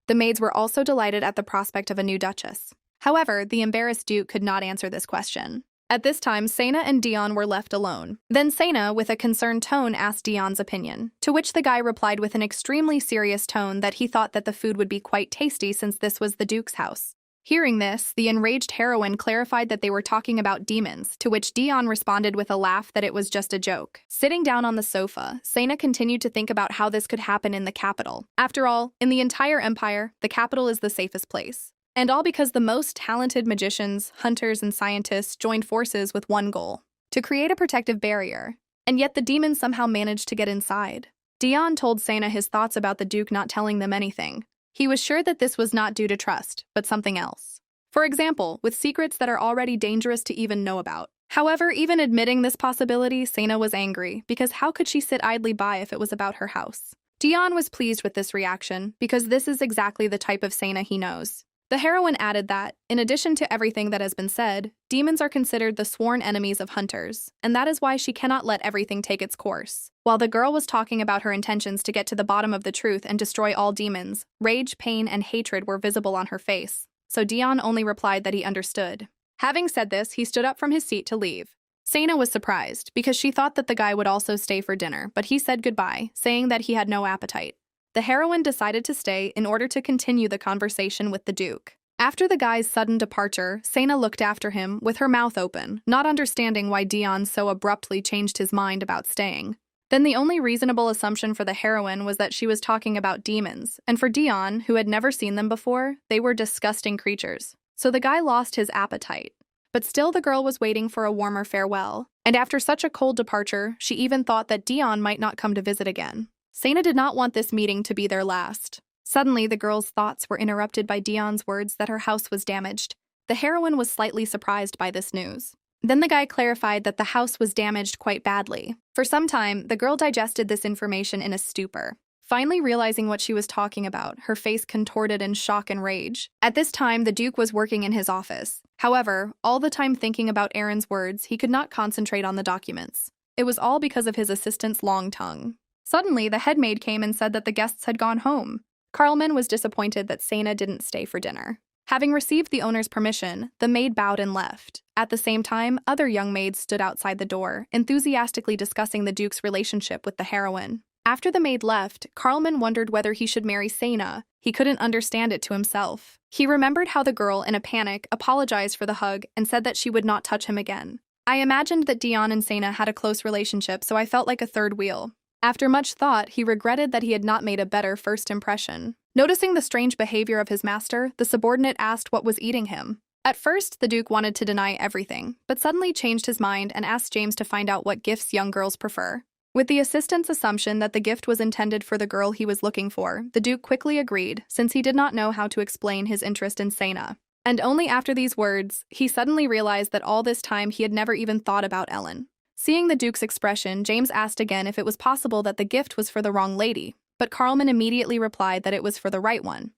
The maids were also delighted at the prospect of a new duchess. However, the embarrassed Duke could not answer this question. At this time, Sena and Dion were left alone. Then Sena, with a concerned tone, asked Dion's opinion, to which the guy replied with an extremely serious tone that he thought that the food would be quite tasty since this was the Duke's house. Hearing this, the enraged heroine clarified that they were talking about demons, to which Dion responded with a laugh that it was just a joke. Sitting down on the sofa, Sena continued to think about how this could happen in the capital. After all, in the entire empire, the capital is the safest place. And all because the most talented magicians, hunters, and scientists joined forces with one goal: to create a protective barrier. And yet the demons somehow managed to get inside. Dion told Sena his thoughts about the Duke not telling them anything. He was sure that this was not due to trust, but something else. For example, with secrets that are already dangerous to even know about. However, even admitting this possibility, Sena was angry, because how could she sit idly by if it was about her house? Dion was pleased with this reaction, because this is exactly the type of Sena he knows. The heroine added that, in addition to everything that has been said, demons are considered the sworn enemies of hunters, and that is why she cannot let everything take its course. While the girl was talking about her intentions to get to the bottom of the truth and destroy all demons, rage, pain, and hatred were visible on her face, so Dion only replied that he understood. Having said this, he stood up from his seat to leave. Sena was surprised, because she thought that the guy would also stay for dinner, but he said goodbye, saying that he had no appetite. The heroine decided to stay in order to continue the conversation with the Duke. After the guy's sudden departure, Sena looked after him with her mouth open, not understanding why Dion so abruptly changed his mind about staying. Then the only reasonable assumption for the heroine was that she was talking about demons, and for Dion, who had never seen them before, they were disgusting creatures. So the guy lost his appetite. But still the girl was waiting for a warmer farewell, and after such a cold departure, she even thought that Dion might not come to visit again. Sena did not want this meeting to be their last. Suddenly, the girl's thoughts were interrupted by Dion's words that her house was damaged. The heroine was slightly surprised by this news. Then the guy clarified that the house was damaged quite badly. For some time, the girl digested this information in a stupor. Finally realizing what she was talking about, her face contorted in shock and rage. At this time, the Duke was working in his office. However, all the time thinking about Aaron's words, he could not concentrate on the documents. It was all because of his assistant's long tongue. Suddenly, the head maid came and said that the guests had gone home. Carlman was disappointed that Sena didn't stay for dinner. Having received the owner's permission, the maid bowed and left. At the same time, other young maids stood outside the door, enthusiastically discussing the Duke's relationship with the heroine. After the maid left, Carlman wondered whether he should marry Sena. He couldn't understand it to himself. He remembered how the girl, in a panic, apologized for the hug and said that she would not touch him again. I imagined that Dion and Sena had a close relationship, so I felt like a third wheel. After much thought, he regretted that he had not made a better first impression. Noticing the strange behavior of his master, the subordinate asked what was eating him. At first, the Duke wanted to deny everything, but suddenly changed his mind and asked James to find out what gifts young girls prefer. With the assistant's assumption that the gift was intended for the girl he was looking for, the Duke quickly agreed, since he did not know how to explain his interest in Sena. And only after these words, he suddenly realized that all this time he had never even thought about Ellen. Seeing the Duke's expression, James asked again if it was possible that the gift was for the wrong lady, but Carlman immediately replied that it was for the right one.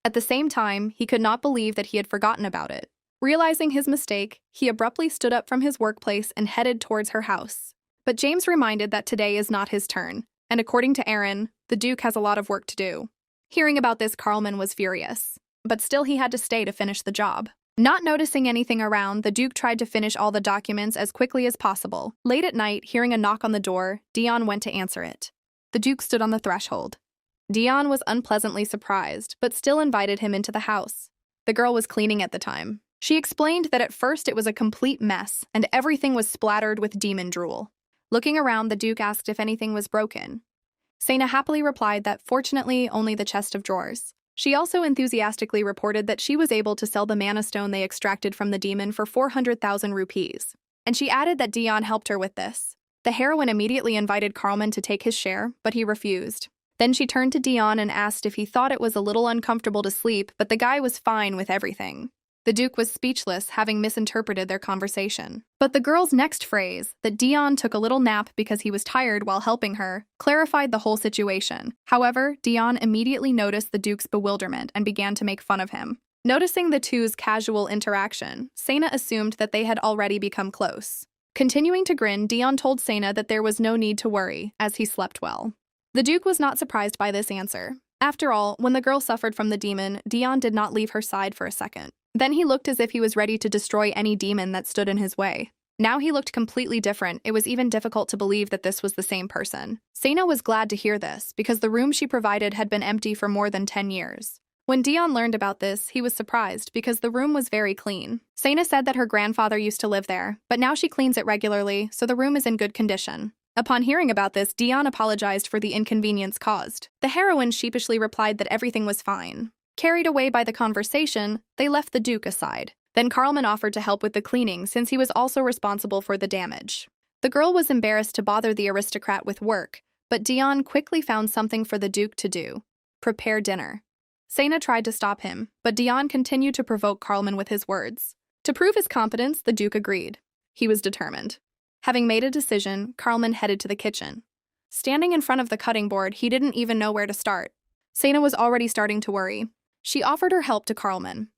At the same time, he could not believe that he had forgotten about it. Realizing his mistake, he abruptly stood up from his workplace and headed towards her house. But James reminded that today is not his turn, and according to Aaron, the Duke has a lot of work to do. Hearing about this, Carlman was furious, but still he had to stay to finish the job. Not noticing anything around, the Duke tried to finish all the documents as quickly as possible. Late at night, hearing a knock on the door, Dion went to answer it. The Duke stood on the threshold. Dion was unpleasantly surprised, but still invited him into the house. The girl was cleaning at the time. She explained that at first it was a complete mess, and everything was splattered with demon drool. Looking around, the Duke asked if anything was broken. Sena happily replied that fortunately only the chest of drawers. She also enthusiastically reported that she was able to sell the mana stone they extracted from the demon for 400,000 rupees. And she added that Dion helped her with this. The heroine immediately invited Carlman to take his share, but he refused. Then she turned to Dion and asked if he thought it was a little uncomfortable to sleep, but the guy was fine with everything. The Duke was speechless, having misinterpreted their conversation. But the girl's next phrase, that Dion took a little nap because he was tired while helping her, clarified the whole situation. However, Dion immediately noticed the Duke's bewilderment and began to make fun of him. Noticing the two's casual interaction, Sena assumed that they had already become close. Continuing to grin, Dion told Sena that there was no need to worry, as he slept well. The Duke was not surprised by this answer. After all, when the girl suffered from the demon, Dion did not leave her side for a second. Then he looked as if he was ready to destroy any demon that stood in his way. Now he looked completely different. It was even difficult to believe that this was the same person. Sena was glad to hear this, because the room she provided had been empty for more than 10 years. When Dion learned about this, he was surprised because the room was very clean. Sena said that her grandfather used to live there, but now she cleans it regularly, so the room is in good condition. Upon hearing about this, Dion apologized for the inconvenience caused. The heroine sheepishly replied that everything was fine. Carried away by the conversation, they left the Duke aside. Then Carlman offered to help with the cleaning since he was also responsible for the damage. The girl was embarrassed to bother the aristocrat with work, but Dion quickly found something for the Duke to do: prepare dinner. Sena tried to stop him, but Dion continued to provoke Carlman with his words. To prove his competence, the Duke agreed. He was determined. Having made a decision, Carlman headed to the kitchen. Standing in front of the cutting board, he didn't even know where to start. Sena was already starting to worry. She offered her help to Carlman.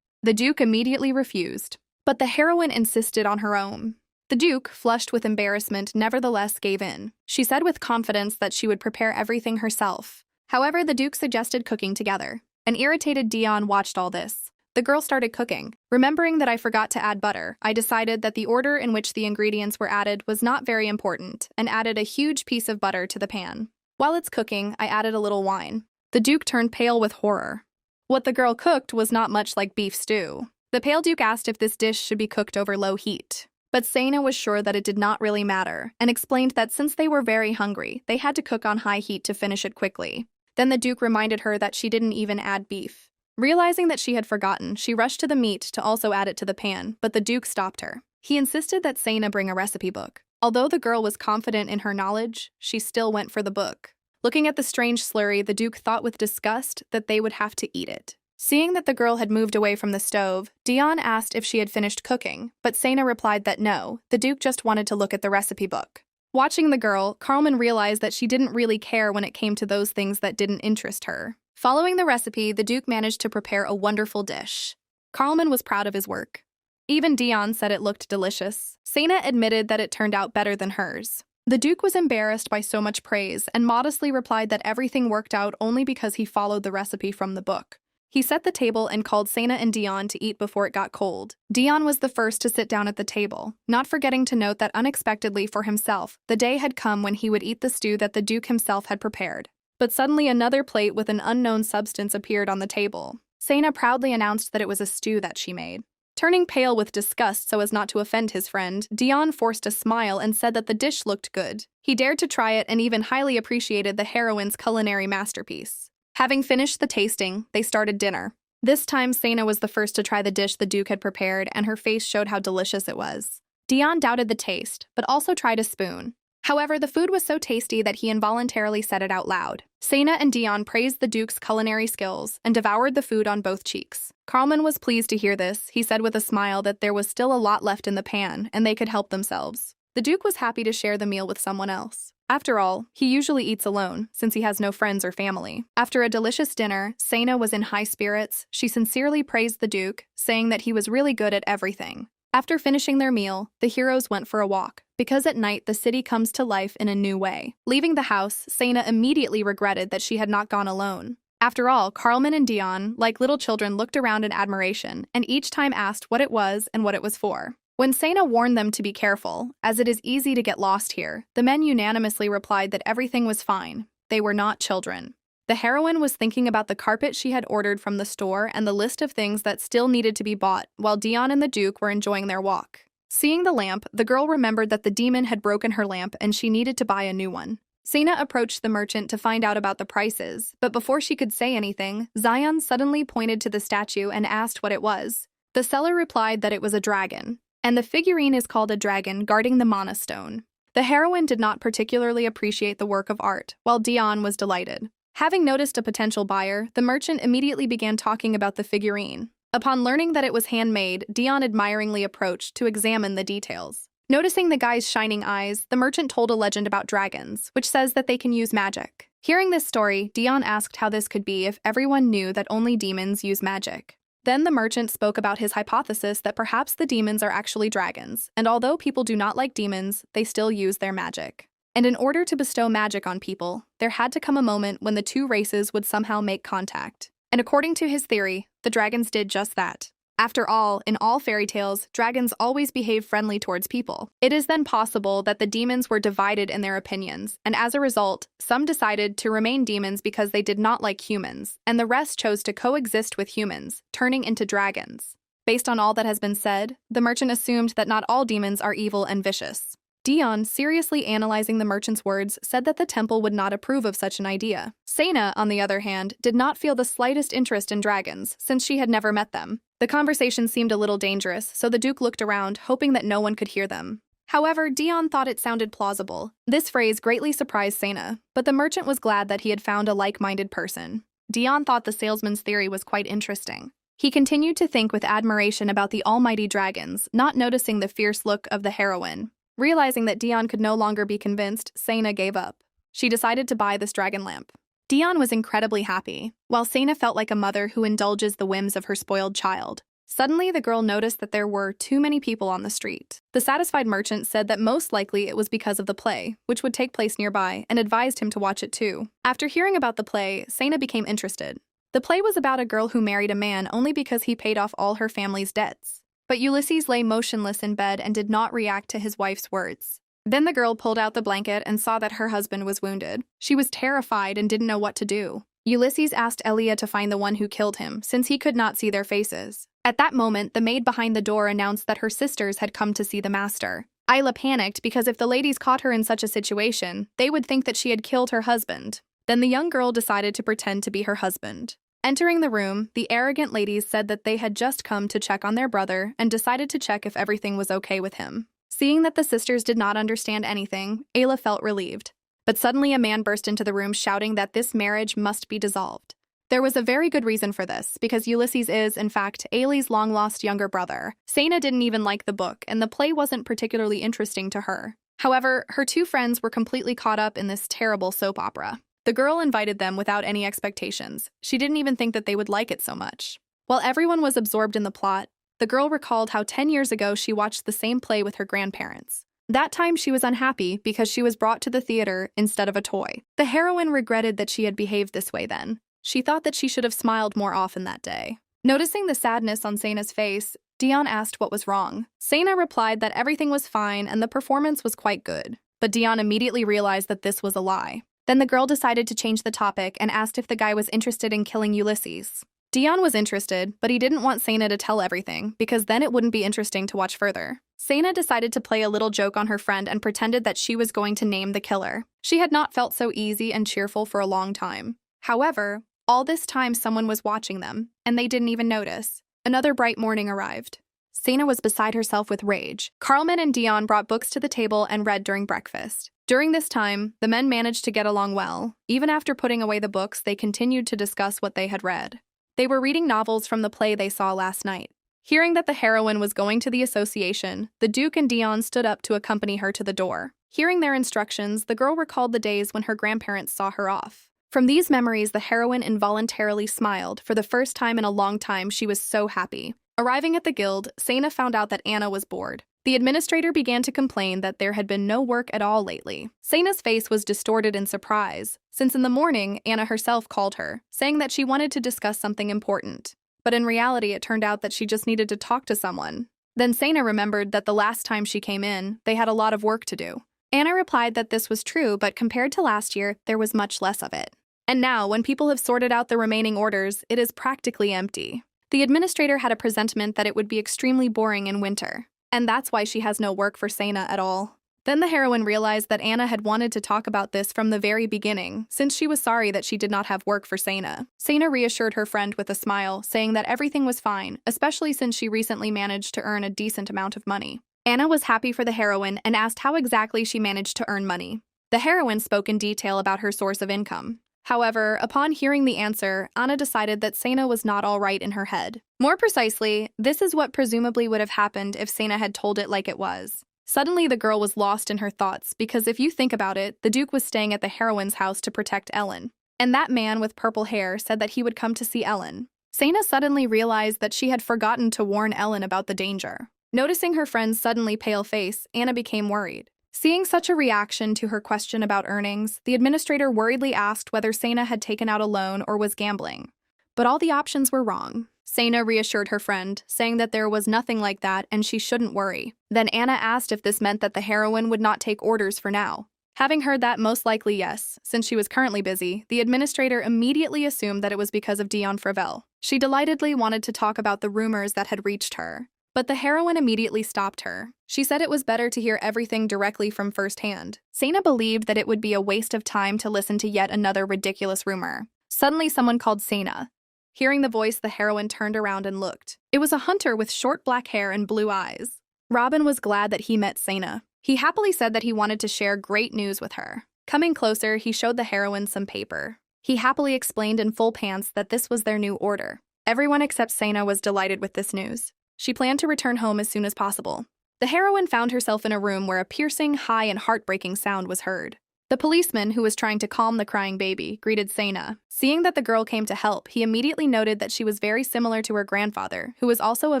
The Duke immediately refused, but the heroine insisted on her own. The Duke, flushed with embarrassment, nevertheless gave in. She said with confidence that she would prepare everything herself. However, the Duke suggested cooking together. An irritated Dion watched all this. The girl started cooking. Remembering that I forgot to add butter, I decided that the order in which the ingredients were added was not very important and added a huge piece of butter to the pan. While it's cooking, I added a little wine. The Duke turned pale with horror. What the girl cooked was not much like beef stew. The pale Duke asked if this dish should be cooked over low heat. But Sena was sure that it did not really matter, and explained that since they were very hungry, they had to cook on high heat to finish it quickly. Then the Duke reminded her that she didn't even add beef. Realizing that she had forgotten, she rushed to the meat to also add it to the pan, but the Duke stopped her. He insisted that Sena bring a recipe book. Although the girl was confident in her knowledge, she still went for the book. Looking at the strange slurry, the Duke thought with disgust that they would have to eat it. Seeing that the girl had moved away from the stove, Dion asked if she had finished cooking, but Sena replied that no, the Duke just wanted to look at the recipe book. Watching the girl, Carlman realized that she didn't really care when it came to those things that didn't interest her. Following the recipe, the Duke managed to prepare a wonderful dish. Carlman was proud of his work. Even Dion said it looked delicious. Sena admitted that it turned out better than hers. The Duke was embarrassed by so much praise and modestly replied that everything worked out only because he followed the recipe from the book. He set the table and called Sena and Dion to eat before it got cold. Dion was the first to sit down at the table, not forgetting to note that unexpectedly for himself, the day had come when he would eat the stew that the Duke himself had prepared. But suddenly another plate with an unknown substance appeared on the table. Sena proudly announced that it was a stew that she made. Turning pale with disgust so as not to offend his friend, Dion forced a smile and said that the dish looked good. He dared to try it and even highly appreciated the heroine's culinary masterpiece. Having finished the tasting, they started dinner. This time, Sena was the first to try the dish the Duke had prepared, and her face showed how delicious it was. Dion doubted the taste, but also tried a spoon. However, the food was so tasty that he involuntarily said it out loud. Sena and Dion praised the Duke's culinary skills and devoured the food on both cheeks. Carlman was pleased to hear this. He said with a smile that there was still a lot left in the pan, and they could help themselves. The Duke was happy to share the meal with someone else. After all, he usually eats alone, since he has no friends or family. After a delicious dinner, Sena was in high spirits. She sincerely praised the Duke, saying that he was really good at everything. After finishing their meal, the heroes went for a walk, because at night the city comes to life in a new way. Leaving the house, Sena immediately regretted that she had not gone alone. After all, Carlman and Dion, like little children, looked around in admiration, and each time asked what it was and what it was for. When Sena warned them to be careful, as it is easy to get lost here, the men unanimously replied that everything was fine. They were not children. The heroine was thinking about the carpet she had ordered from the store and the list of things that still needed to be bought, while Dion and the Duke were enjoying their walk. Seeing the lamp, the girl remembered that the demon had broken her lamp and she needed to buy a new one. Sena approached the merchant to find out about the prices, but before she could say anything, Zion suddenly pointed to the statue and asked what it was. The seller replied that it was a dragon, and the figurine is called a dragon guarding the mana stone. The heroine did not particularly appreciate the work of art, while Dion was delighted. Having noticed a potential buyer, the merchant immediately began talking about the figurine. Upon learning that it was handmade, Dion admiringly approached to examine the details. Noticing the guy's shining eyes, the merchant told a legend about dragons, which says that they can use magic. Hearing this story, Dion asked how this could be if everyone knew that only demons use magic. Then the merchant spoke about his hypothesis that perhaps the demons are actually dragons, and although people do not like demons, they still use their magic. And in order to bestow magic on people, there had to come a moment when the two races would somehow make contact. And according to his theory, the dragons did just that. After all, in all fairy tales, dragons always behave friendly towards people. It is then possible that the demons were divided in their opinions, and as a result, some decided to remain demons because they did not like humans, and the rest chose to coexist with humans, turning into dragons. Based on all that has been said, the merchant assumed that not all demons are evil and vicious. Dion, seriously analyzing the merchant's words, said that the temple would not approve of such an idea. Sena, on the other hand, did not feel the slightest interest in dragons, since she had never met them. The conversation seemed a little dangerous, so the Duke looked around, hoping that no one could hear them. However, Dion thought it sounded plausible. This phrase greatly surprised Sena, but the merchant was glad that he had found a like-minded person. Dion thought the salesman's theory was quite interesting. He continued to think with admiration about the almighty dragons, not noticing the fierce look of the heroine. Realizing that Dion could no longer be convinced, Sena gave up. She decided to buy this dragon lamp. Dion was incredibly happy, while Sena felt like a mother who indulges the whims of her spoiled child. Suddenly, the girl noticed that there were too many people on the street. The satisfied merchant said that most likely it was because of the play, which would take place nearby, and advised him to watch it too. After hearing about the play, Sena became interested. The play was about a girl who married a man only because he paid off all her family's debts. But Ulysses lay motionless in bed and did not react to his wife's words. Then the girl pulled out the blanket and saw that her husband was wounded. She was terrified and didn't know what to do. Ulysses asked Elia to find the one who killed him, since he could not see their faces. At that moment, the maid behind the door announced that her sisters had come to see the master. Isla panicked because if the ladies caught her in such a situation, they would think that she had killed her husband. Then the young girl decided to pretend to be her husband. Entering the room, the arrogant ladies said that they had just come to check on their brother and decided to check if everything was okay with him. Seeing that the sisters did not understand anything, Ayla felt relieved. But suddenly a man burst into the room shouting that this marriage must be dissolved. There was a very good reason for this, because Ulysses is, in fact, Ailey's long-lost younger brother. Sena didn't even like the book, and the play wasn't particularly interesting to her. However, her two friends were completely caught up in this terrible soap opera. The girl invited them without any expectations. She didn't even think that they would like it so much. While everyone was absorbed in the plot, The girl recalled how 10 years ago she watched the same play with her grandparents. That time she was unhappy because she was brought to the theater instead of a toy. The heroine regretted that she had behaved this way then. She thought that she should have smiled more often that day. Noticing the sadness on Seina's face, Dion asked what was wrong. Seina replied that everything was fine and the performance was quite good. But Dion immediately realized that this was a lie. Then the girl decided to change the topic and asked if the guy was interested in killing Ulysses. Dion was interested, but he didn't want Seina to tell everything, because then it wouldn't be interesting to watch further. Seina decided to play a little joke on her friend and pretended that she was going to name the killer. She had not felt so easy and cheerful for a long time. However, all this time someone was watching them, and they didn't even notice. Another bright morning arrived. Seina was beside herself with rage. Carlman and Dion brought books to the table and read during breakfast. During this time, the men managed to get along well. Even after putting away the books, they continued to discuss what they had read. They were reading novels from the play they saw last night. Hearing that the heroine was going to the association, the Duke and Dion stood up to accompany her to the door. Hearing their instructions, the girl recalled the days when her grandparents saw her off. From these memories, the heroine involuntarily smiled. For the first time in a long time, she was so happy. Arriving at the guild, Seina found out that Anna was bored. The administrator began to complain that there had been no work at all lately. Seina's face was distorted in surprise, since in the morning, Anna herself called her, saying that she wanted to discuss something important. But in reality, it turned out that she just needed to talk to someone. Then Seina remembered that the last time she came in, they had a lot of work to do. Anna replied that this was true, but compared to last year, there was much less of it. And now, when people have sorted out the remaining orders, it is practically empty. The administrator had a presentiment that it would be extremely boring in winter. And that's why she has no work for Seina at all. Then the heroine realized that Anna had wanted to talk about this from the very beginning, since she was sorry that she did not have work for Seina. Seina reassured her friend with a smile, saying that everything was fine, especially since she recently managed to earn a decent amount of money. Anna was happy for the heroine and asked how exactly she managed to earn money. The heroine spoke in detail about her source of income. However, upon hearing the answer, Anna decided that Seina was not all right in her head. More precisely, this is what presumably would have happened if Seina had told it like it was. Suddenly, the girl was lost in her thoughts because if you think about it, the Duke was staying at the heroine's house to protect Ellen. And that man with purple hair said that he would come to see Ellen. Seina suddenly realized that she had forgotten to warn Ellen about the danger. Noticing her friend's suddenly pale face, Anna became worried. Seeing such a reaction to her question about earnings, the administrator worriedly asked whether Seina had taken out a loan or was gambling. But all the options were wrong. Seina reassured her friend, saying that there was nothing like that and she shouldn't worry. Then Anna asked if this meant that the heroine would not take orders for now. Having heard that most likely yes, since she was currently busy, the administrator immediately assumed that it was because of Dion Fravel. She delightedly wanted to talk about the rumors that had reached her. But the heroine immediately stopped her. She said it was better to hear everything directly from firsthand. Seina believed that it would be a waste of time to listen to yet another ridiculous rumor. Suddenly someone called Seina. Hearing the voice, the heroine turned around and looked. It was a hunter with short black hair and blue eyes. Robin was glad that he met Seina. He happily said that he wanted to share great news with her. Coming closer, he showed the heroine some paper. He happily explained in full pants that this was their new order. Everyone except Seina was delighted with this news. She planned to return home as soon as possible. The heroine found herself in a room where a piercing, high, and heartbreaking sound was heard. The policeman, who was trying to calm the crying baby, greeted Seina. Seeing that the girl came to help, he immediately noted that she was very similar to her grandfather, who was also a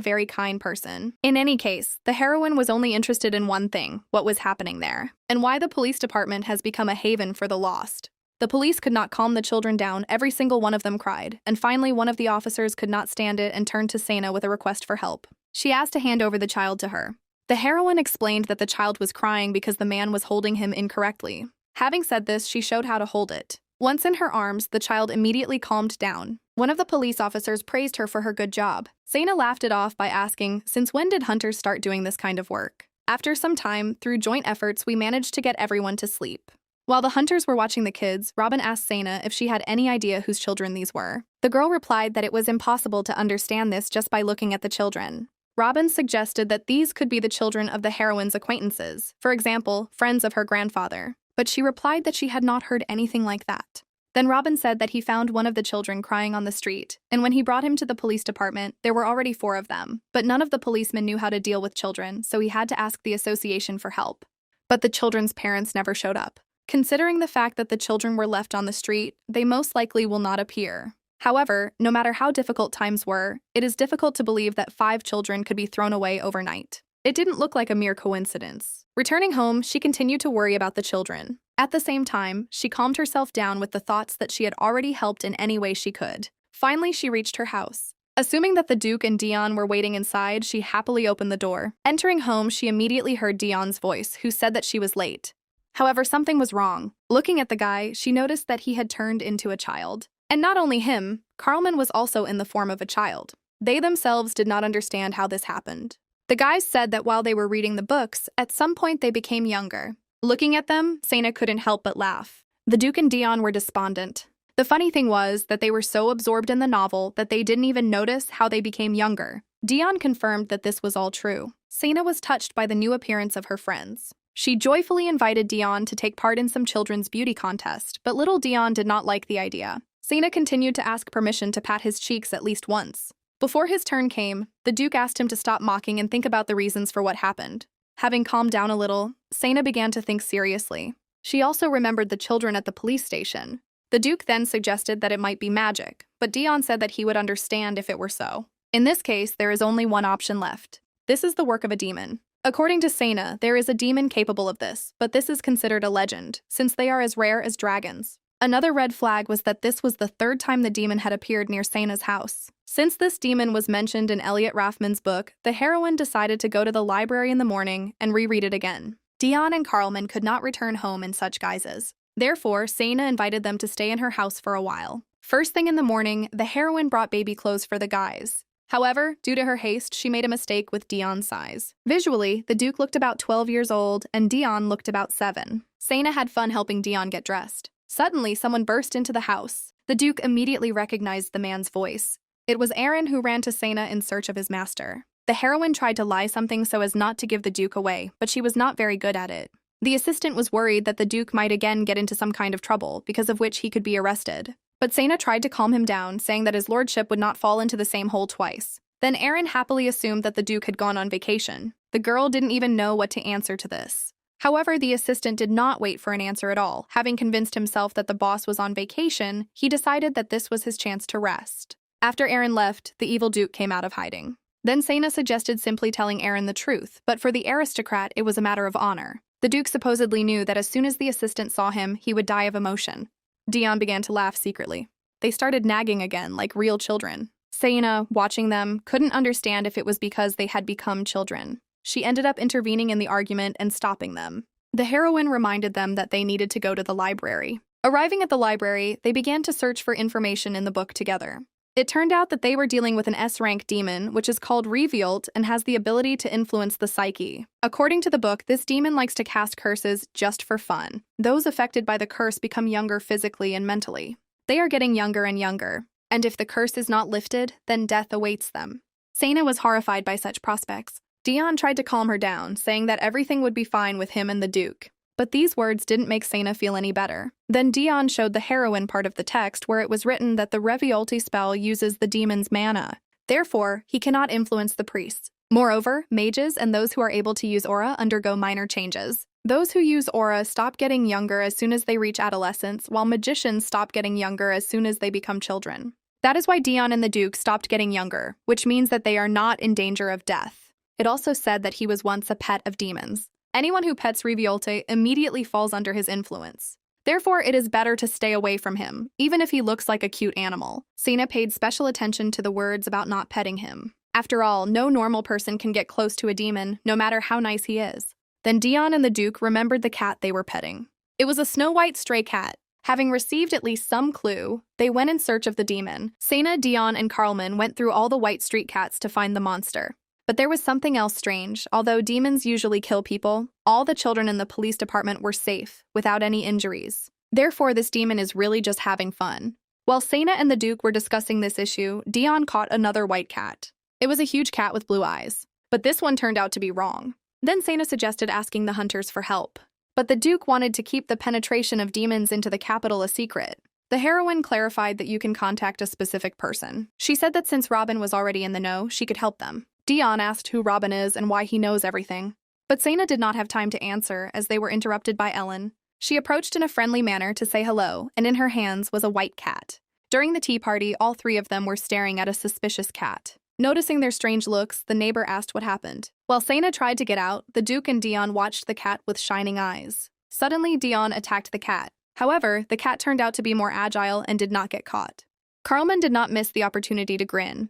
very kind person. In any case, the heroine was only interested in one thing: what was happening there, and why the police department has become a haven for the lost. The police could not calm the children down, every single one of them cried, and finally one of the officers could not stand it and turned to Seina with a request for help. She asked to hand over the child to her. The heroine explained that the child was crying because the man was holding him incorrectly. Having said this, she showed how to hold it. Once in her arms, the child immediately calmed down. One of the police officers praised her for her good job. Seina laughed it off by asking, "Since when did hunters start doing this kind of work?" After some time, through joint efforts, we managed to get everyone to sleep. While the hunters were watching the kids, Robin asked Seina if she had any idea whose children these were. The girl replied that it was impossible to understand this just by looking at the children. Robin suggested that these could be the children of the heroine's acquaintances, for example, friends of her grandfather. But she replied that she had not heard anything like that. Then Robin said that he found one of the children crying on the street, and when he brought him to the police department, there were already 4 of them. But none of the policemen knew how to deal with children, so he had to ask the association for help. But the children's parents never showed up. Considering the fact that the children were left on the street, they most likely will not appear. However, no matter how difficult times were, it is difficult to believe that 5 children could be thrown away overnight. It didn't look like a mere coincidence. Returning home, she continued to worry about the children. At the same time, she calmed herself down with the thoughts that she had already helped in any way she could. Finally, she reached her house. Assuming that the Duke and Dion were waiting inside, she happily opened the door. Entering home, she immediately heard Dion's voice, who said that she was late. However, something was wrong. Looking at the guy, she noticed that he had turned into a child. And not only him, Carlman was also in the form of a child. They themselves did not understand how this happened. The guys said that while they were reading the books, at some point they became younger. Looking at them, Sana couldn't help but laugh. The Duke and Dion were despondent. The funny thing was that they were so absorbed in the novel that they didn't even notice how they became younger. Dion confirmed that this was all true. Sana was touched by the new appearance of her friends. She joyfully invited Dion to take part in some children's beauty contest, but little Dion did not like the idea. Sana continued to ask permission to pat his cheeks at least once. Before his turn came, the Duke asked him to stop mocking and think about the reasons for what happened. Having calmed down a little, Sana began to think seriously. She also remembered the children at the police station. The Duke then suggested that it might be magic, but Dion said that he would understand if it were so. In this case, there is only one option left. This is the work of a demon. According to Sana, there is a demon capable of this, but this is considered a legend, since they are as rare as dragons. Another red flag was that this was the 3rd time the demon had appeared near Sana's house. Since this demon was mentioned in Elliot Raffman's book, the heroine decided to go to the library in the morning and reread it again. Dion and Carlman could not return home in such guises. Therefore, Sana invited them to stay in her house for a while. First thing in the morning, the heroine brought baby clothes for the guys. However, due to her haste, she made a mistake with Dion's size. Visually, the Duke looked about 12 years old and Dion looked about 7. Sana had fun helping Dion get dressed. Suddenly, someone burst into the house. The Duke immediately recognized the man's voice. It was Aaron, who ran to Sana in search of his master. The heroine tried to lie something so as not to give the Duke away, but she was not very good at it. The assistant was worried that the Duke might again get into some kind of trouble, because of which he could be arrested. But Sana tried to calm him down, saying that his lordship would not fall into the same hole twice. Then Aaron happily assumed that the Duke had gone on vacation. The girl didn't even know what to answer to this. However, the assistant did not wait for an answer at all. Having convinced himself that the boss was on vacation, he decided that this was his chance to rest. After Aaron left, the evil Duke came out of hiding. Then Sana suggested simply telling Aaron the truth, but for the aristocrat, it was a matter of honor. The Duke supposedly knew that as soon as the assistant saw him, he would die of emotion. Dion began to laugh secretly. They started nagging again, like real children. Sana, watching them, couldn't understand if it was because they had become children. She ended up intervening in the argument and stopping them. The heroine reminded them that they needed to go to the library. Arriving at the library, they began to search for information in the book together. It turned out that they were dealing with an S-rank demon, which is called Revealed and has the ability to influence the psyche. According to the book, this demon likes to cast curses just for fun. Those affected by the curse become younger physically and mentally. They are getting younger and younger, and if the curse is not lifted, then death awaits them. Sana was horrified by such prospects. Dion tried to calm her down, saying that everything would be fine with him and the Duke. But these words didn't make Sana feel any better. Then Dion showed the heroine part of the text where it was written that the Reviolti spell uses the demon's mana. Therefore, he cannot influence the priests. Moreover, mages and those who are able to use aura undergo minor changes. Those who use aura stop getting younger as soon as they reach adolescence, while magicians stop getting younger as soon as they become children. That is why Dion and the Duke stopped getting younger, which means that they are not in danger of death. It also said that he was once a pet of demons. Anyone who pets Reviolte immediately falls under his influence. Therefore, it is better to stay away from him, even if he looks like a cute animal. Sana paid special attention to the words about not petting him. After all, no normal person can get close to a demon, no matter how nice he is. Then Dion and the Duke remembered the cat they were petting. It was a snow-white stray cat. Having received at least some clue, they went in search of the demon. Sana, Dion, and Carlman went through all the white street cats to find the monster. But there was something else strange. Although demons usually kill people, all the children in the police department were safe, without any injuries. Therefore, this demon is really just having fun. While Sana and the Duke were discussing this issue, Dion caught another white cat. It was a huge cat with blue eyes. But this one turned out to be wrong. Then Sana suggested asking the hunters for help. But the Duke wanted to keep the penetration of demons into the capital a secret. The heroine clarified that you can contact a specific person. She said that since Robin was already in the know, she could help them. Dion asked who Robin is and why he knows everything. But Sana did not have time to answer as they were interrupted by Ellen. She approached in a friendly manner to say hello, and in her hands was a white cat. During the tea party, all three of them were staring at a suspicious cat. Noticing their strange looks, the neighbor asked what happened. While Sena tried to get out, the Duke and Dion watched the cat with shining eyes. Suddenly, Dion attacked the cat. However, the cat turned out to be more agile and did not get caught. Carlman did not miss the opportunity to grin.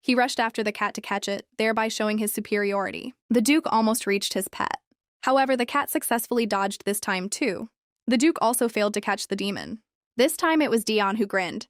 He rushed after the cat to catch it, thereby showing his superiority. The Duke almost reached his pet. However, the cat successfully dodged this time too. The Duke also failed to catch the demon. This time it was Dion who grinned.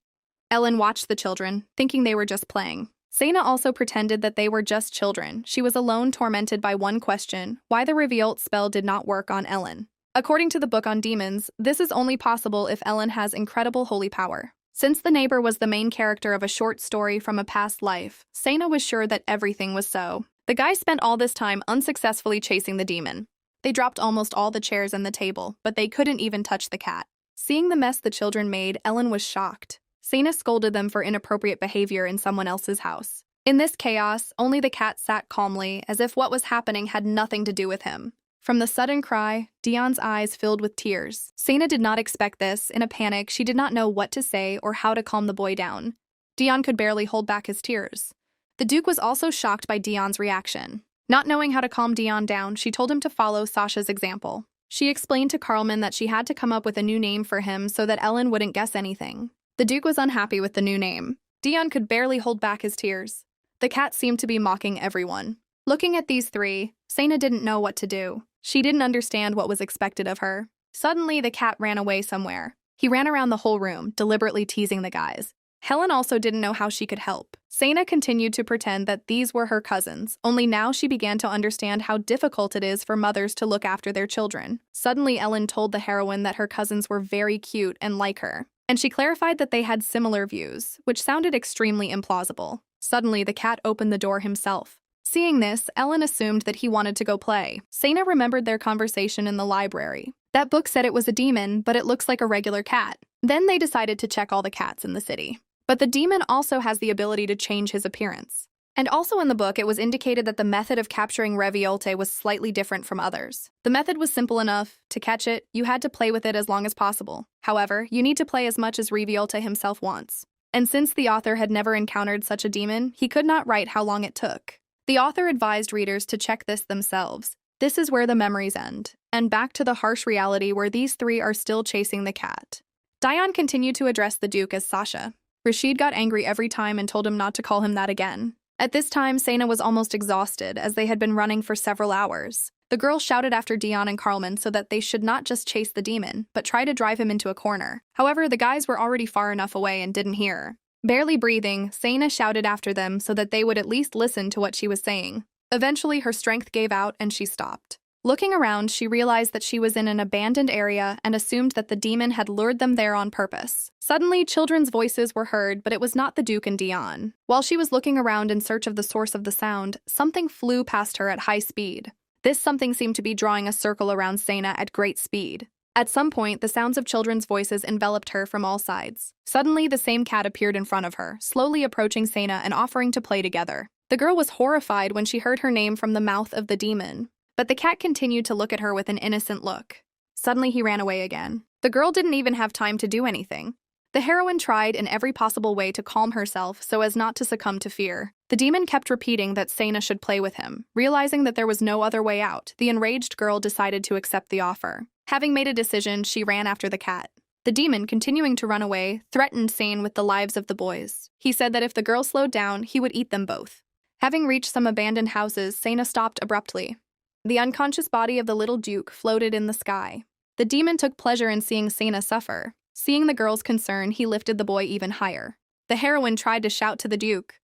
Ellen watched the children, thinking they were just playing. Sena also pretended that they were just children. She was alone, tormented by one question: why the revealed spell did not work on Ellen. According to the book on demons, this is only possible if Ellen has incredible holy power. Since the neighbor was the main character of a short story from a past life, Sena was sure that everything was so. The guys spent all this time unsuccessfully chasing the demon. They dropped almost all the chairs and the table, but they couldn't even touch the cat. Seeing the mess the children made, Ellen was shocked. Sena scolded them for inappropriate behavior in someone else's house. In this chaos, only the cat sat calmly, as if what was happening had nothing to do with him. From the sudden cry, Dion's eyes filled with tears. Sena did not expect this. In a panic, she did not know what to say or how to calm the boy down. Dion could barely hold back his tears. The Duke was also shocked by Dion's reaction. Not knowing how to calm Dion down, she told him to follow Sasha's example. She explained to Carlman that she had to come up with a new name for him so that Ellen wouldn't guess anything. The Duke was unhappy with the new name. Dion could barely hold back his tears. The cat seemed to be mocking everyone. Looking at these three, Sena didn't know what to do. She didn't understand what was expected of her. Suddenly, the cat ran away somewhere. He ran around the whole room, deliberately teasing the guys. Helen also didn't know how she could help. Sena continued to pretend that these were her cousins, only now she began to understand how difficult it is for mothers to look after their children. Suddenly, Ellen told the heroine that her cousins were very cute and like her, and she clarified that they had similar views, which sounded extremely implausible. Suddenly, the cat opened the door himself. Seeing this, Ellen assumed that he wanted to go play. Sena remembered their conversation in the library. That book said it was a demon, but it looks like a regular cat. Then they decided to check all the cats in the city. But the demon also has the ability to change his appearance. And also in the book, it was indicated that the method of capturing Reviolte was slightly different from others. The method was simple enough. To catch it, you had to play with it as long as possible. However, you need to play as much as Reviolte himself wants. And since the author had never encountered such a demon, he could not write how long it took. The author advised readers to check this themselves. This is where the memories end, and back to the harsh reality where these three are still chasing the cat. Dion continued to address the Duke as Sasha. Rashid got angry every time and told him not to call him that again. At this time, Sena was almost exhausted, as they had been running for several hours. The girl shouted after Dion and Carlman so that they should not just chase the demon, but try to drive him into a corner. However, the guys were already far enough away and didn't hear. Barely breathing, Sena shouted after them so that they would at least listen to what she was saying. Eventually, her strength gave out and she stopped. Looking around, she realized that she was in an abandoned area and assumed that the demon had lured them there on purpose. Suddenly, children's voices were heard, but it was not the Duke and Dion. While she was looking around in search of the source of the sound, something flew past her at high speed. This something seemed to be drawing a circle around Sena at great speed. At some point, the sounds of children's voices enveloped her from all sides. Suddenly, the same cat appeared in front of her, slowly approaching Sena and offering to play together. The girl was horrified when she heard her name from the mouth of the demon. But the cat continued to look at her with an innocent look. Suddenly, he ran away again. The girl didn't even have time to do anything. The heroine tried in every possible way to calm herself so as not to succumb to fear. The demon kept repeating that Sena should play with him. Realizing that there was no other way out, the enraged girl decided to accept the offer. Having made a decision, she ran after the cat. The demon, continuing to run away, threatened Sena with the lives of the boys. He said that if the girl slowed down, he would eat them both. Having reached some abandoned houses, Sena stopped abruptly. The unconscious body of the little Duke floated in the sky. The demon took pleasure in seeing Sena suffer. Seeing the girl's concern, he lifted the boy even higher. The heroine tried to shout to the Duke.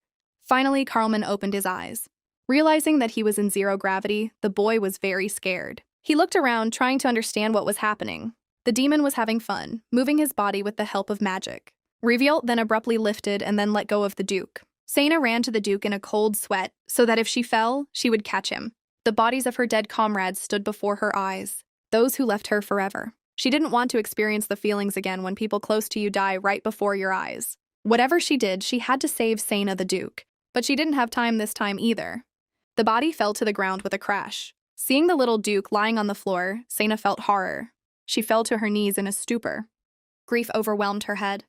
Finally, Carlman opened his eyes. Realizing that he was in zero gravity, the boy was very scared. He looked around, trying to understand what was happening. The demon was having fun, moving his body with the help of magic. Reveal then abruptly lifted and then let go of the Duke. Sena ran to the Duke in a cold sweat, so that if she fell, she would catch him. The bodies of her dead comrades stood before her eyes, those who left her forever. She didn't want to experience the feelings again when people close to you die right before your eyes. Whatever she did, she had to save Sena the Duke, but she didn't have time this time either. The body fell to the ground with a crash. Seeing the little Duke lying on the floor, Sena felt horror. She fell to her knees in a stupor. Grief overwhelmed her head.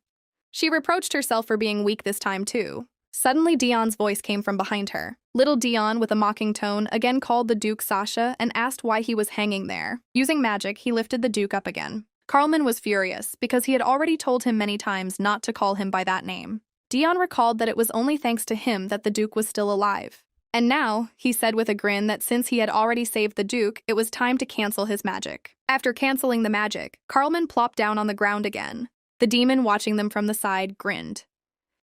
She reproached herself for being weak this time too. Suddenly, Dion's voice came from behind her. Little Dion, with a mocking tone, again called the Duke Sasha and asked why he was hanging there. Using magic, he lifted the Duke up again. Carlman was furious because he had already told him many times not to call him by that name. Dion recalled that it was only thanks to him that the Duke was still alive. And now, he said with a grin that since he had already saved the Duke, it was time to cancel his magic. After canceling the magic, Carlman plopped down on the ground again. The demon, watching them from the side, grinned.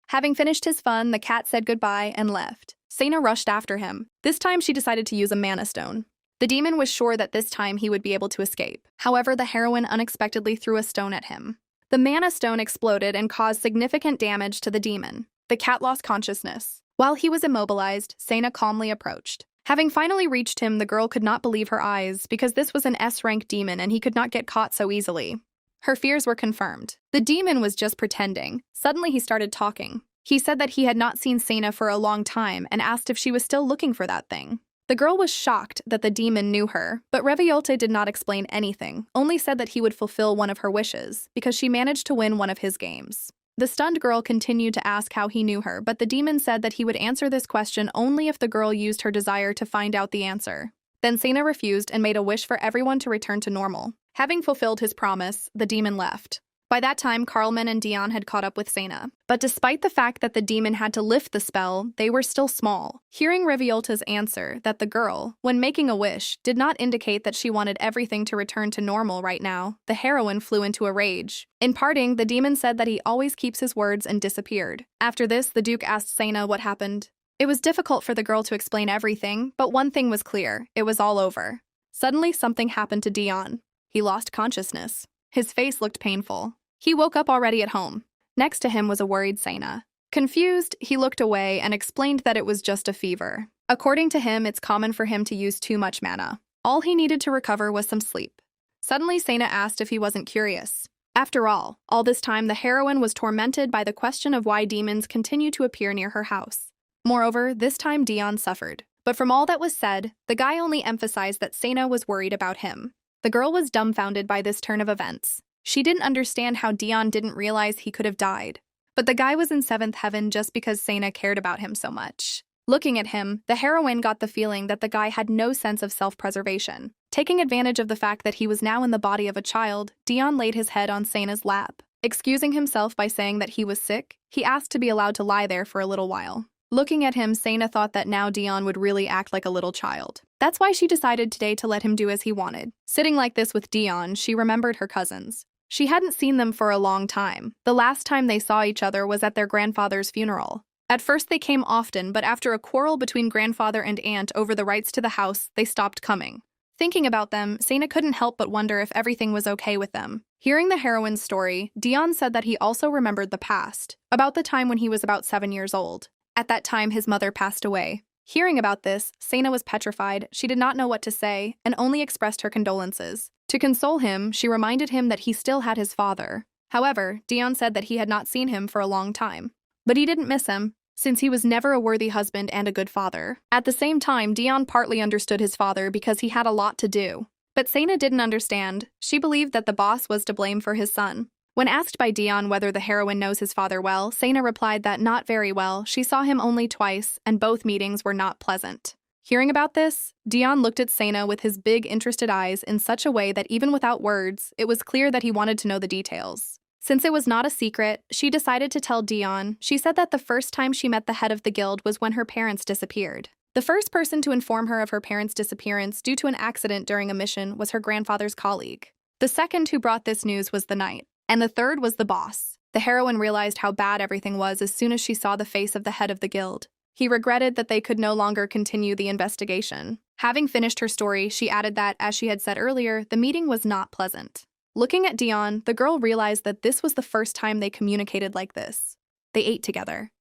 Having finished his fun, the cat said goodbye and left. Sena rushed after him. This time she decided to use a mana stone. The demon was sure that this time he would be able to escape. However, the heroine unexpectedly threw a stone at him. The mana stone exploded and caused significant damage to the demon. The cat lost consciousness. While he was immobilized, Sena calmly approached. Having finally reached him, the girl could not believe her eyes because this was an S-rank demon and he could not get caught so easily. Her fears were confirmed. The demon was just pretending. Suddenly he started talking. He said that he had not seen Sena for a long time and asked if she was still looking for that thing. The girl was shocked that the demon knew her, but Reviolte did not explain anything, only said that he would fulfill one of her wishes, because she managed to win one of his games. The stunned girl continued to ask how he knew her, but the demon said that he would answer this question only if the girl used her desire to find out the answer. Then Sena refused and made a wish for everyone to return to normal. Having fulfilled his promise, the demon left. By that time, Carlman and Dion had caught up with Sena. But despite the fact that the demon had to lift the spell, they were still small. Hearing Reviolta's answer that the girl, when making a wish, did not indicate that she wanted everything to return to normal right now, the heroine flew into a rage. In parting, the demon said that he always keeps his words and disappeared. After this, the Duke asked Sena what happened. It was difficult for the girl to explain everything, but one thing was clear: it was all over. Suddenly, something happened to Dion. He lost consciousness. His face looked painful. He woke up already at home. Next to him was a worried Sena. Confused, he looked away and explained that it was just a fever. According to him, it's common for him to use too much mana. All he needed to recover was some sleep. Suddenly, Sena asked if he wasn't curious. After all this time the heroine was tormented by the question of why demons continue to appear near her house. Moreover, this time Dion suffered. But from all that was said, the guy only emphasized that Sena was worried about him. The girl was dumbfounded by this turn of events. She didn't understand how Dion didn't realize he could have died. But the guy was in seventh heaven just because Sena cared about him so much. Looking at him, the heroine got the feeling that the guy had no sense of self-preservation. Taking advantage of the fact that he was now in the body of a child, Dion laid his head on Sena's lap. Excusing himself by saying that he was sick, he asked to be allowed to lie there for a little while. Looking at him, Sena thought that now Dion would really act like a little child. That's why she decided today to let him do as he wanted. Sitting like this with Dion, she remembered her cousins. She hadn't seen them for a long time. The last time they saw each other was at their grandfather's funeral. At first they came often, but after a quarrel between grandfather and aunt over the rights to the house, they stopped coming. Thinking about them, Sena couldn't help but wonder if everything was okay with them. Hearing the heroine's story, Dion said that he also remembered the past, about the time when he was about 7 years old. At that time, his mother passed away. Hearing about this, Sena was petrified. She did not know what to say and only expressed her condolences. To console him, she reminded him that he still had his father. However, Dion said that he had not seen him for a long time. But he didn't miss him, since he was never a worthy husband and a good father. At the same time, Dion partly understood his father because he had a lot to do. But Sena didn't understand. She believed that the boss was to blame for his son. When asked by Dion whether the heroine knows his father well, Sena replied that not very well. She saw him only twice, and both meetings were not pleasant. Hearing about this, Dion looked at Sena with his big, interested eyes in such a way that even without words, it was clear that he wanted to know the details. Since it was not a secret, she decided to tell Dion. She said that the first time she met the head of the guild was when her parents disappeared. The first person to inform her of her parents' disappearance due to an accident during a mission was her grandfather's colleague. The second who brought this news was the knight. And the third was the boss. The heroine realized how bad everything was as soon as she saw the face of the head of the guild. He regretted that they could no longer continue the investigation. Having finished her story, she added that, as she had said earlier, the meeting was not pleasant. Looking at Dion, the girl realized that this was the first time they communicated like this. They ate together.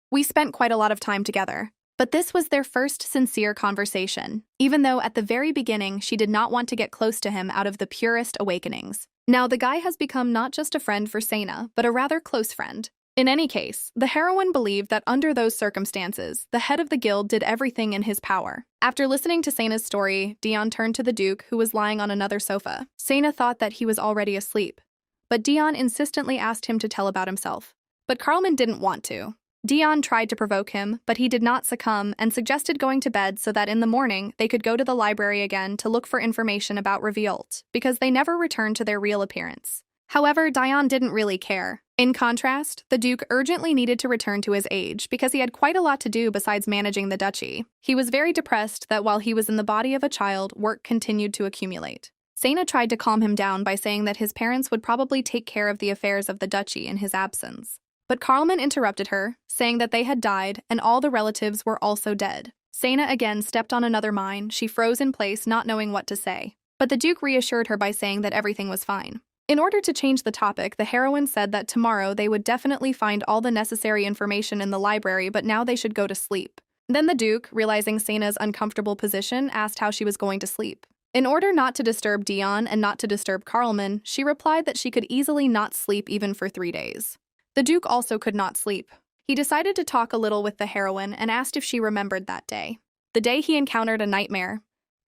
We spent quite a lot of time together. But this was their first sincere conversation, even though at the very beginning she did not want to get close to him out of the purest awakenings. Now the guy has become not just a friend for Sena, but a rather close friend. In any case, the heroine believed that under those circumstances, the head of the guild did everything in his power. After listening to Sena's story, Dion turned to the Duke, who was lying on another sofa. Sena thought that he was already asleep, but Dion insistently asked him to tell about himself. But Carlman didn't want to. Dion tried to provoke him, but he did not succumb and suggested going to bed so that in the morning they could go to the library again to look for information about Revealed, because they never returned to their real appearance. However, Dion didn't really care. In contrast, the Duke urgently needed to return to his age because he had quite a lot to do besides managing the duchy. He was very depressed that while he was in the body of a child, work continued to accumulate. Sena tried to calm him down by saying that his parents would probably take care of the affairs of the duchy in his absence. But Carlman interrupted her, saying that they had died and all the relatives were also dead. Sena again stepped on another mine. She froze in place, not knowing what to say. But the Duke reassured her by saying that everything was fine. In order to change the topic, the heroine said that tomorrow they would definitely find all the necessary information in the library, but now they should go to sleep. Then the Duke, realizing Sena's uncomfortable position, asked how she was going to sleep. In order not to disturb Dion and not to disturb Carlman, she replied that she could easily not sleep even for 3 days. The Duke also could not sleep. He decided to talk a little with the heroine and asked if she remembered that day. The day he encountered a nightmare.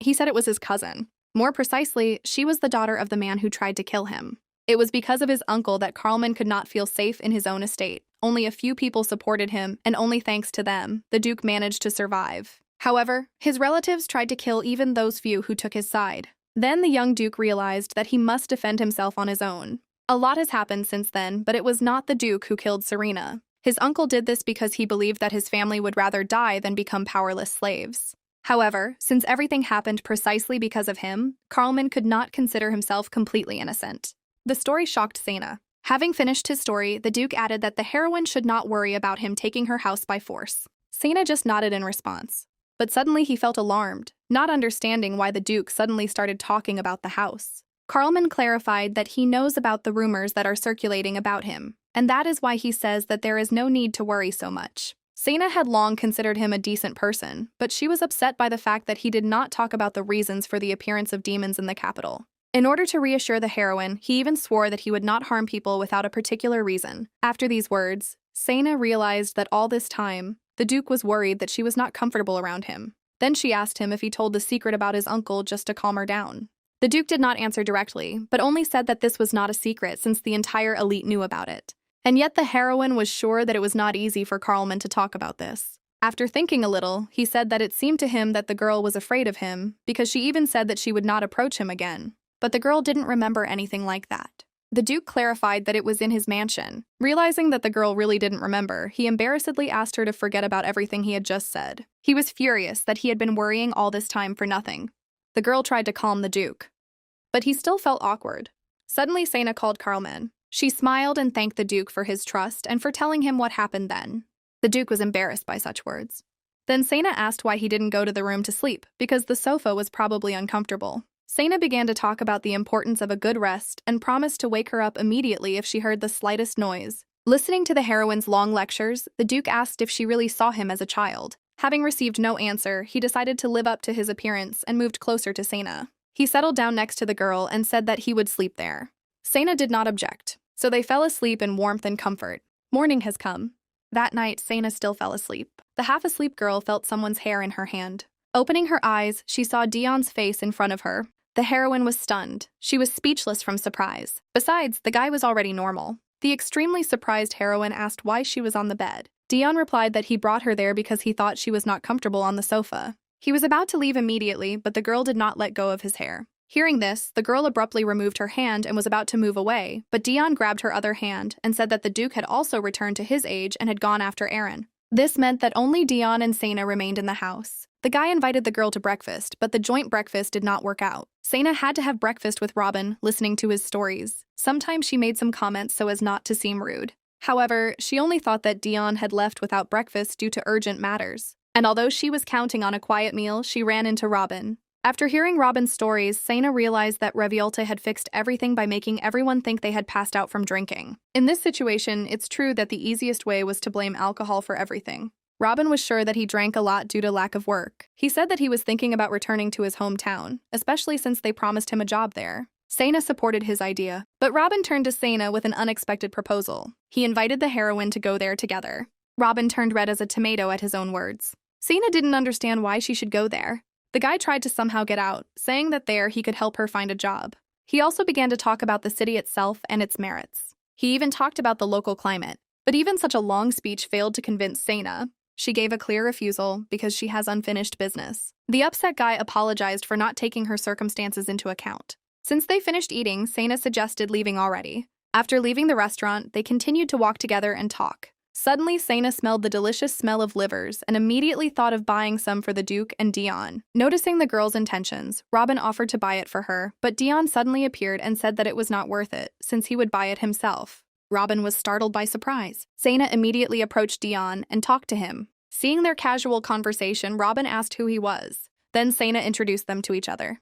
He said it was his cousin. More precisely, she was the daughter of the man who tried to kill him. It was because of his uncle that Carlman could not feel safe in his own estate. Only a few people supported him, and only thanks to them, the Duke managed to survive. However, his relatives tried to kill even those few who took his side. Then the young Duke realized that he must defend himself on his own. A lot has happened since then, but it was not the Duke who killed Serena. His uncle did this because he believed that his family would rather die than become powerless slaves. However, since everything happened precisely because of him, Carlman could not consider himself completely innocent. The story shocked Sena. Having finished his story, the Duke added that the heroine should not worry about him taking her house by force. Sena just nodded in response. But suddenly he felt alarmed, not understanding why the Duke suddenly started talking about the house. Carlman clarified that he knows about the rumors that are circulating about him, and that is why he says that there is no need to worry so much. Sena had long considered him a decent person, but she was upset by the fact that he did not talk about the reasons for the appearance of demons in the capital. In order to reassure the heroine, he even swore that he would not harm people without a particular reason. After these words, Sena realized that all this time, the Duke was worried that she was not comfortable around him. Then she asked him if he told the secret about his uncle just to calm her down. The Duke did not answer directly, but only said that this was not a secret since the entire elite knew about it. And yet the heroine was sure that it was not easy for Carlman to talk about this. After thinking a little, he said that it seemed to him that the girl was afraid of him, because she even said that she would not approach him again. But the girl didn't remember anything like that. The Duke clarified that it was in his mansion. Realizing that the girl really didn't remember, he embarrassedly asked her to forget about everything he had just said. He was furious that he had been worrying all this time for nothing. The girl tried to calm the Duke, but he still felt awkward. Suddenly, Sena called Carlman. She smiled and thanked the Duke for his trust and for telling him what happened then. The Duke was embarrassed by such words. Then Sena asked why he didn't go to the room to sleep, because the sofa was probably uncomfortable. Sena began to talk about the importance of a good rest and promised to wake her up immediately if she heard the slightest noise. Listening to the heroine's long lectures, the Duke asked if she really saw him as a child. Having received no answer, he decided to live up to his appearance and moved closer to Sena. He settled down next to the girl and said that he would sleep there. Sena did not object, so they fell asleep in warmth and comfort. Morning has come. That night, Sena still fell asleep. The half-asleep girl felt someone's hair in her hand. Opening her eyes, she saw Dion's face in front of her. The heroine was stunned. She was speechless from surprise. Besides, the guy was already normal. The extremely surprised heroine asked why she was on the bed. Dion replied that he brought her there because he thought she was not comfortable on the sofa. He was about to leave immediately, but the girl did not let go of his hair. Hearing this, the girl abruptly removed her hand and was about to move away, but Dion grabbed her other hand and said that the Duke had also returned to his age and had gone after Aaron. This meant that only Dion and Sena remained in the house. The guy invited the girl to breakfast, but the joint breakfast did not work out. Sena had to have breakfast with Robin, listening to his stories. Sometimes she made some comments so as not to seem rude. However, she only thought that Dion had left without breakfast due to urgent matters. And although she was counting on a quiet meal, she ran into Robin. After hearing Robin's stories, Sena realized that Reviolta had fixed everything by making everyone think they had passed out from drinking. In this situation, it's true that the easiest way was to blame alcohol for everything. Robin was sure that he drank a lot due to lack of work. He said that he was thinking about returning to his hometown, especially since they promised him a job there. Sena supported his idea, but Robin turned to Sena with an unexpected proposal. He invited the heroine to go there together. Robin turned red as a tomato at his own words. Sena didn't understand why she should go there. The guy tried to somehow get out, saying that there he could help her find a job. He also began to talk about the city itself and its merits. He even talked about the local climate. But even such a long speech failed to convince Sana. She gave a clear refusal because she has unfinished business. The upset guy apologized for not taking her circumstances into account. Since they finished eating, Sana suggested leaving already. After leaving the restaurant, they continued to walk together and talk. Suddenly, Sana smelled the delicious smell of livers and immediately thought of buying some for the Duke and Dion. Noticing the girl's intentions, Robin offered to buy it for her, but Dion suddenly appeared and said that it was not worth it, since he would buy it himself. Robin was startled by surprise. Sana immediately approached Dion and talked to him. Seeing their casual conversation, Robin asked who he was. Then Sana introduced them to each other.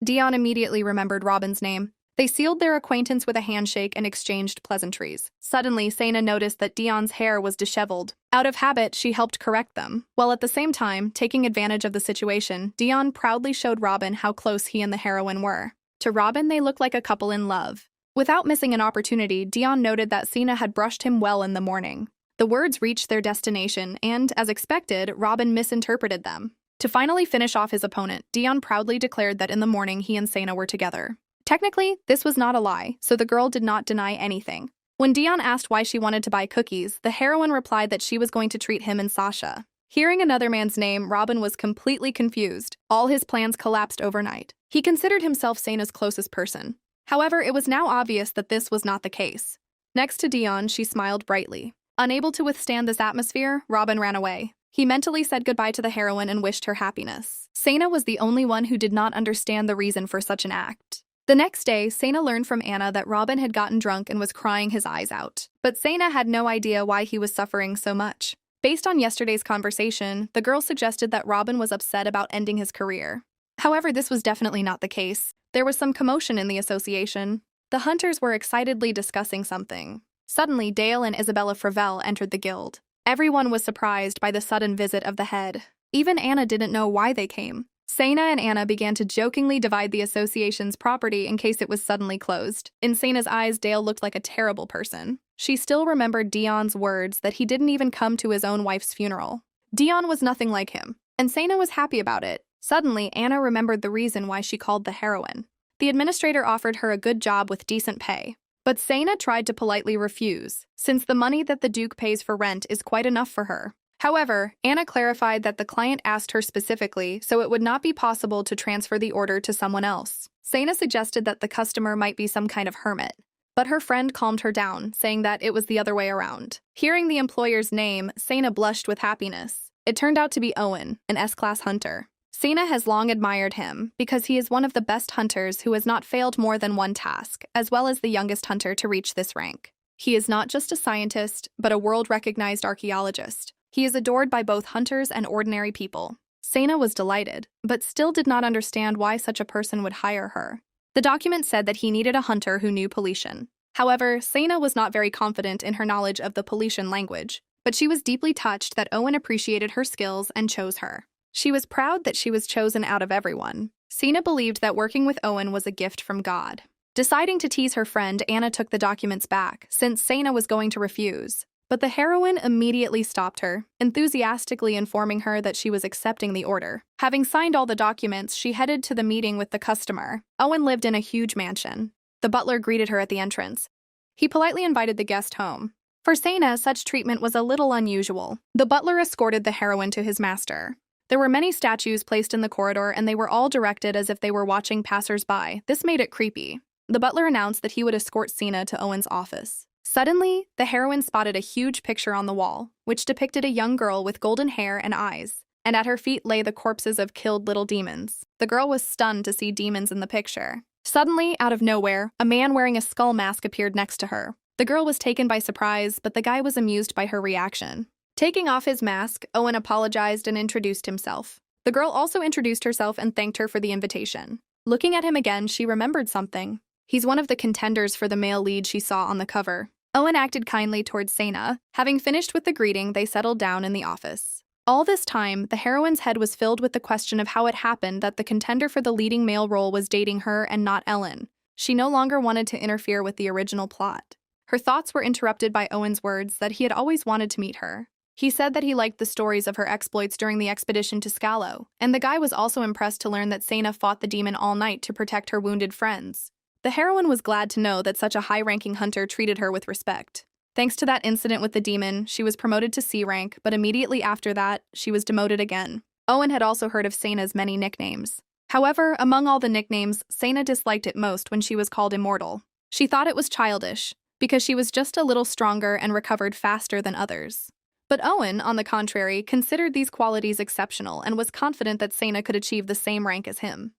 Dion immediately remembered Robin's name. They sealed their acquaintance with a handshake and exchanged pleasantries. Suddenly, Sana noticed that Dion's hair was disheveled. Out of habit, she helped correct them. While at the same time, taking advantage of the situation, Dion proudly showed Robin how close he and the heroine were. To Robin, they looked like a couple in love. Without missing an opportunity, Dion noted that Sana had brushed him well in the morning. The words reached their destination, and, as expected, Robin misinterpreted them. To finally finish off his opponent, Dion proudly declared that in the morning he and Sana were together. Technically, this was not a lie, so the girl did not deny anything. When Dion asked why she wanted to buy cookies, the heroine replied that she was going to treat him and Sasha. Hearing another man's name, Robin was completely confused. All his plans collapsed overnight. He considered himself Sana's closest person. However, it was now obvious that this was not the case. Next to Dion, she smiled brightly. Unable to withstand this atmosphere, Robin ran away. He mentally said goodbye to the heroine and wished her happiness. Sana was the only one who did not understand the reason for such an act. The next day, Sana learned from Anna that Robin had gotten drunk and was crying his eyes out. But Sana had no idea why he was suffering so much. Based on yesterday's conversation, the girl suggested that Robin was upset about ending his career. However, this was definitely not the case. There was some commotion in the association. The hunters were excitedly discussing something. Suddenly, Dale and Isabella Fravel entered the guild. Everyone was surprised by the sudden visit of the head. Even Anna didn't know why they came. Sana and Anna began to jokingly divide the association's property in case it was suddenly closed. In Sana's eyes, Dale looked like a terrible person. She still remembered Dion's words that he didn't even come to his own wife's funeral. Dion was nothing like him, and Sana was happy about it. Suddenly, Anna remembered the reason why she called the heroine. The administrator offered her a good job with decent pay. But Sana tried to politely refuse, since the money that the Duke pays for rent is quite enough for her. However, Anna clarified that the client asked her specifically, so it would not be possible to transfer the order to someone else. Sana suggested that the customer might be some kind of hermit, but her friend calmed her down, saying that it was the other way around. Hearing the employer's name, Sana blushed with happiness. It turned out to be Owen, an S-class hunter. Sana has long admired him because he is one of the best hunters who has not failed more than one task, as well as the youngest hunter to reach this rank. He is not just a scientist, but a world-recognized archaeologist. He is adored by both hunters and ordinary people. Sana was delighted, but still did not understand why such a person would hire her. The document said that he needed a hunter who knew Polician. However, Sana was not very confident in her knowledge of the Polician language, but she was deeply touched that Owen appreciated her skills and chose her. She was proud that she was chosen out of everyone. Sana believed that working with Owen was a gift from God. Deciding to tease her friend, Anna took the documents back, since Sana was going to refuse. But the heroine immediately stopped her, enthusiastically informing her that she was accepting the order. Having signed all the documents, she headed to the meeting with the customer. Owen lived in a huge mansion. The butler greeted her at the entrance. He politely invited the guest home. For Sana, such treatment was a little unusual. The butler escorted the heroine to his master. There were many statues placed in the corridor, and they were all directed as if they were watching passers-by. This made it creepy. The butler announced that he would escort Sana to Owen's office. Suddenly, the heroine spotted a huge picture on the wall, which depicted a young girl with golden hair and eyes, and at her feet lay the corpses of killed little demons. The girl was stunned to see demons in the picture. Suddenly, out of nowhere, a man wearing a skull mask appeared next to her. The girl was taken by surprise, but the guy was amused by her reaction. Taking off his mask, Owen apologized and introduced himself. The girl also introduced herself and thanked her for the invitation. Looking at him again, she remembered something. He's one of the contenders for the male lead she saw on the cover. Owen acted kindly towards Sana. Having finished with the greeting, they settled down in the office. All this time, the heroine's head was filled with the question of how it happened that the contender for the leading male role was dating her and not Ellen. She no longer wanted to interfere with the original plot. Her thoughts were interrupted by Owen's words that he had always wanted to meet her. He said that he liked the stories of her exploits during the expedition to Scalo, and the guy was also impressed to learn that Sana fought the demon all night to protect her wounded friends. The heroine was glad to know that such a high-ranking hunter treated her with respect. Thanks to that incident with the demon, she was promoted to C rank, but immediately after that, she was demoted again. Owen had also heard of Seina's many nicknames. However, among all the nicknames, Seina disliked it most when she was called immortal. She thought it was childish, because she was just a little stronger and recovered faster than others. But Owen, on the contrary, considered these qualities exceptional and was confident that Seina could achieve the same rank as him.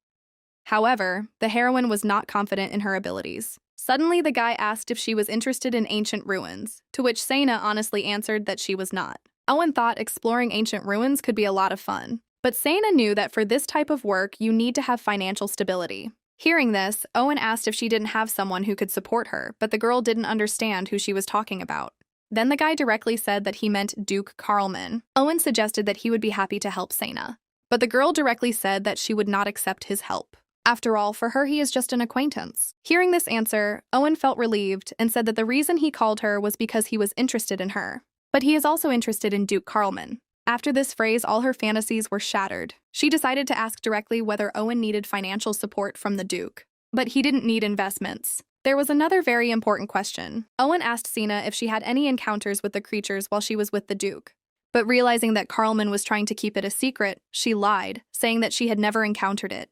However, the heroine was not confident in her abilities. Suddenly, the guy asked if she was interested in ancient ruins, to which Seina honestly answered that she was not. Owen thought exploring ancient ruins could be a lot of fun, but Seina knew that for this type of work, you need to have financial stability. Hearing this, Owen asked if she didn't have someone who could support her, but the girl didn't understand who she was talking about. Then the guy directly said that he meant Duke Carlman. Owen suggested that he would be happy to help Seina, but the girl directly said that she would not accept his help. After all, for her he is just an acquaintance. Hearing this answer, Owen felt relieved and said that the reason he called her was because he was interested in her. But he is also interested in Duke Carlman. After this phrase, all her fantasies were shattered. She decided to ask directly whether Owen needed financial support from the Duke. But he didn't need investments. There was another very important question. Owen asked Seina if she had any encounters with the creatures while she was with the Duke. But realizing that Carlman was trying to keep it a secret, she lied, saying that she had never encountered it.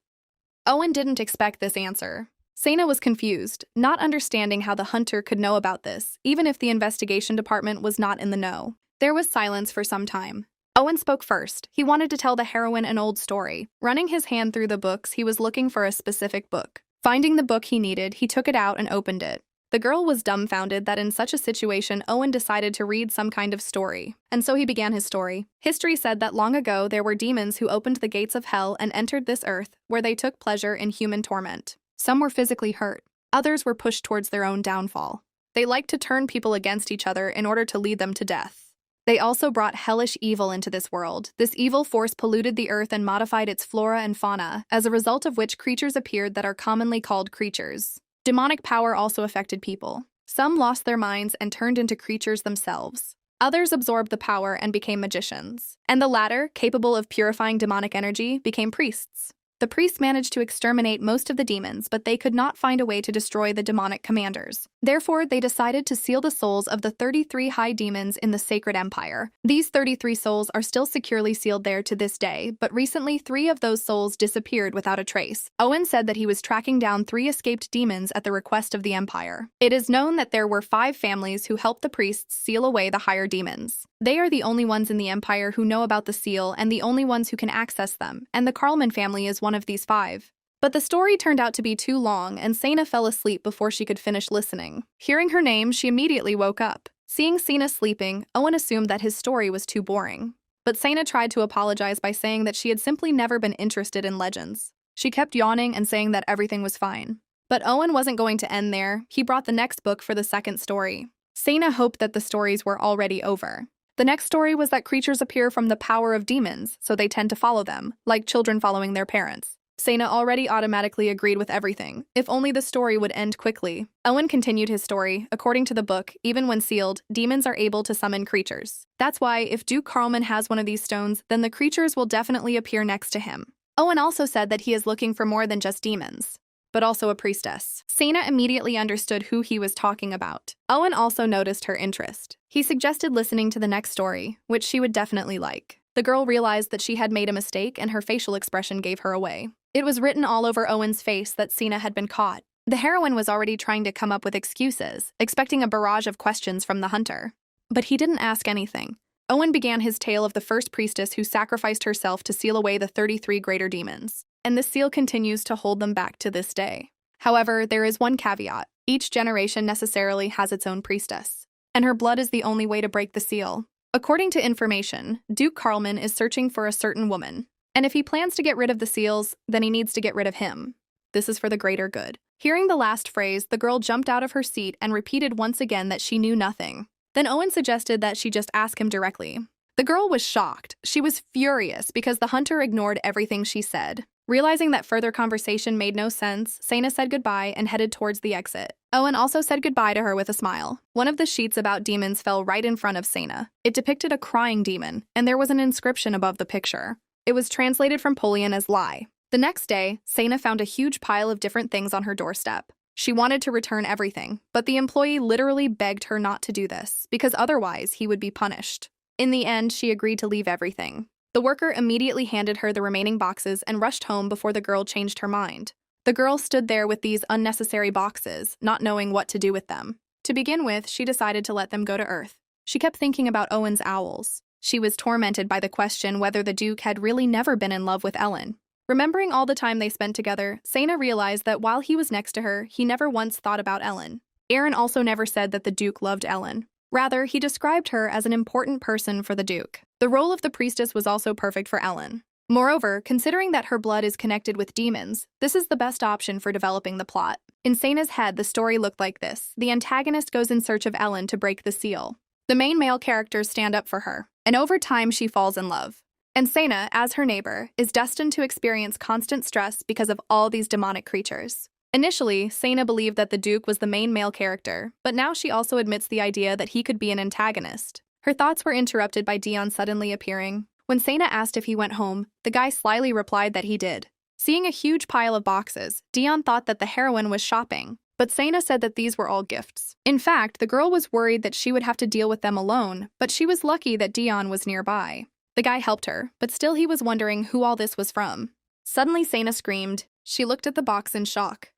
Owen didn't expect this answer. Seina was confused, not understanding how the hunter could know about this, even if the investigation department was not in the know. There was silence for some time. Owen spoke first. He wanted to tell the heroine an old story. Running his hand through the books, he was looking for a specific book. Finding the book he needed, he took it out and opened it. The girl was dumbfounded that in such a situation, Owen decided to read some kind of story. And so he began his story. History said that long ago there were demons who opened the gates of hell and entered this earth, where they took pleasure in human torment. Some were physically hurt. Others were pushed towards their own downfall. They liked to turn people against each other in order to lead them to death. They also brought hellish evil into this world. This evil force polluted the earth and modified its flora and fauna, as a result of which creatures appeared that are commonly called creatures. Demonic power also affected people. Some lost their minds and turned into creatures themselves. Others absorbed the power and became magicians. And the latter, capable of purifying demonic energy, became priests. The priests managed to exterminate most of the demons, but they could not find a way to destroy the demonic commanders. Therefore, they decided to seal the souls of the 33 high demons in the Sacred Empire. These 33 souls are still securely sealed there to this day, but recently 3 of those souls disappeared without a trace. Owen said that he was tracking down 3 escaped demons at the request of the Empire. It is known that there were 5 families who helped the priests seal away the higher demons. They are the only ones in the Empire who know about the seal and the only ones who can access them, and the Carlman family is one of these 5. But the story turned out to be too long, and Seina fell asleep before she could finish listening. Hearing her name, she immediately woke up. Seeing Seina sleeping, Owen assumed that his story was too boring. But Seina tried to apologize by saying that she had simply never been interested in legends. She kept yawning and saying that everything was fine. But Owen wasn't going to end there. He brought the next book for the second story. Seina hoped that the stories were already over. The next story was that creatures appear from the power of demons, so they tend to follow them, like children following their parents. Seina already automatically agreed with everything, if only the story would end quickly. Owen continued his story. According to the book, even when sealed, demons are able to summon creatures. That's why, if Duke Carlman has one of these stones, then the creatures will definitely appear next to him. Owen also said that he is looking for more than just demons, but also a priestess. Seina immediately understood who he was talking about. Owen also noticed her interest. He suggested listening to the next story, which she would definitely like. The girl realized that she had made a mistake and her facial expression gave her away. It was written all over Owen's face that Seina had been caught. The heroine was already trying to come up with excuses, expecting a barrage of questions from the hunter. But he didn't ask anything. Owen began his tale of the first priestess who sacrificed herself to seal away the 33 greater demons. And this seal continues to hold them back to this day. However, there is one caveat. Each generation necessarily has its own priestess, and her blood is the only way to break the seal. According to information, Duke Carlman is searching for a certain woman, and if he plans to get rid of the seals, then he needs to get rid of him. This is for the greater good. Hearing the last phrase, the girl jumped out of her seat and repeated once again that she knew nothing. Then Owen suggested that she just ask him directly. The girl was shocked. She was furious because the hunter ignored everything she said. Realizing that further conversation made no sense, Seina said goodbye and headed towards the exit. Owen also said goodbye to her with a smile. One of the sheets about demons fell right in front of Seina. It depicted a crying demon, and there was an inscription above the picture. It was translated from Polian as lie. The next day, Seina found a huge pile of different things on her doorstep. She wanted to return everything, but the employee literally begged her not to do this, because otherwise he would be punished. In the end, she agreed to leave everything. The worker immediately handed her the remaining boxes and rushed home before the girl changed her mind. The girl stood there with these unnecessary boxes, not knowing what to do with them. To begin with, she decided to let them go to Earth. She kept thinking about Owen's owls. She was tormented by the question whether the Duke had really never been in love with Ellen. Remembering all the time they spent together, Sana realized that while he was next to her, he never once thought about Ellen. Aaron also never said that the Duke loved Ellen. Rather, he described her as an important person for the Duke. The role of the priestess was also perfect for Ellen. Moreover, considering that her blood is connected with demons, this is the best option for developing the plot. In Sana's head, the story looked like this. The antagonist goes in search of Ellen to break the seal. The main male characters stand up for her, and over time she falls in love. And Sana, as her neighbor, is destined to experience constant stress because of all these demonic creatures. Initially, Sana believed that the Duke was the main male character, but now she also admits the idea that he could be an antagonist. Her thoughts were interrupted by Dion suddenly appearing. When Sana asked if he went home, the guy slyly replied that he did. Seeing a huge pile of boxes, Dion thought that the heroine was shopping, but Sana said that these were all gifts. In fact, the girl was worried that she would have to deal with them alone, but she was lucky that Dion was nearby. The guy helped her, but still he was wondering who all this was from. Suddenly Sana screamed. She looked at the box in shock.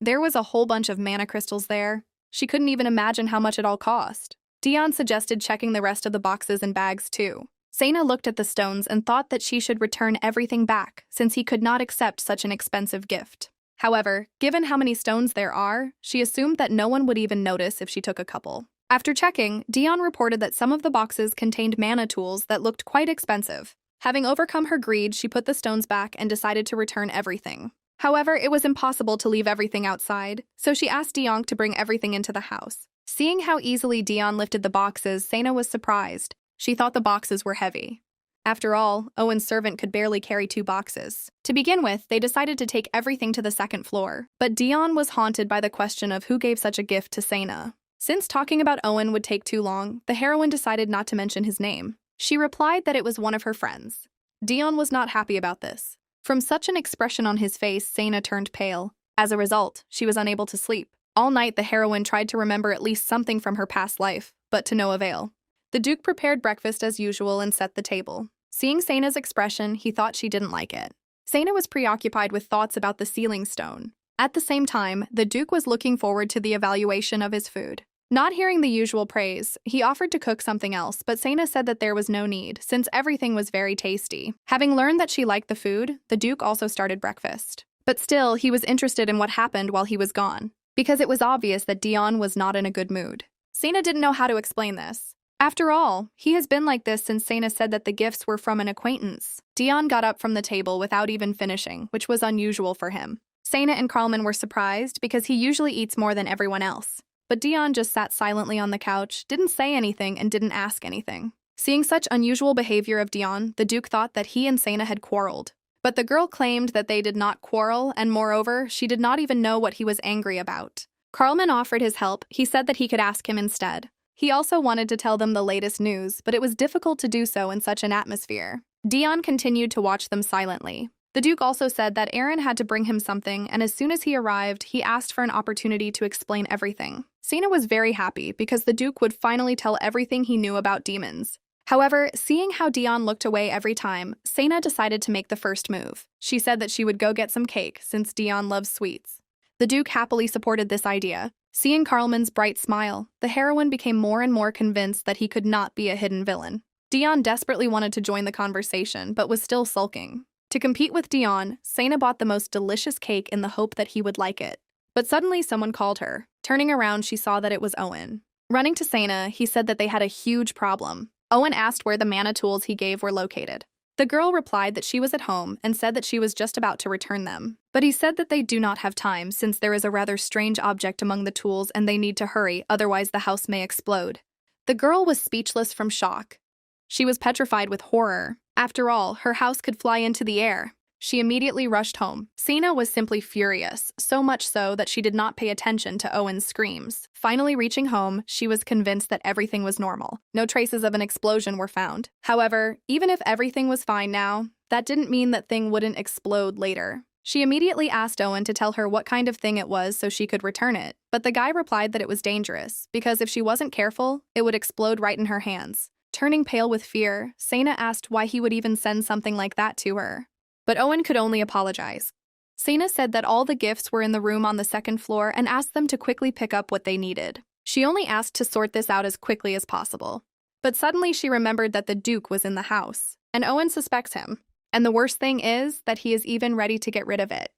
There was a whole bunch of mana crystals there. She couldn't even imagine how much it all cost. Dion suggested checking the rest of the boxes and bags too. Sana looked at the stones and thought that she should return everything back, since he could not accept such an expensive gift. However, given how many stones there are, she assumed that no one would even notice if she took a couple. After checking, Dion reported that some of the boxes contained mana tools that looked quite expensive. Having overcome her greed, she put the stones back and decided to return everything. However, it was impossible to leave everything outside, so she asked Dion to bring everything into the house. Seeing how easily Dion lifted the boxes, Sana was surprised. She thought the boxes were heavy. After all, Owen's servant could barely carry 2 boxes. To begin with, they decided to take everything to the second floor, but Dion was haunted by the question of who gave such a gift to Sana. Since talking about Owen would take too long, the heroine decided not to mention his name. She replied that it was one of her friends. Dion was not happy about this. From such an expression on his face, Sana turned pale. As a result, she was unable to sleep. All night, the heroine tried to remember at least something from her past life, but to no avail. The Duke prepared breakfast as usual and set the table. Seeing Sana's expression, he thought she didn't like it. Sana was preoccupied with thoughts about the sealing stone. At the same time, the Duke was looking forward to the evaluation of his food. Not hearing the usual praise, he offered to cook something else, but Sana said that there was no need, since everything was very tasty. Having learned that she liked the food, the Duke also started breakfast. But still, he was interested in what happened while he was gone, because it was obvious that Dion was not in a good mood. Sana didn't know how to explain this. After all, he has been like this since Sana said that the gifts were from an acquaintance. Dion got up from the table without even finishing, which was unusual for him. Sana and Carlman were surprised because he usually eats more than everyone else. But Dion just sat silently on the couch, didn't say anything, and didn't ask anything. Seeing such unusual behavior of Dion, the Duke thought that he and Sana had quarreled. But the girl claimed that they did not quarrel, and moreover, she did not even know what he was angry about. Carlman offered his help. He said that he could ask him instead. He also wanted to tell them the latest news, but it was difficult to do so in such an atmosphere. Dion continued to watch them silently. The Duke also said that Aaron had to bring him something, and as soon as he arrived, he asked for an opportunity to explain everything. Sana was very happy because the Duke would finally tell everything he knew about demons. However, seeing how Dion looked away every time, Sana decided to make the first move. She said that she would go get some cake since Dion loves sweets. The Duke happily supported this idea. Seeing Carlman's bright smile, the heroine became more and more convinced that he could not be a hidden villain. Dion desperately wanted to join the conversation, but was still sulking. To compete with Dion, Sana bought the most delicious cake in the hope that he would like it. But suddenly someone called her. Turning around, she saw that it was Owen. Running to Sana, he said that they had a huge problem. Owen asked where the mana tools he gave were located. The girl replied that she was at home and said that she was just about to return them. But he said that they do not have time since there is a rather strange object among the tools and they need to hurry, otherwise the house may explode. The girl was speechless from shock. She was petrified with horror. After all, her house could fly into the air. She immediately rushed home. Sana was simply furious, so much so that she did not pay attention to Owen's screams. Finally reaching home, she was convinced that everything was normal. No traces of an explosion were found. However, even if everything was fine now, that didn't mean that thing wouldn't explode later. She immediately asked Owen to tell her what kind of thing it was so she could return it, but the guy replied that it was dangerous, because if she wasn't careful, it would explode right in her hands. Turning pale with fear, Sana asked why he would even send something like that to her. But Owen could only apologize. Sana said that all the gifts were in the room on the second floor and asked them to quickly pick up what they needed. She only asked to sort this out as quickly as possible. But suddenly she remembered that the Duke was in the house, and Owen suspects him. And the worst thing is that he is even ready to get rid of it.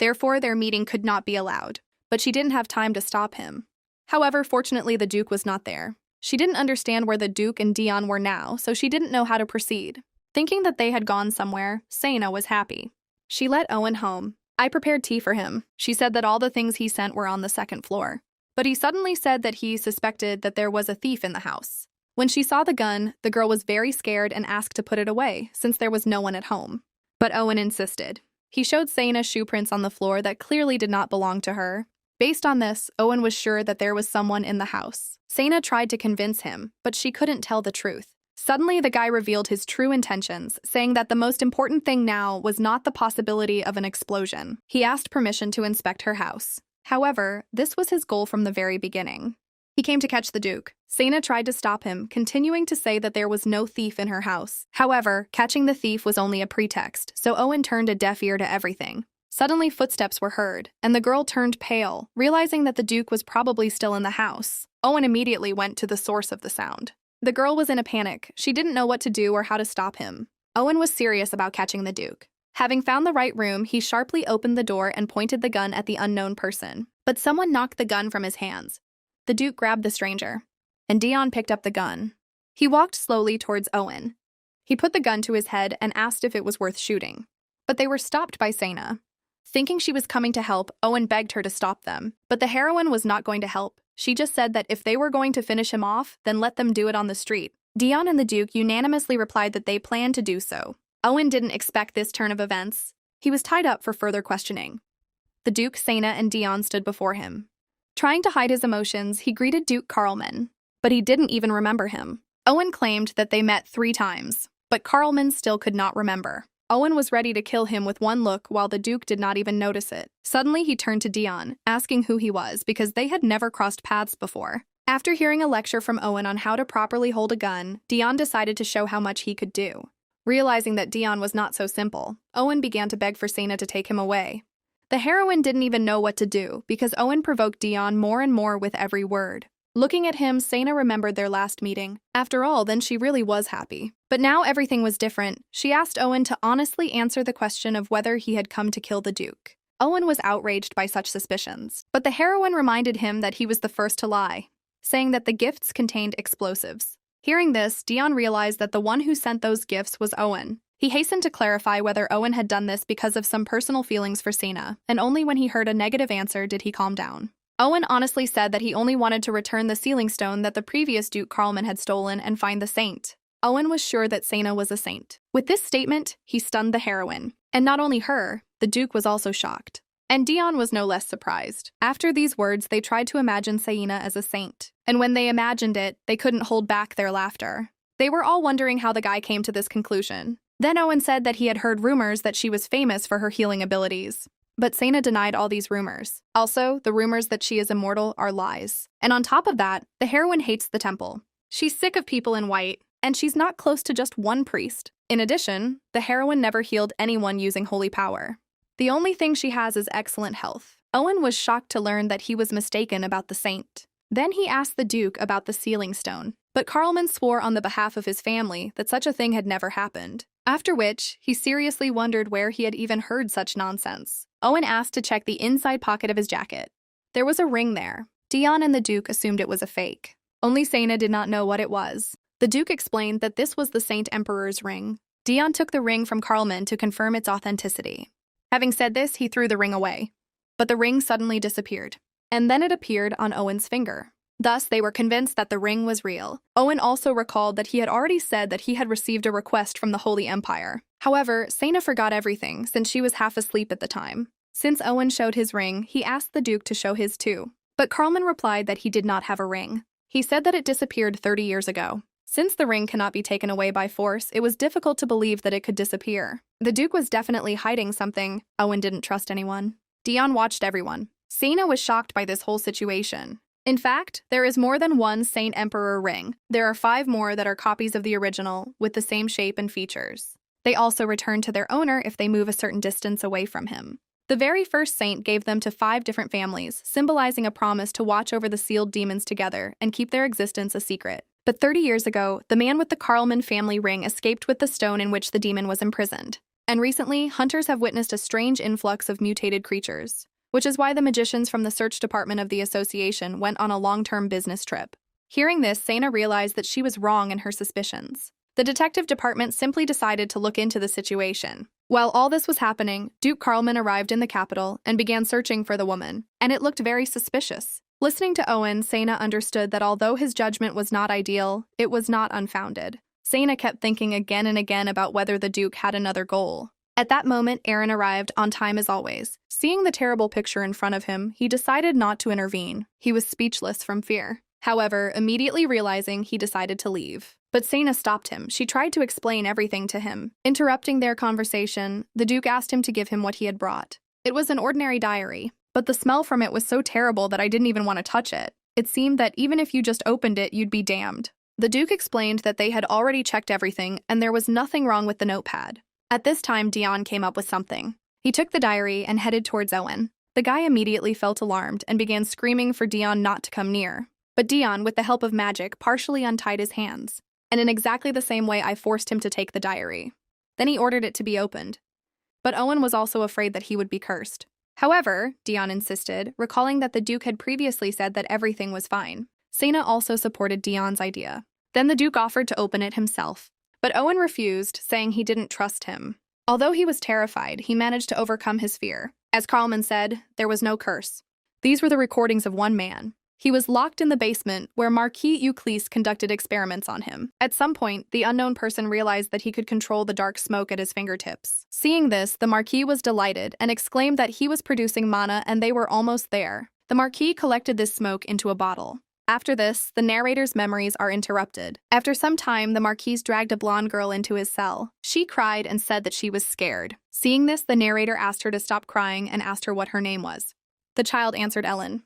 Therefore, their meeting could not be allowed. But she didn't have time to stop him. However, fortunately, the Duke was not there. She didn't understand where the Duke and Dion were now, so she didn't know how to proceed. Thinking that they had gone somewhere, Sana was happy. She let Owen home. I prepared tea for him. She said that all the things he sent were on the second floor. But he suddenly said that he suspected that there was a thief in the house. When she saw the gun, the girl was very scared and asked to put it away, since there was no one at home. But Owen insisted. He showed Sana shoe prints on the floor that clearly did not belong to her. Based on this, Owen was sure that there was someone in the house. Sana tried to convince him, but she couldn't tell the truth. Suddenly, the guy revealed his true intentions, saying that the most important thing now was not the possibility of an explosion. He asked permission to inspect her house. However, this was his goal from the very beginning. He came to catch the Duke. Sana tried to stop him, continuing to say that there was no thief in her house. However, catching the thief was only a pretext, so Owen turned a deaf ear to everything. Suddenly, footsteps were heard, and the girl turned pale, realizing that the Duke was probably still in the house. Owen immediately went to the source of the sound. The girl was in a panic. She didn't know what to do or how to stop him. Owen was serious about catching the Duke. Having found the right room, he sharply opened the door and pointed the gun at the unknown person. But someone knocked the gun from his hands. The Duke grabbed the stranger, and Dion picked up the gun. He walked slowly towards Owen. He put the gun to his head and asked if it was worth shooting. But they were stopped by Sana. Thinking she was coming to help, Owen begged her to stop them. But the heroine was not going to help. She just said that if they were going to finish him off, then let them do it on the street. Dion and the Duke unanimously replied that they planned to do so. Owen didn't expect this turn of events. He was tied up for further questioning. The Duke, Sana, and Dion stood before him. Trying to hide his emotions, he greeted Duke Carlman, but he didn't even remember him. Owen claimed that they met 3 times, but Carlman still could not remember. Owen was ready to kill him with one look while the Duke did not even notice it. Suddenly, he turned to Dion, asking who he was because they had never crossed paths before. After hearing a lecture from Owen on how to properly hold a gun, Dion decided to show how much he could do. Realizing that Dion was not so simple, Owen began to beg for Sana to take him away. The heroine didn't even know what to do because Owen provoked Dion more and more with every word. Looking at him, Sana remembered their last meeting. After all, then she really was happy. But now everything was different. She asked Owen to honestly answer the question of whether he had come to kill the Duke. Owen was outraged by such suspicions, but the heroine reminded him that he was the first to lie, saying that the gifts contained explosives. Hearing this, Dion realized that the one who sent those gifts was Owen. He hastened to clarify whether Owen had done this because of some personal feelings for Sana, and only when he heard a negative answer did he calm down. Owen honestly said that he only wanted to return the sealing stone that the previous Duke Carlman had stolen and find the saint. Owen was sure that Sana was a saint. With this statement, he stunned the heroine. And not only her, the Duke was also shocked. And Dion was no less surprised. After these words, they tried to imagine Sana as a saint. And when they imagined it, they couldn't hold back their laughter. They were all wondering how the guy came to this conclusion. Then Owen said that he had heard rumors that she was famous for her healing abilities. But Sana denied all these rumors. Also, the rumors that she is immortal are lies. And on top of that, the heroine hates the temple. She's sick of people in white, and she's not close to just one priest. In addition, the heroine never healed anyone using holy power. The only thing she has is excellent health. Owen was shocked to learn that he was mistaken about the saint. Then he asked the Duke about the sealing stone, but Carlman swore on the behalf of his family that such a thing had never happened. After which, he seriously wondered where he had even heard such nonsense. Owen asked to check the inside pocket of his jacket. There was a ring there. Dion and the Duke assumed it was a fake. Only Sana did not know what it was. The Duke explained that this was the Saint Emperor's ring. Dion took the ring from Carlman to confirm its authenticity. Having said this, he threw the ring away. But the ring suddenly disappeared. And then it appeared on Owen's finger. Thus, they were convinced that the ring was real. Owen also recalled that he had already said that he had received a request from the Holy Empire. However, Sana forgot everything since she was half asleep at the time. Since Owen showed his ring, he asked the Duke to show his too. But Carlman replied that he did not have a ring. He said that it disappeared 30 years ago. Since the ring cannot be taken away by force, it was difficult to believe that it could disappear. The Duke was definitely hiding something. Owen didn't trust anyone. Dion watched everyone. Sena was shocked by this whole situation. In fact, there is more than one Saint Emperor ring. There are 5 more that are copies of the original, with the same shape and features. They also return to their owner if they move a certain distance away from him. The very first saint gave them to 5 different families, symbolizing a promise to watch over the sealed demons together and keep their existence a secret. But 30 years ago, the man with the Carlman family ring escaped with the stone in which the demon was imprisoned. And recently, hunters have witnessed a strange influx of mutated creatures, which is why the magicians from the search department of the association went on a long-term business trip. Hearing this, Sena realized that she was wrong in her suspicions. The detective department simply decided to look into the situation. While all this was happening, Duke Carlman arrived in the capital and began searching for the woman, and it looked very suspicious. Listening to Owen, Sena understood that although his judgment was not ideal, it was not unfounded. Sena kept thinking again and again about whether the Duke had another goal. At that moment, Aaron arrived, on time as always. Seeing the terrible picture in front of him, he decided not to intervene. He was speechless from fear. However, immediately realizing, he decided to leave. But Sena stopped him. She tried to explain everything to him. Interrupting their conversation, the Duke asked him to give him what he had brought. It was an ordinary diary, but the smell from it was so terrible that I didn't even want to touch it. It seemed that even if you just opened it, you'd be damned. The Duke explained that they had already checked everything and there was nothing wrong with the notepad. At this time, Dion came up with something. He took the diary and headed towards Owen. The guy immediately felt alarmed and began screaming for Dion not to come near. But Dion, with the help of magic, partially untied his hands, and in exactly the same way I forced him to take the diary. Then he ordered it to be opened. But Owen was also afraid that he would be cursed. However, Dion insisted, recalling that the Duke had previously said that everything was fine. Sena also supported Dion's idea. Then the Duke offered to open it himself. But Owen refused, saying he didn't trust him. Although he was terrified, he managed to overcome his fear. As Carlman said, there was no curse. These were the recordings of one man. He was locked in the basement where Marquis Euclise conducted experiments on him. At some point, the unknown person realized that he could control the dark smoke at his fingertips. Seeing this, the Marquis was delighted and exclaimed that he was producing mana and they were almost there. The Marquis collected this smoke into a bottle. After this, the narrator's memories are interrupted. After some time, the Marquis dragged a blonde girl into his cell. She cried and said that she was scared. Seeing this, the narrator asked her to stop crying and asked her what her name was. The child answered Ellen.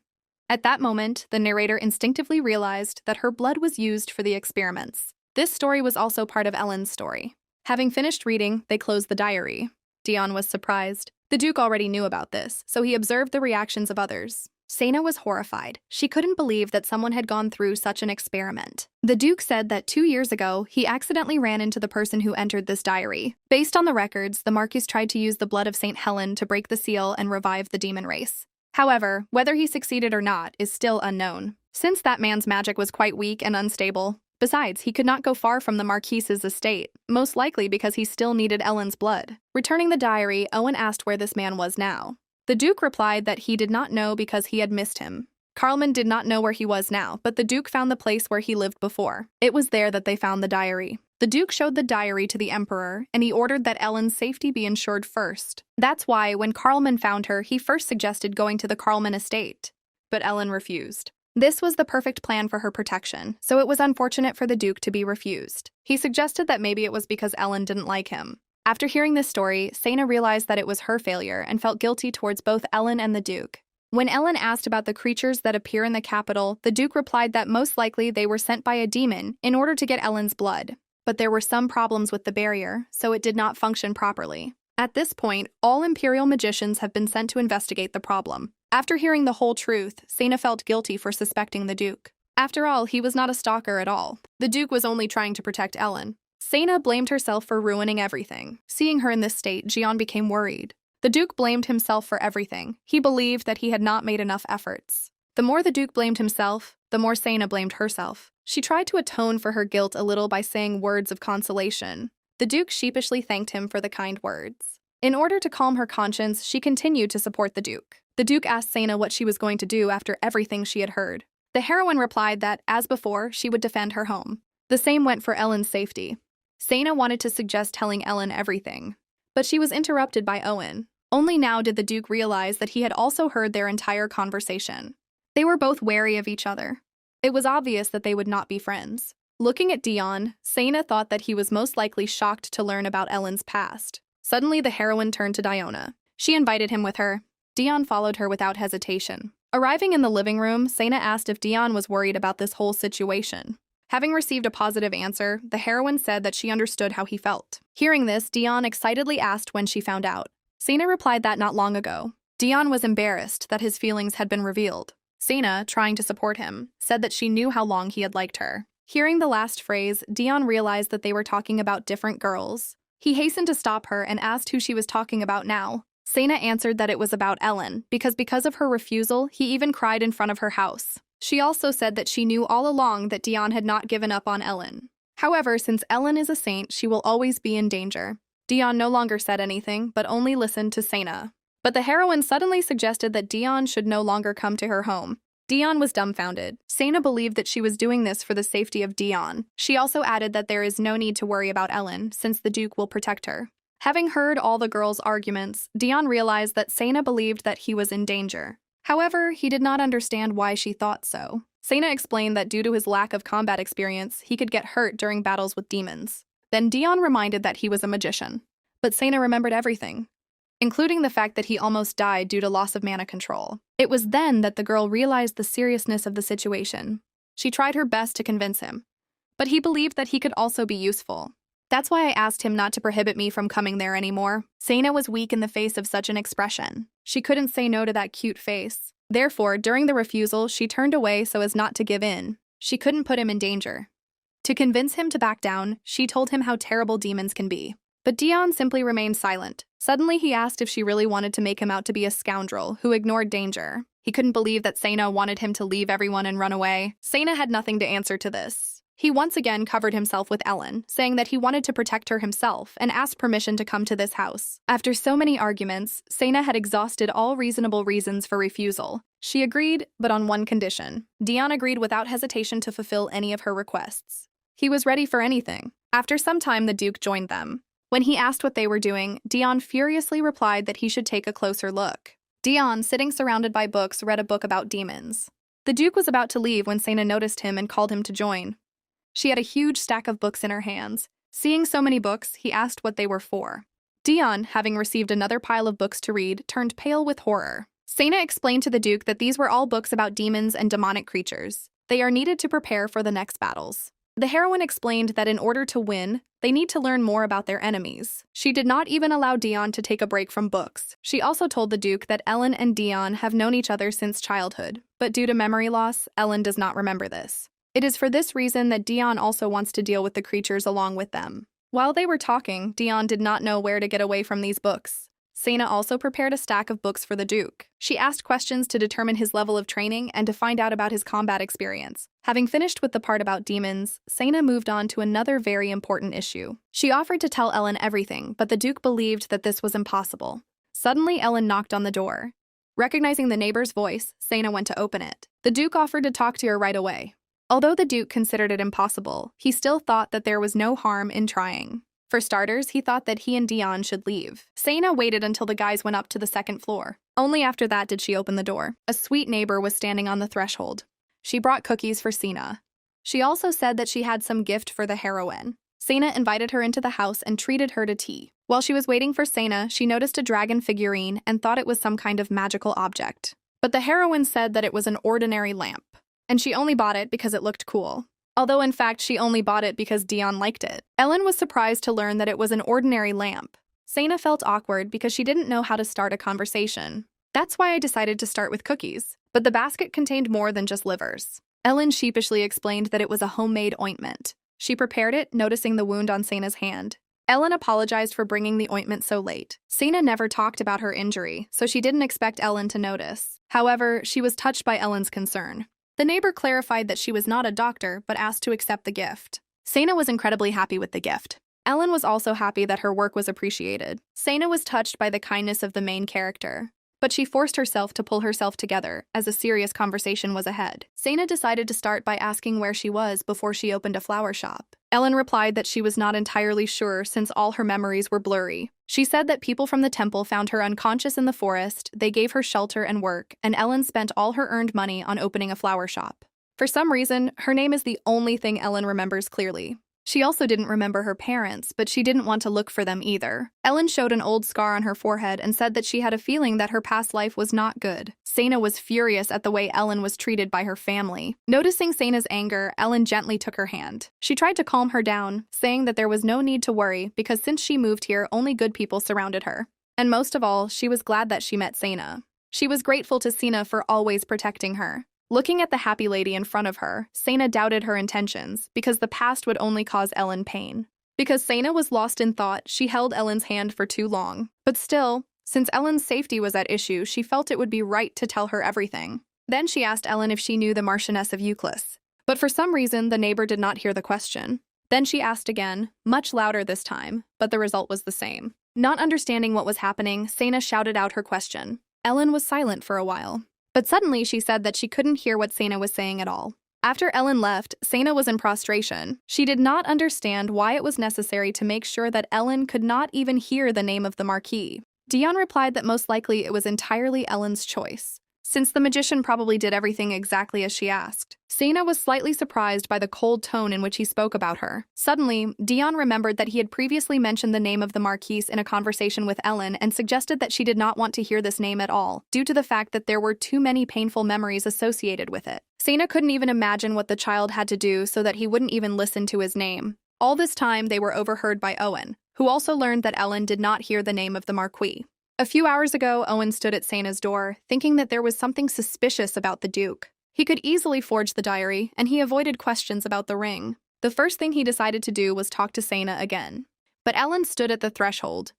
At that moment, the narrator instinctively realized that her blood was used for the experiments. This story was also part of Ellen's story. Having finished reading, they closed the diary. Dion was surprised. The Duke already knew about this, so he observed the reactions of others. Sena was horrified. She couldn't believe that someone had gone through such an experiment. The Duke said that 2 years ago, he accidentally ran into the person who entered this diary. Based on the records, the Marquis tried to use the blood of St. Helen to break the seal and revive the demon race. However, whether he succeeded or not is still unknown, since that man's magic was quite weak and unstable. Besides, he could not go far from the Marquis's estate, most likely because he still needed Ellen's blood. Returning the diary, Owen asked where this man was now. The Duke replied that he did not know because he had missed him. Carlman did not know where he was now, but the Duke found the place where he lived before. It was there that they found the diary. The Duke showed the diary to the Emperor, and he ordered that Ellen's safety be ensured first. That's why, when Carlman found her, he first suggested going to the Carlman estate. But Ellen refused. This was the perfect plan for her protection, so it was unfortunate for the Duke to be refused. He suggested that maybe it was because Ellen didn't like him. After hearing this story, Sena realized that it was her failure and felt guilty towards both Ellen and the Duke. When Ellen asked about the creatures that appear in the capital, the Duke replied that most likely they were sent by a demon in order to get Ellen's blood. But there were some problems with the barrier, so it did not function properly. At this point, all Imperial magicians have been sent to investigate the problem. After hearing the whole truth, Sena felt guilty for suspecting the Duke. After all, he was not a stalker at all. The Duke was only trying to protect Ellen. Sena blamed herself for ruining everything. Seeing her in this state, Jian became worried. The Duke blamed himself for everything. He believed that he had not made enough efforts. The more the Duke blamed himself, the more Sena blamed herself. She tried to atone for her guilt a little by saying words of consolation. The Duke sheepishly thanked him for the kind words. In order to calm her conscience, she continued to support the Duke. The Duke asked Sena what she was going to do after everything she had heard. The heroine replied that, as before, she would defend her home. The same went for Ellen's safety. Sena wanted to suggest telling Ellen everything, but she was interrupted by Owen. Only now did the Duke realize that he had also heard their entire conversation. They were both wary of each other. It was obvious that they would not be friends. Looking at Dion, Sana thought that he was most likely shocked to learn about Ellen's past. Suddenly, the heroine turned to Diona. She invited him with her. Dion followed her without hesitation. Arriving in the living room, Sana asked if Dion was worried about this whole situation. Having received a positive answer, the heroine said that she understood how he felt. Hearing this, Dion excitedly asked when she found out. Sana replied that not long ago. Dion was embarrassed that his feelings had been revealed. Sana, trying to support him, said that she knew how long he had liked her. Hearing the last phrase, Dion realized that they were talking about different girls. He hastened to stop her and asked who she was talking about now. Sana answered that it was about Ellen, because of her refusal, he even cried in front of her house. She also said that she knew all along that Dion had not given up on Ellen. However, since Ellen is a saint, she will always be in danger. Dion no longer said anything, but only listened to Sana. But the heroine suddenly suggested that Dion should no longer come to her home. Dion was dumbfounded. Sana believed that she was doing this for the safety of Dion. She also added that there is no need to worry about Ellen, since the Duke will protect her. Having heard all the girls' arguments, Dion realized that Sana believed that he was in danger. However, he did not understand why she thought so. Sana explained that due to his lack of combat experience, he could get hurt during battles with demons. Then Dion reminded that he was a magician. But Sana remembered everything, including the fact that he almost died due to loss of mana control. It was then that the girl realized the seriousness of the situation. She tried her best to convince him, but he believed that he could also be useful. That's why I asked him not to prohibit me from coming there anymore. Sana was weak in the face of such an expression. She couldn't say no to that cute face. Therefore, during the refusal, she turned away so as not to give in. She couldn't put him in danger. To convince him to back down, she told him how terrible demons can be. But Dion simply remained silent. Suddenly, he asked if she really wanted to make him out to be a scoundrel who ignored danger. He couldn't believe that Sana wanted him to leave everyone and run away. Sana had nothing to answer to this. He once again covered himself with Ellen, saying that he wanted to protect her himself and asked permission to come to this house. After so many arguments, Sana had exhausted all reasonable reasons for refusal. She agreed, but on one condition. Dion agreed without hesitation to fulfill any of her requests. He was ready for anything. After some time, the Duke joined them. When he asked what they were doing, Dion furiously replied that he should take a closer look. Dion, sitting surrounded by books, read a book about demons. The Duke was about to leave when Sana noticed him and called him to join. She had a huge stack of books in her hands. Seeing so many books, he asked what they were for. Dion, having received another pile of books to read, turned pale with horror. Sana explained to the Duke that these were all books about demons and demonic creatures. They are needed to prepare for the next battles. The heroine explained that in order to win, they need to learn more about their enemies. She did not even allow Dion to take a break from books. She also told the Duke that Ellen and Dion have known each other since childhood, but due to memory loss, Ellen does not remember this. It is for this reason that Dion also wants to deal with the creatures along with them. While they were talking, Dion did not know where to get away from these books. Sana also prepared a stack of books for the Duke. She asked questions to determine his level of training and to find out about his combat experience. Having finished with the part about demons, Sana moved on to another very important issue. She offered to tell Ellen everything, but the Duke believed that this was impossible. Suddenly, Ellen knocked on the door. Recognizing the neighbor's voice, Sana went to open it. The Duke offered to talk to her right away. Although the Duke considered it impossible, he still thought that there was no harm in trying. For starters, he thought that he and Dion should leave. Sana waited until the guys went up to the second floor. Only after that did she open the door. A sweet neighbor was standing on the threshold. She brought cookies for Sana. She also said that she had some gift for the heroine. Sana invited her into the house and treated her to tea. While she was waiting for Sana, she noticed a dragon figurine and thought it was some kind of magical object. But the heroine said that it was an ordinary lamp, and she only bought it because it looked cool. Although in fact she only bought it because Dion liked it. Ellen was surprised to learn that it was an ordinary lamp. Sana felt awkward because she didn't know how to start a conversation. That's why I decided to start with cookies. But the basket contained more than just livers. Ellen sheepishly explained that it was a homemade ointment. She prepared it, noticing the wound on Sana's hand. Ellen apologized for bringing the ointment so late. Sana never talked about her injury, so she didn't expect Ellen to notice. However, she was touched by Ellen's concern. The neighbor clarified that she was not a doctor, but asked to accept the gift. Sana was incredibly happy with the gift. Ellen was also happy that her work was appreciated. Sana was touched by the kindness of the main character, but she forced herself to pull herself together, as a serious conversation was ahead. Sana decided to start by asking where she was before she opened a flower shop. Ellen replied that she was not entirely sure since all her memories were blurry. She said that people from the temple found her unconscious in the forest, they gave her shelter and work, and Ellen spent all her earned money on opening a flower shop. For some reason, her name is the only thing Ellen remembers clearly. She also didn't remember her parents, but she didn't want to look for them either. Ellen showed an old scar on her forehead and said that she had a feeling that her past life was not good. Sena was furious at the way Ellen was treated by her family. Noticing Sena's anger, Ellen gently took her hand. She tried to calm her down, saying that there was no need to worry because since she moved here, only good people surrounded her. And most of all, she was glad that she met Sena. She was grateful to Sena for always protecting her. Looking at the happy lady in front of her, Sena doubted her intentions because the past would only cause Ellen pain. Because Sena was lost in thought, she held Ellen's hand for too long. But still, since Ellen's safety was at issue, she felt it would be right to tell her everything. Then she asked Ellen if she knew the Marchioness of Euclid. But for some reason, the neighbor did not hear the question. Then she asked again, much louder this time, but the result was the same. Not understanding what was happening, Sena shouted out her question. Ellen was silent for a while. But suddenly she said that she couldn't hear what Sena was saying at all. After Ellen left, Sena was in prostration. She did not understand why it was necessary to make sure that Ellen could not even hear the name of the Marquis. Dion replied that most likely it was entirely Ellen's choice, since the magician probably did everything exactly as she asked. Sena was slightly surprised by the cold tone in which he spoke about her. Suddenly, Dion remembered that he had previously mentioned the name of the Marquise in a conversation with Ellen and suggested that she did not want to hear this name at all, due to the fact that there were too many painful memories associated with it. Sena couldn't even imagine what the child had to do so that he wouldn't even listen to his name. All this time, they were overheard by Owen, who also learned that Ellen did not hear the name of the Marquis. A few hours ago, Owen stood at Sena's door, thinking that there was something suspicious about the Duke. He could easily forge the diary, and he avoided questions about the ring. The first thing he decided to do was talk to Sena again. But Ellen stood at the threshold.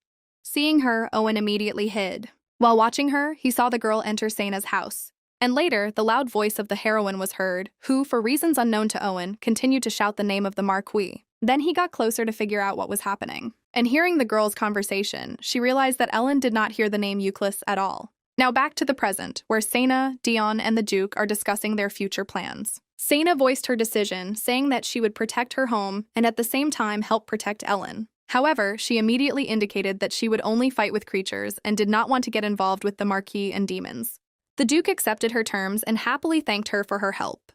Seeing her, Owen immediately hid. While watching her, he saw the girl enter Sena's house. And later, the loud voice of the heroine was heard, who, for reasons unknown to Owen, continued to shout the name of the Marquis. Then he got closer to figure out what was happening. And hearing the girl's conversation, she realized that Ellen did not hear the name Euclid at all. Now back to the present, where Sena, Dion, and the Duke are discussing their future plans. Sena voiced her decision, saying that she would protect her home and at the same time help protect Ellen. However, she immediately indicated that she would only fight with creatures and did not want to get involved with the Marquis and demons. The Duke accepted her terms and happily thanked her for her help.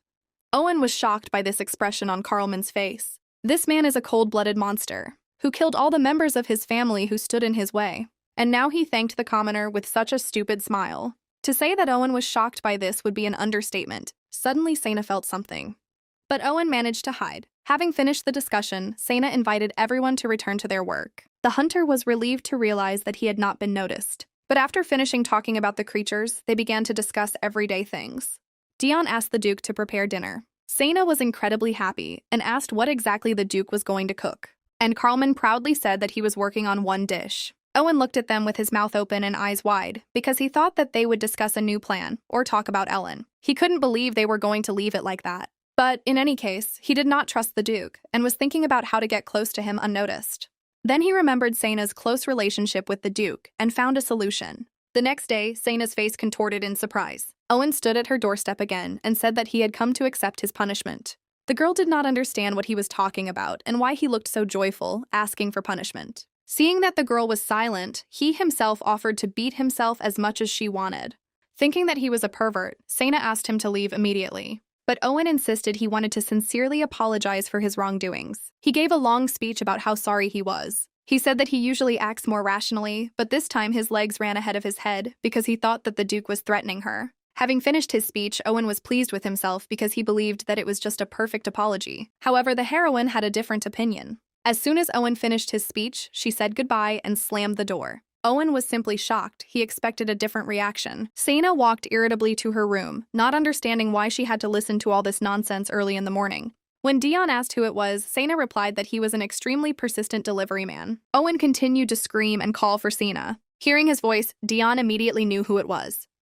Owen was shocked by this expression on Carlman's face. This man is a cold-blooded monster, who killed all the members of his family who stood in his way. And now he thanked the commoner with such a stupid smile. To say that Owen was shocked by this would be an understatement. Suddenly, Sena felt something. But Owen managed to hide. Having finished the discussion, Sena invited everyone to return to their work. The hunter was relieved to realize that he had not been noticed. But after finishing talking about the creatures, they began to discuss everyday things. Dion asked the Duke to prepare dinner. Sena was incredibly happy and asked what exactly the Duke was going to cook. And Carlman proudly said that he was working on one dish. Owen looked at them with his mouth open and eyes wide, because he thought that they would discuss a new plan, or talk about Ellen. He couldn't believe they were going to leave it like that. But, in any case, he did not trust the Duke, and was thinking about how to get close to him unnoticed. Then he remembered Sena's close relationship with the Duke, and found a solution. The next day, Sena's face contorted in surprise. Owen stood at her doorstep again, and said that he had come to accept his punishment. The girl did not understand what he was talking about, and why he looked so joyful, asking for punishment. Seeing that the girl was silent, he himself offered to beat himself as much as she wanted. Thinking that he was a pervert, Sena asked him to leave immediately. But Owen insisted he wanted to sincerely apologize for his wrongdoings. He gave a long speech about how sorry he was. He said that he usually acts more rationally, but this time his legs ran ahead of his head because he thought that the Duke was threatening her. Having finished his speech, Owen was pleased with himself because he believed that it was just a perfect apology. However, the heroine had a different opinion. As soon as Owen finished his speech, she said goodbye and slammed the door. Owen was simply shocked. He expected a different reaction. Sena walked irritably to her room, not understanding why she had to listen to all this nonsense early in the morning. When Dion asked who it was, Sena replied that he was an extremely persistent delivery man. Owen continued to scream and call for Sena. Hearing his voice, Dion immediately knew who it was.